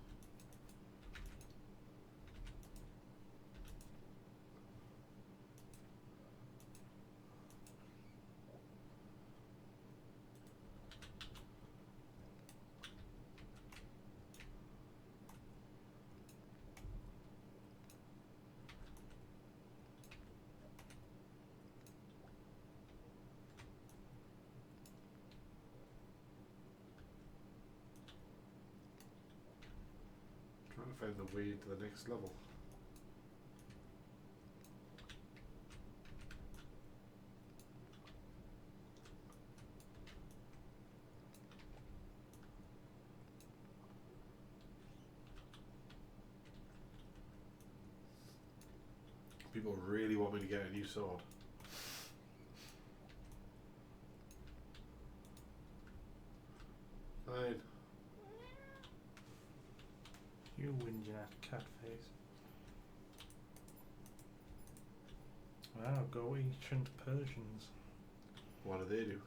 find the way to the next level. People really want me to get a new sword. Fine. You whinging at cat face. Wow, go ancient Persians. What do they do?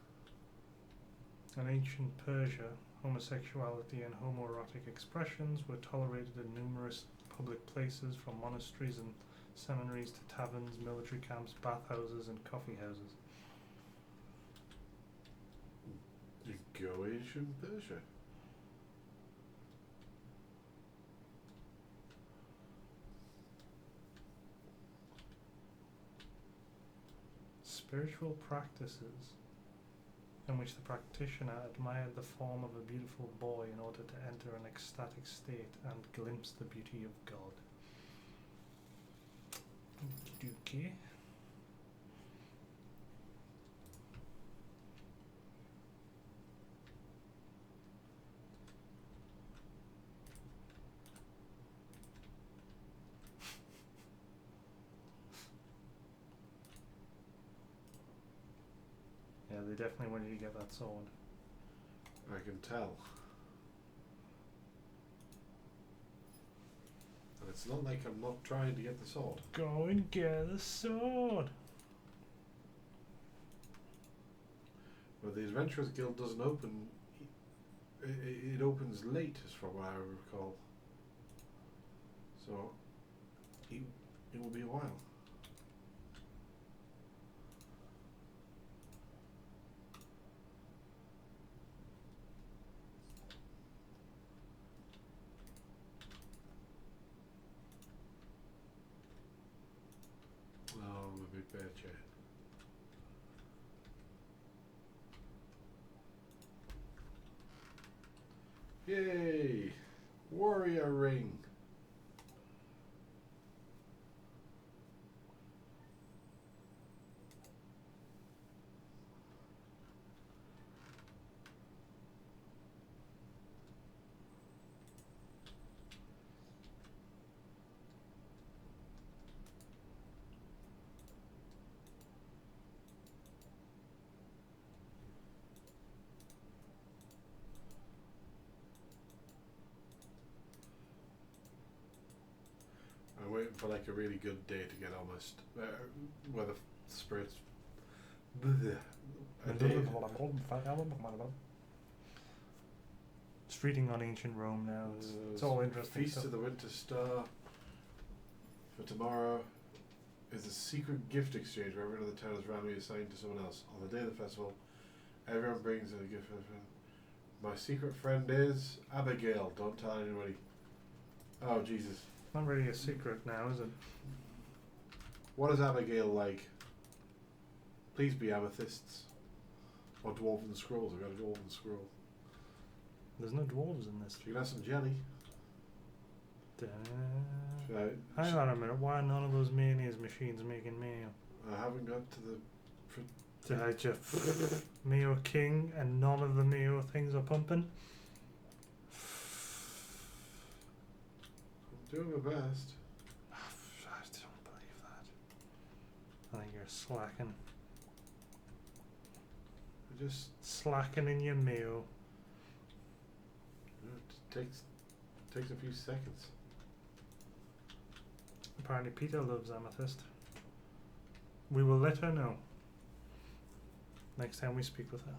In ancient Persia, homosexuality and homoerotic expressions were tolerated in numerous public places, from monasteries and seminaries to taverns, military camps, bathhouses and coffee houses. You go ancient Persia. Spiritual practices in which the practitioner admired the form of a beautiful boy in order to enter an ecstatic state and glimpse the beauty of God. Okie dokie. Yeah, they definitely want you to get that sword. I can tell. And it's not like I'm not trying to get the sword. Go and get the sword! But the Adventurers Guild doesn't open. It opens late, as from what I recall. So it will be a while. Oh, I'm a big bear chair. Yay! Warrior ring. I'm waiting for like a really good day to get almost where the spirits. Bleh, a day. Just reading on ancient Rome now. It's all interesting Feast stuff. of the Winter Star for tomorrow is a secret gift exchange where everyone in the town is randomly assigned to someone else. On the day of the festival, everyone brings a gift. My secret friend is Abigail. Don't tell anybody. Oh Jesus! Not really a secret now, is it? What is Abigail like? Please be amethysts or dwarven scrolls. I've got a dwarven scroll. There's no dwarves in this. She can have some jelly. Hang on a minute, why are none of those mayonnaise machines making mayo? I haven't got to the. Did I just Mayo King and none of the Mayo things are pumping? I'm doing my best. I don't believe that. I think you're slacking. I just. Slacking in your Mayo. It takes a few seconds. Apparently Peter loves amethyst. We will let her know next time we speak with her.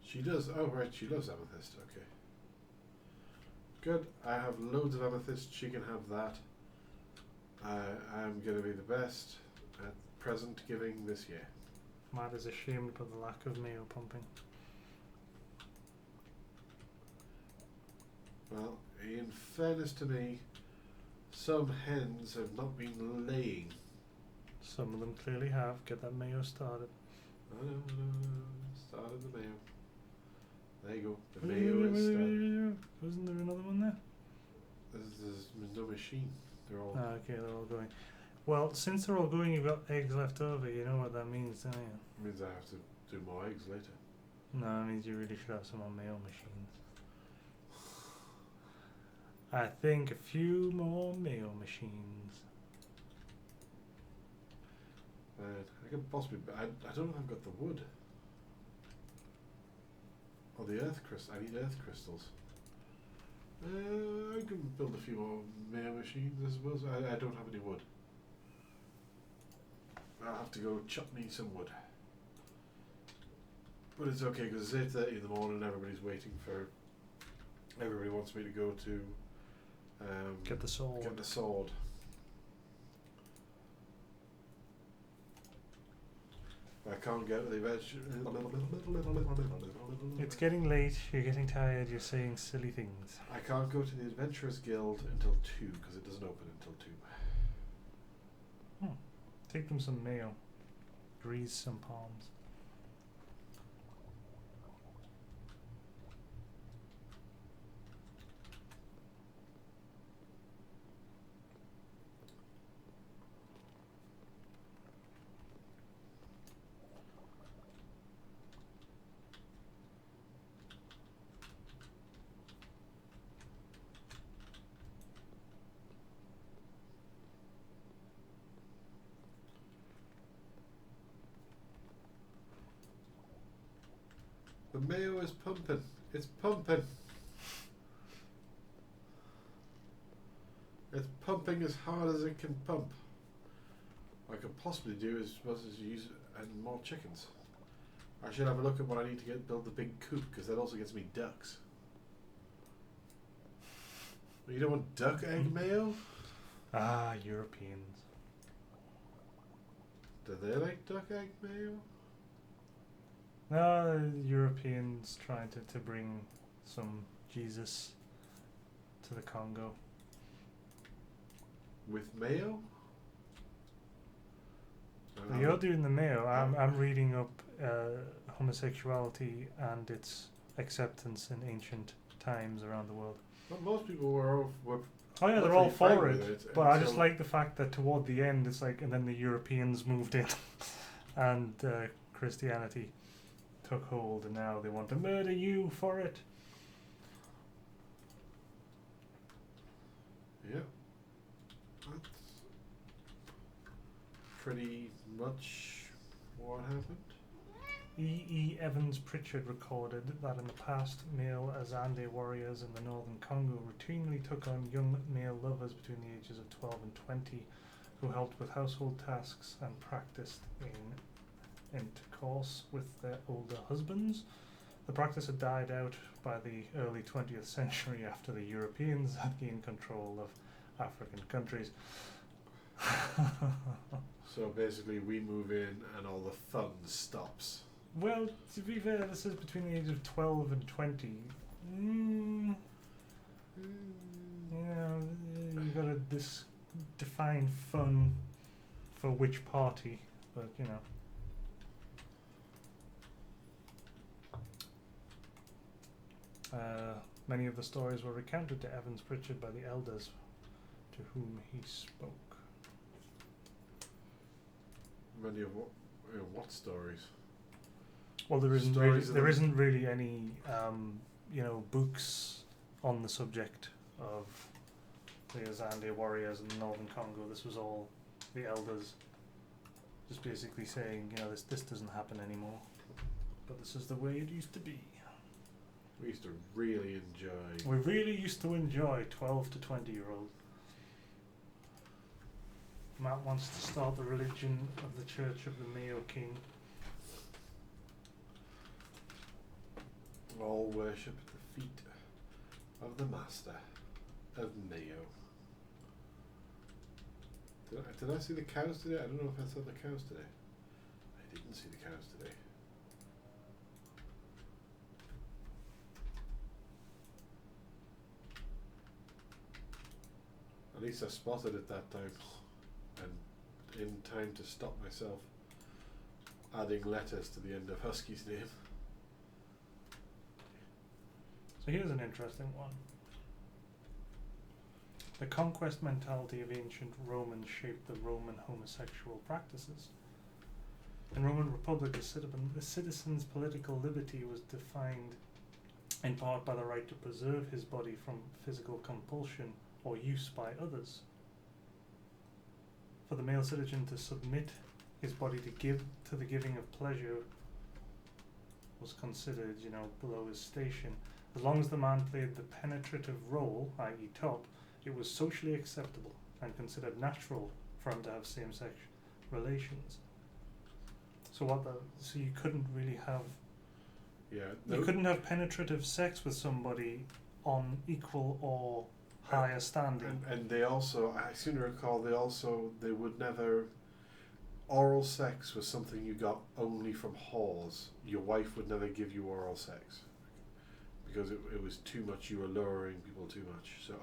She does. Oh right, she loves amethyst. Okay. Good. I have loads of amethyst. She can have that. I'm going to be the best at present giving this year. Matt is ashamed by the lack of Mayo pumping. Well, in fairness to me, some hens have not been laying. Some of them clearly have. Get that Mayo started. I know. Started the Mayo. There you go. The Mayo is started. Wasn't there another one there? There's no machine. They're all. Ah, okay, they're all going. Well, since they're all going, you've got eggs left over. You know what that means, don't you? Means I have to do more eggs later. No, it means you really should have some more mail machines. I think a few more mail machines. I can possibly. I don't know if I've got the wood. Or the earth crystal. I need earth crystals. I can build a few more mail machines, I suppose. I don't have any wood. I'll have to go chop me some wood. But it's okay because it's 8:30 in the morning and everybody's waiting for... Everybody wants me to go to... Get the sword. Get the sword. I can't get the veg... It's getting late, you're getting tired, you're saying silly things. I can't go to the Adventurers Guild until 2 because it doesn't open until 2. Take them some mail. Grease some palms. The mayo is pumping. It's pumping. It's pumping as hard as it can pump. What I could possibly do is use and more chickens. I should have a look at what I need to build the big coop because that also gets me ducks. You don't want duck egg mayo? Ah, Europeans. Do they like duck egg mayo? No, Europeans trying to bring some Jesus to the Congo. With mayo? You're doing the mayo. I'm reading up homosexuality and its acceptance in ancient times around the world. Well, most people were Oh yeah, they're all fine for with it. But I just like the fact that toward the end, it's like, and then the Europeans moved in, and Christianity took hold, and now they want to murder you for it. Yeah. That's pretty much what happened. E. Evans Pritchard recorded that in the past, male Azande warriors in the northern Congo routinely took on young male lovers between the ages of 12 and 20 who helped with household tasks and practiced in intercourse with their older husbands. The practice had died out by the early 20th century after the Europeans had gained control of African countries. So basically we move in and all the fun stops. Well, to be fair, this is between the ages of 12 and 20. You've got to define fun for which party, but you know. Many of the stories were recounted to Evans Pritchard by the elders to whom he spoke. Many of what stories? Well, there isn't Stories really any books on the subject of the Azande warriors in the northern Congo. This was all the elders just basically saying, this doesn't happen anymore, but this is the way it used to be. We used to really enjoy. We really used to enjoy 12 to 20-year-olds. Matt wants to start the religion of the Church of the Mayo King. All worship at the feet of the Master of Mayo. Did I see the cows today? I don't know if I saw the cows today. I didn't see the cows today. At least I spotted it that time, and in time to stop myself adding letters to the end of Husky's name. So here's an interesting one. The conquest mentality of ancient Romans shaped the Roman homosexual practices. In Roman Republic, the citizen's political liberty was defined in part by the right to preserve his body from physical compulsion or use by others. For the male citizen to submit his body to the giving of pleasure was considered, below his station. As long as the man played the penetrative role, i.e. top, it was socially acceptable and considered natural for him to have same-sex relations. So you couldn't really have you couldn't have penetrative sex with somebody on equal or higher standing. And they also, I seem to recall, they would never. Oral sex was something you got only from whores. Your wife would never give you oral sex because it was too much. You were lowering people too much. So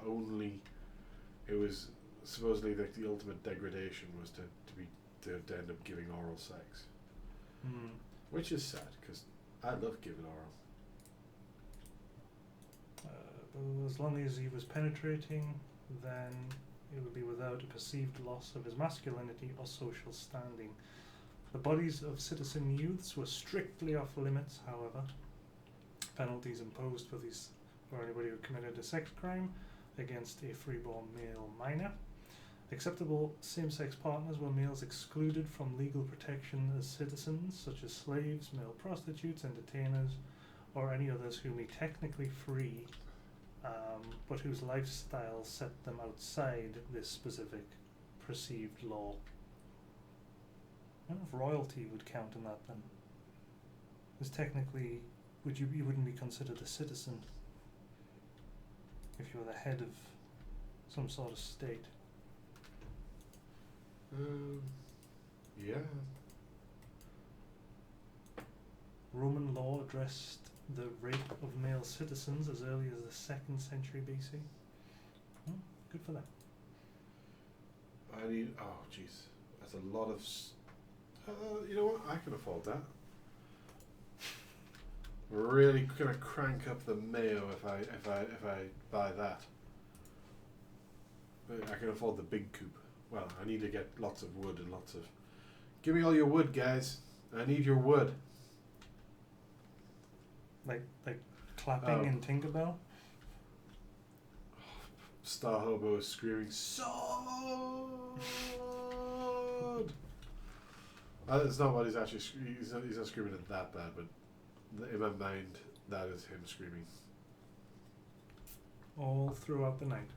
it was supposedly like the ultimate degradation was to end up giving oral sex, which is sad because I love giving oral. As long as he was penetrating, then it would be without a perceived loss of his masculinity or social standing. The bodies of citizen youths were strictly off limits, however. Penalties imposed for anybody who committed a sex crime against a freeborn male minor. Acceptable same-sex partners were males excluded from legal protection as citizens, such as slaves, male prostitutes, entertainers, or any others whom he technically free, but whose lifestyle set them outside this specific perceived law. I don't know if royalty would count in that then. Because technically, you wouldn't be considered a citizen if you were the head of some sort of state. Yeah. Roman law addressed the rape of male citizens as early as the 2nd century BC. Good for them. Jeez, that's a lot of. You know what? I can afford that. We're really gonna crank up the mayo if I buy that. But I can afford the big coop. Well, I need to get lots of wood and lots of. Give me all your wood, guys. I need your wood. Like clapping in Tinkerbell? Star Hobo is screaming, sword! That's not what he's actually screaming. He's not screaming it that bad, but in my mind, that is him screaming. All throughout the night.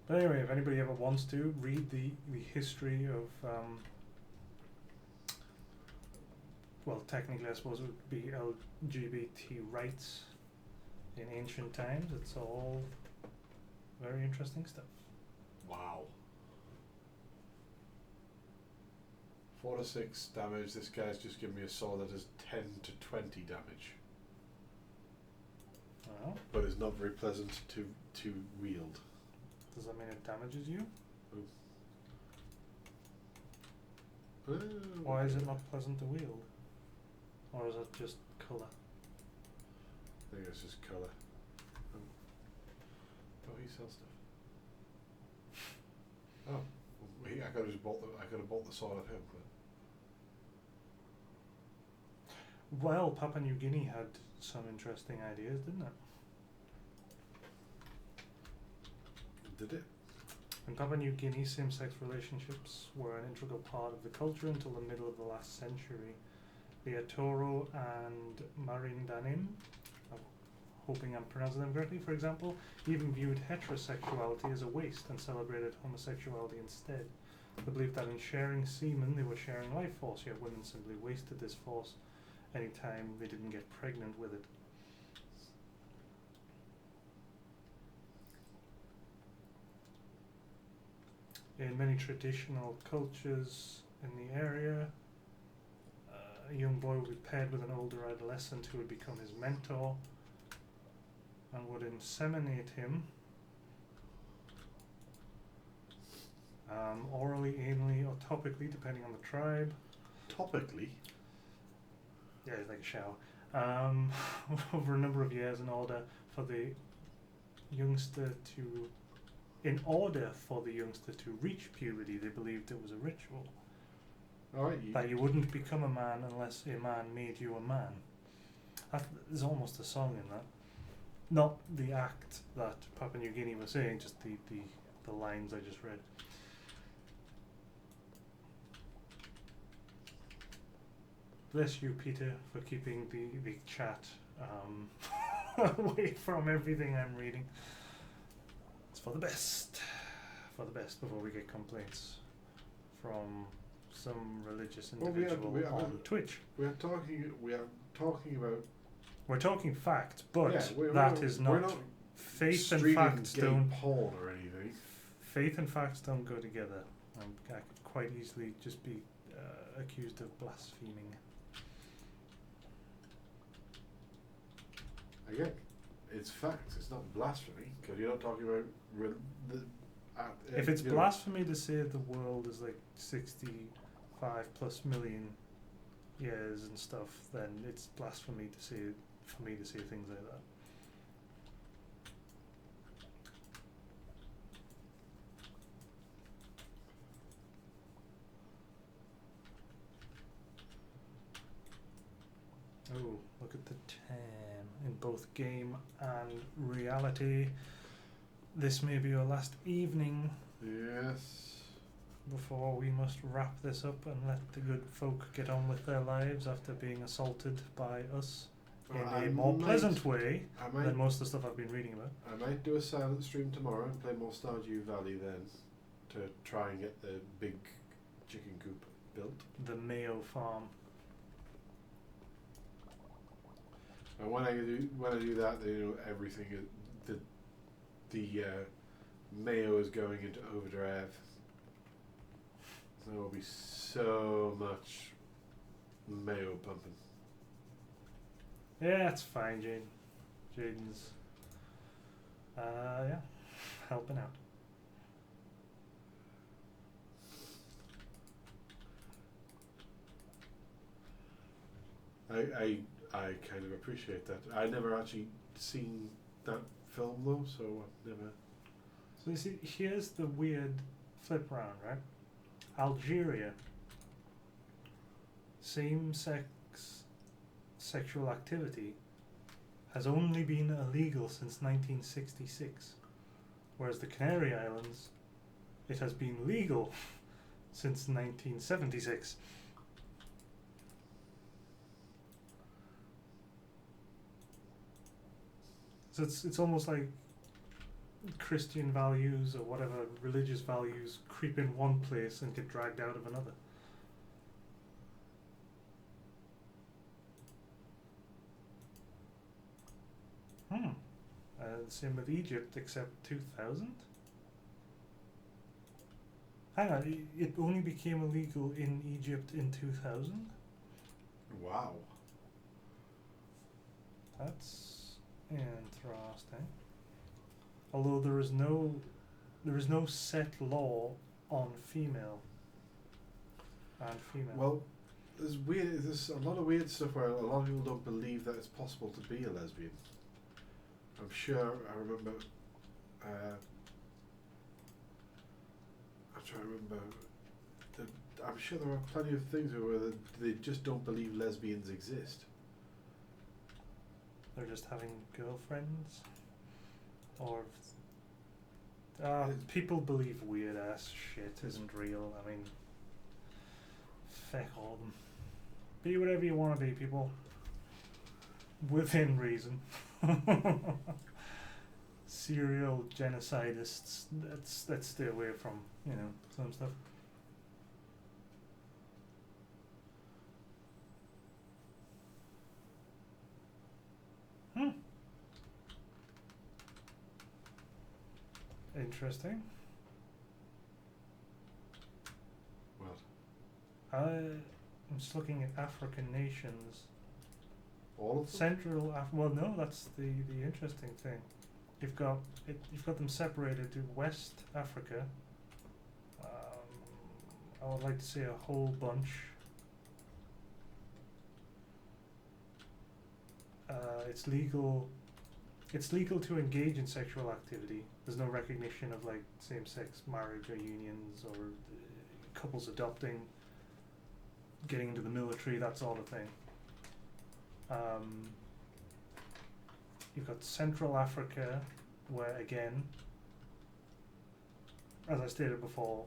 But anyway, if anybody ever wants to, read the history of, well, technically I suppose it would be LGBT rights in ancient times. It's all very interesting stuff. Wow. 4 to 6 damage. This guy's just given me a sword that does 10 to 20 damage. Well, but it's not very pleasant to wield. Does that mean it damages you? Why is it not pleasant to wield? Or is it just colour? I think it's just colour. Oh, he sells stuff. Oh, I could have bought the sword of him. But Well, Papua New Guinea had some interesting ideas, didn't it? did it? In Papua New Guinea, same-sex relationships were an integral part of the culture until the middle of the last century. The Atoro and Marindanim, I'm hoping I'm pronouncing them correctly, for example, even viewed heterosexuality as a waste and celebrated homosexuality instead. They believed that in sharing semen, they were sharing life force, yet women simply wasted this force anytime they didn't get pregnant with it. In many traditional cultures in the area, a young boy would be paired with an older adolescent who would become his mentor and would inseminate him orally, anally, or topically, depending on the tribe. Topically? Yeah, it's like a shower. Over a number of years, in order for the youngster to, in order for the youngster to reach puberty, they believed it was a ritual. Alright, That you wouldn't become a man unless a man made you a man. There's almost a song in that. Not the act that Papua New Guinea was saying, just the lines I just read. Bless you, Peter, for keeping the chat away from everything I'm reading. It's for the best. For the best, before we get complaints from some religious individual on Twitch. We are talking about. We're talking fact, but yeah, that is not. We're not faith and facts don't. Porn or anything. Faith and facts don't go together. I could quite easily just be accused of blaspheming. Again, it's facts. It's not blasphemy because you're not talking about. If it's blasphemy to say the world is like 65 plus million years and stuff, then it's blasphemy to say, for me to say things like that. Oh, look at the time in both game and reality. This may be your last evening. Yes. Before we must wrap this up and let the good folk get on with their lives after being assaulted by us in a more pleasant way than most of the stuff I've been reading about. I might do a silent stream tomorrow and play more Stardew Valley then to try and get the big chicken coop built. The Mayo farm. And when I do that, everything the Mayo is going into overdrive. There will be so much Mayo pumping. Yeah, it's fine, Jane. Jaden's yeah, helping out. I kind of appreciate that. I never actually seen that film though, so I've never. So you see, here's the weird flip round, right? Algeria, same-sex sexual activity has only been illegal since 1966, whereas the Canary Islands, it has been legal since 1976. So it's almost like Christian values or whatever religious values creep in one place and get dragged out of another. Same with Egypt, except 2000. Hang on, it only became illegal in Egypt in 2000? Wow. That's interesting. Although there is no set law on female and female. Well, there's a lot of weird stuff where a lot of people don't believe that it's possible to be a lesbian. I'm sure I remember. I'm trying to remember. I'm sure there are plenty of things where they just don't believe lesbians exist. They're just having girlfriends, or people believe weird ass shit isn't real. I mean, feck all them. Be whatever you want to be, people. Within reason. Serial genocidists. Let's stay away from some stuff. Interesting. What? I'm just looking at African nations. All of them? Central well, no, that's the interesting thing. You've got them separated to West Africa. I would like to say a whole bunch. it's legal. It's legal to engage in sexual activity. There's no recognition of like same-sex marriage or unions or couples adopting, getting into the military, that sort of thing. You've got Central Africa, where again, as I stated before,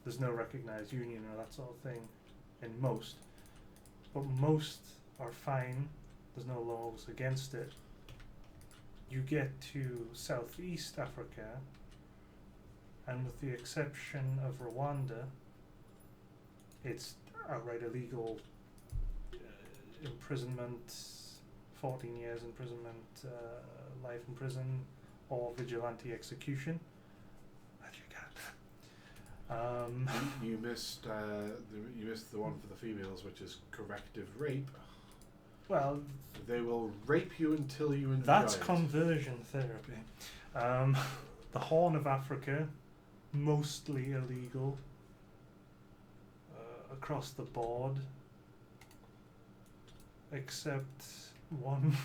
there's no recognised union or that sort of thing in most, but most are fine. There's no laws against it. You get to Southeast Africa, and with the exception of Rwanda, it's outright illegal imprisonment, 14 years imprisonment, life in prison, or vigilante execution. That you can. You missed the one for the females, which is corrective rape. Well, they will rape you until you enjoy that's it. conversion therapy. The Horn of Africa, mostly illegal across the board, except one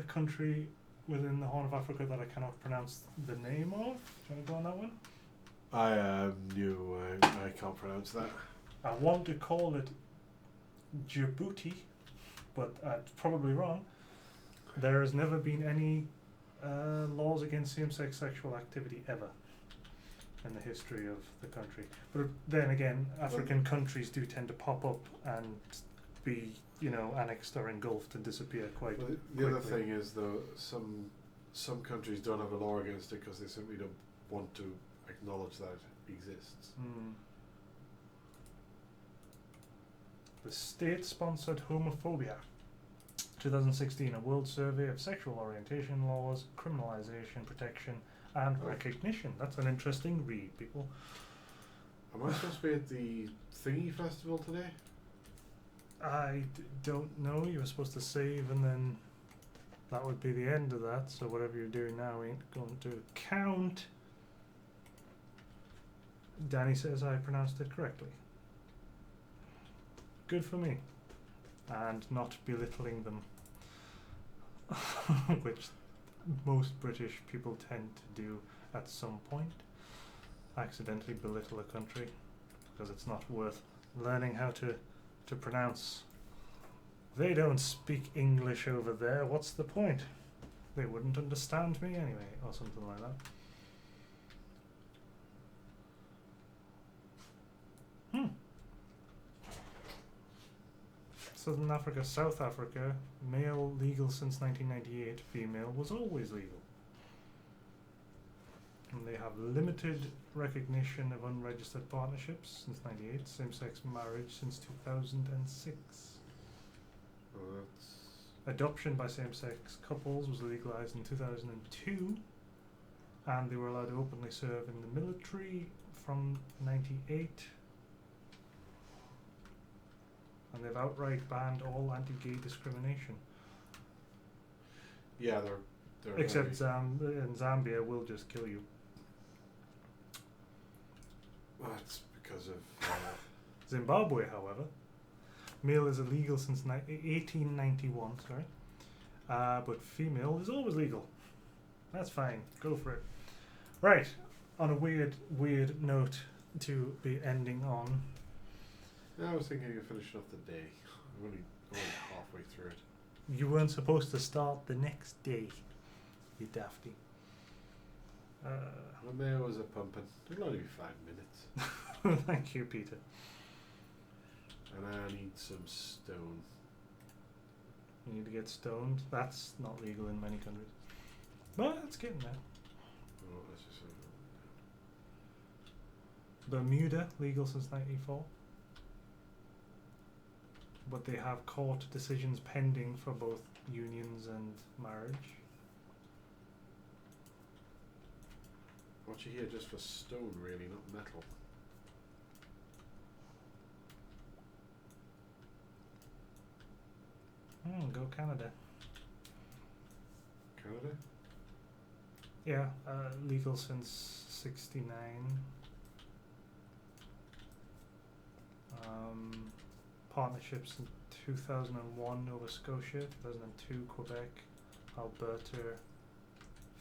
country within the Horn of Africa that I cannot pronounce the name of. Do you want to go on that one? I can't pronounce that. I want to call it Djibouti, but it's probably wrong. There has never been any laws against same-sex sexual activity ever in the history of the country. But then again, African countries do tend to pop up and be, annexed or engulfed and disappear quite quickly. The other thing is, though, some countries don't have a law against it because they simply don't want to acknowledge that it exists. The state-sponsored homophobia. 2016, a world survey of sexual orientation laws, criminalization, protection, and recognition. That's an interesting read, people. Am I supposed to be at the Thingy Festival today? I don't know. You were supposed to save, and then that would be the end of that. So whatever you're doing now ain't going to count. Danny says I pronounced it correctly. Good for me. And not belittling them. Which most British people tend to do at some point. Accidentally belittle a country because it's not worth learning how to pronounce. They don't speak English over there, what's the point? They wouldn't understand me anyway, or something like that. Southern Africa, South Africa, male legal since 1998, female was always legal. And they have limited recognition of unregistered partnerships since 98, same-sex marriage since 2006. Well, Adoption by same-sex couples was legalized in 2002, and they were allowed to openly serve in the military from 98. And they've outright banned all anti-gay discrimination. yeah, they're Except in Zambia will just kill you. That's because of Zimbabwe, however, male is illegal since 1891, but female is always legal. That's fine, go for it. Right, on a weird note to be ending on. I was thinking of finishing off the day. I'm only halfway through it. You weren't supposed to start the next day, you dafty. My mail was a pumping. It'll only be 5 minutes. Thank you, Peter. And I need some stone. You need to get stoned. That's not legal in many countries. But it's getting there. Oh, let's just say Bermuda, legal since 94. But they have court decisions pending for both unions and marriage. what you hear just for stone, really, not metal. Go Canada. Canada? Yeah, legal since 69. Partnerships in 2001 Nova Scotia, 2002 Quebec, Alberta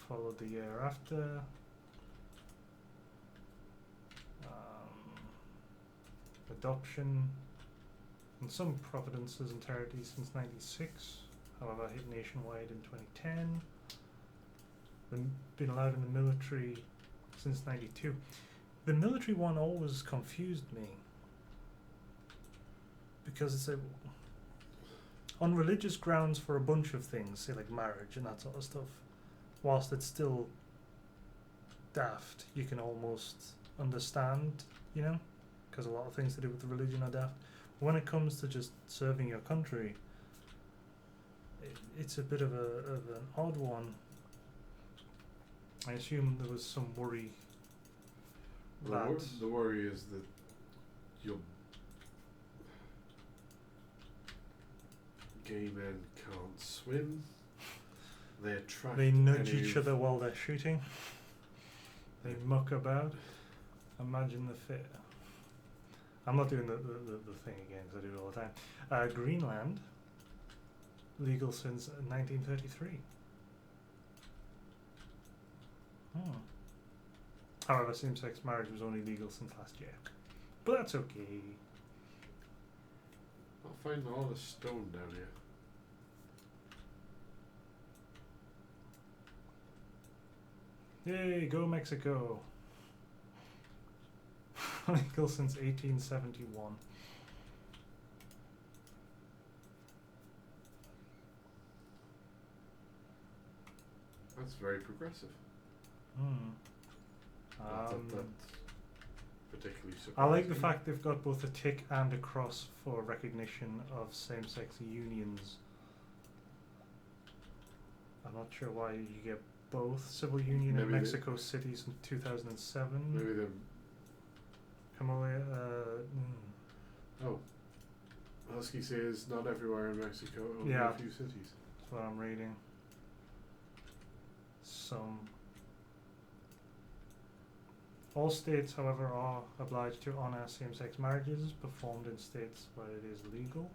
followed the year after. Adoption in some provinces and territories since 96, however hit nationwide in 2010. Been allowed in the military since 92. The military one always confused me because it's on religious grounds for a bunch of things, say like marriage and that sort of stuff. Whilst it's still daft, you can almost understand, you know, because a lot of things to do with the religion are daft. When it comes to just serving your country, it's a bit of an odd one. I assume there was some worry. The worry is that your gay men can't swim. They attract. They nudge each other while they're shooting. They muck about. Imagine the fit. I'm not doing the thing again because I do it all the time. Greenland, legal since 1933. However, same-sex marriage was only legal since last year. But that's okay. I'll find a lot of stone down here. Yay, go Mexico. Legal since 1871. That's very progressive. That's particularly surprising. I like the fact they've got both a tick and a cross for recognition of same-sex unions. I'm not sure why you get both. Civil union in Mexico City in 2007. Maybe they're... Oh. Husky says not everywhere in Mexico, only a few cities. That's what I'm reading. Some. All states, however, are obliged to honour same-sex marriages performed in states where it is legal.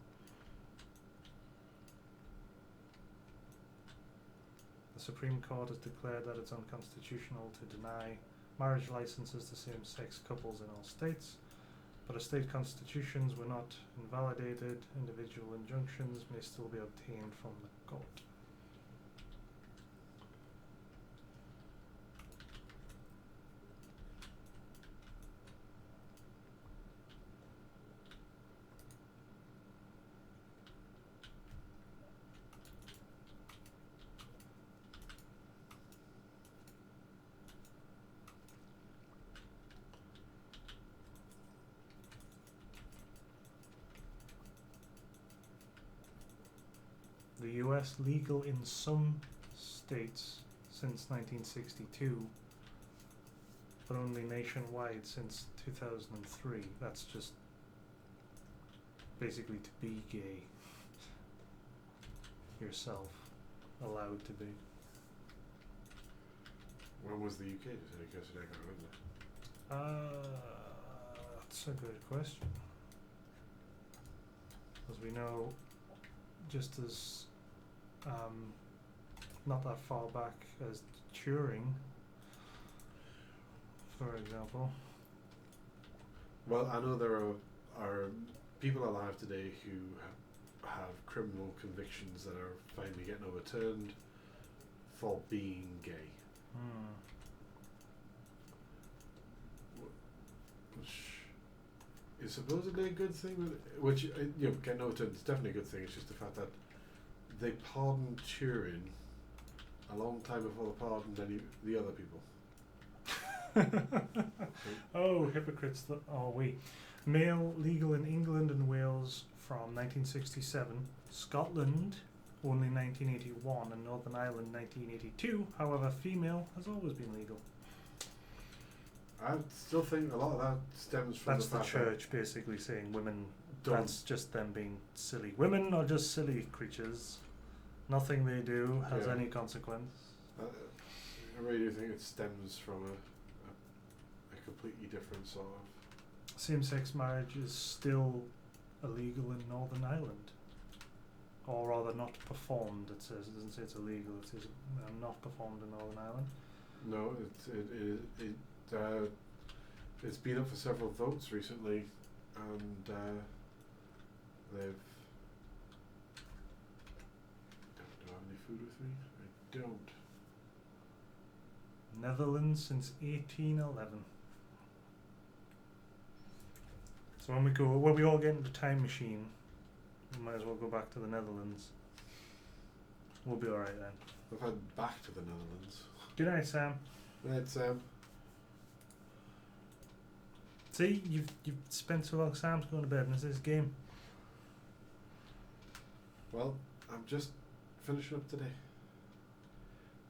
The Supreme Court has declared that it's unconstitutional to deny marriage licenses to same-sex couples in all states, but as state constitutions were not invalidated, individual injunctions may still be obtained from the court. The US legal in some states since 1962, but only nationwide since 2003. That's just basically to be gay yourself, allowed to be. When was the UK? I can't remember. That's a good question. As we know, just as not that far back as Turing, for example. Well, I know there are people alive today who have criminal convictions that are finally getting overturned for being gay. Which is supposedly a good thing, which, getting overturned is definitely a good thing. It's just the fact that they pardoned Turing a long time before they pardoned the other people. Oh, hypocrites are we. Male legal in England and Wales from 1967, Scotland only 1981, and Northern Ireland 1982. However, female has always been legal. I still think a lot of that stems from the fact church basically saying women, that's just them being silly. Women are just silly creatures. Nothing they do has any consequence. I really do think it stems from a completely different sort of... Same-sex marriage is still illegal in Northern Ireland. or rather not performed. It says, it doesn't say it's illegal. It says not performed in Northern Ireland. No, it's been up for several votes recently, and they've. Do I have any food with me? I don't. Netherlands since 1811. So when we all get into the time machine, we might as well go back to the Netherlands. We'll be alright then. We've had back to the Netherlands. Good night, Sam. Right, Sam. See, you've spent so long. Sam's going to bed, and it's this game. Well, I'm just finishing up today.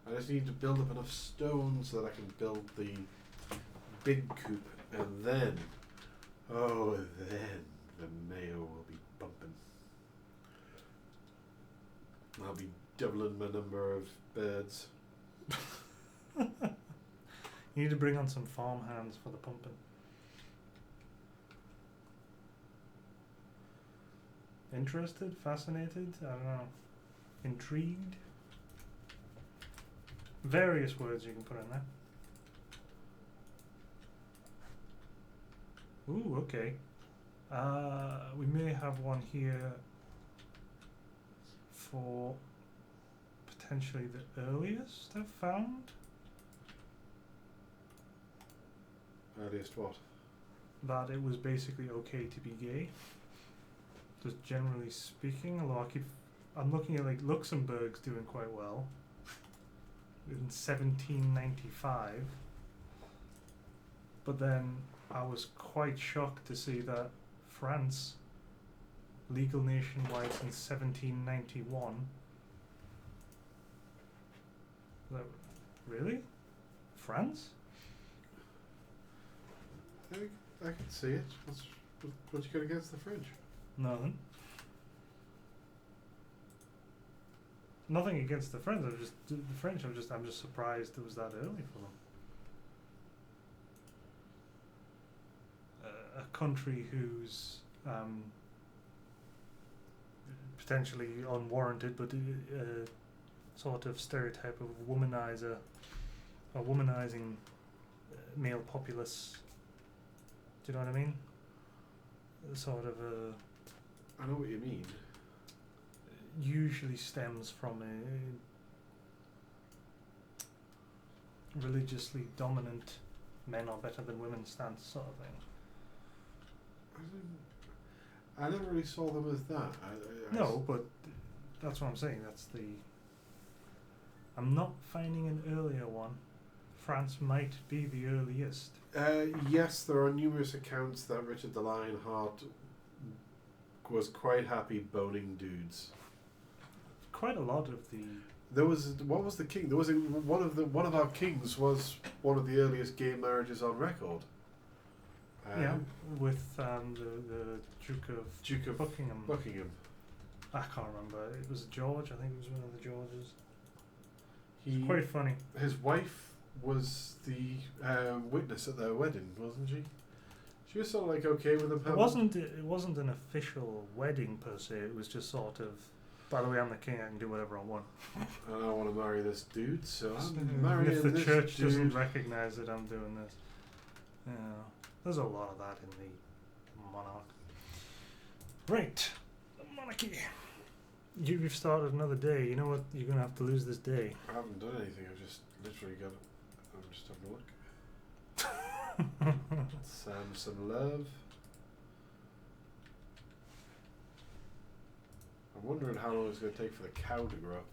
I just need to build up enough stone so that I can build the big coop, and then, then the mayo will be bumping. I'll be doubling my number of birds. You need to bring on some farm hands for the pumping. Interested? Fascinated? I don't know. Intrigued? Various words you can put in there. Ooh, okay. We may have one here for potentially the earliest I've found. Earliest what? That it was basically okay to be gay. Just generally speaking, although I'm looking at like Luxembourg's doing quite well. In 1795. But then I was quite shocked to see that France, legal nationwide since 1791. Really? France? I can see it. What you got against the French? Nothing. Nothing against the French. I'm just surprised it was that early for them. A country whose potentially unwarranted, but sort of stereotype of womanizer or womanizing male populace. Do you know what I mean? Sort of a. I know what you mean. Usually stems from a religiously dominant men are better than women stance sort of thing. I never really saw them as that. No, but that's what I'm saying. I'm not finding an earlier one. France might be the earliest. Yes, there are numerous accounts that Richard the Lionheart was quite happy boning dudes. Quite a lot of the. There was what was the king? There was one of our kings was one of the earliest gay marriages on record. Yeah, with the Duke of Buckingham. I can't remember. It was George. I think it was one of the Georges. It's quite funny. His wife was the witness at their wedding, wasn't she? She was sort of like okay with him. It wasn't an official wedding per se. It was just sort of. By the way, I'm the king. I can do whatever I want. I don't want to marry this dude, so I'm marrying this dude. If the church doesn't recognise that I'm doing this, yeah, there's a lot of that in the monarch. Right, the monarchy. You've started another day. You know what? You're gonna have to lose this day. I haven't done anything. I've just literally got it. I'm just having a look. Sam some love. I'm wondering how long it's going to take for the cow to grow up.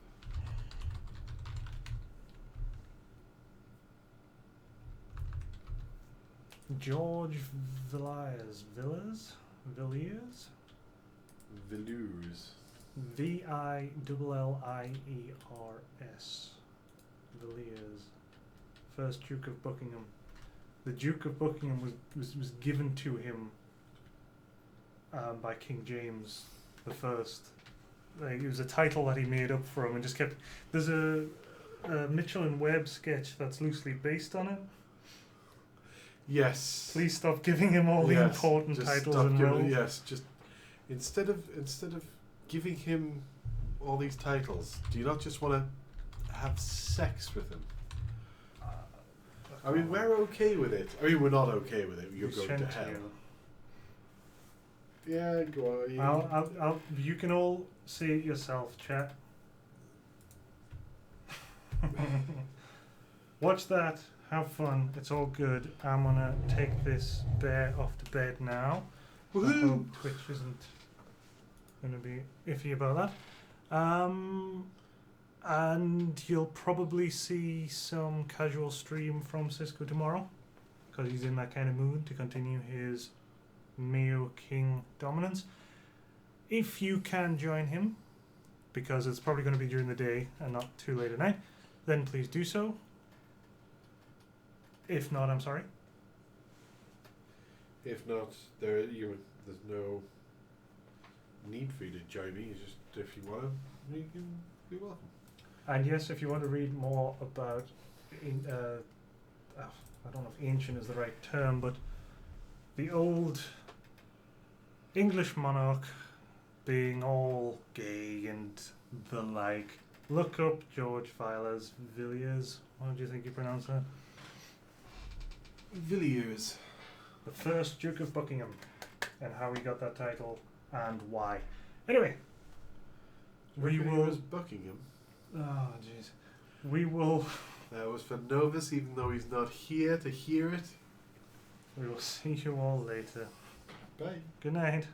George Villiers. Villiers. Villiers. First Duke of Buckingham. The Duke of Buckingham was given to him by King James the First. Like, it was a title that he made up for him and just kept. There's a Mitchell and Webb sketch that's loosely based on it. Yes. Please stop giving him all the important titles and roles. Yes, just instead of giving him all these titles, do you not just want to have sex with him? I mean, we're okay with it. I mean, we're not okay with it. You're going to hell. Yeah, go on. You can all see it yourself, chat. Watch that. Have fun. It's all good. I'm gonna take this bear off to bed now. I hope Twitch isn't gonna be iffy about that. And you'll probably see some casual stream from Sisco tomorrow, because he's in that kind of mood to continue his Mayo King dominance. If you can join him, because it's probably going to be during the day and not too late at night, then please do so. If not, I'm sorry. If not, there's no need for you to join me. It's just if you want to, you can be welcome. And yes, if you want to read more about, I don't know if ancient is the right term, but the old English monarch being all gay and the like, look up George Villiers. How do you think you pronounce that? Villiers. The first Duke of Buckingham, and how he got that title and why. Anyway, we will. Was Buckingham. Oh jeez. We will. That was for Novus, even though he's not here to hear it. We will see you all later. Bye. Good night.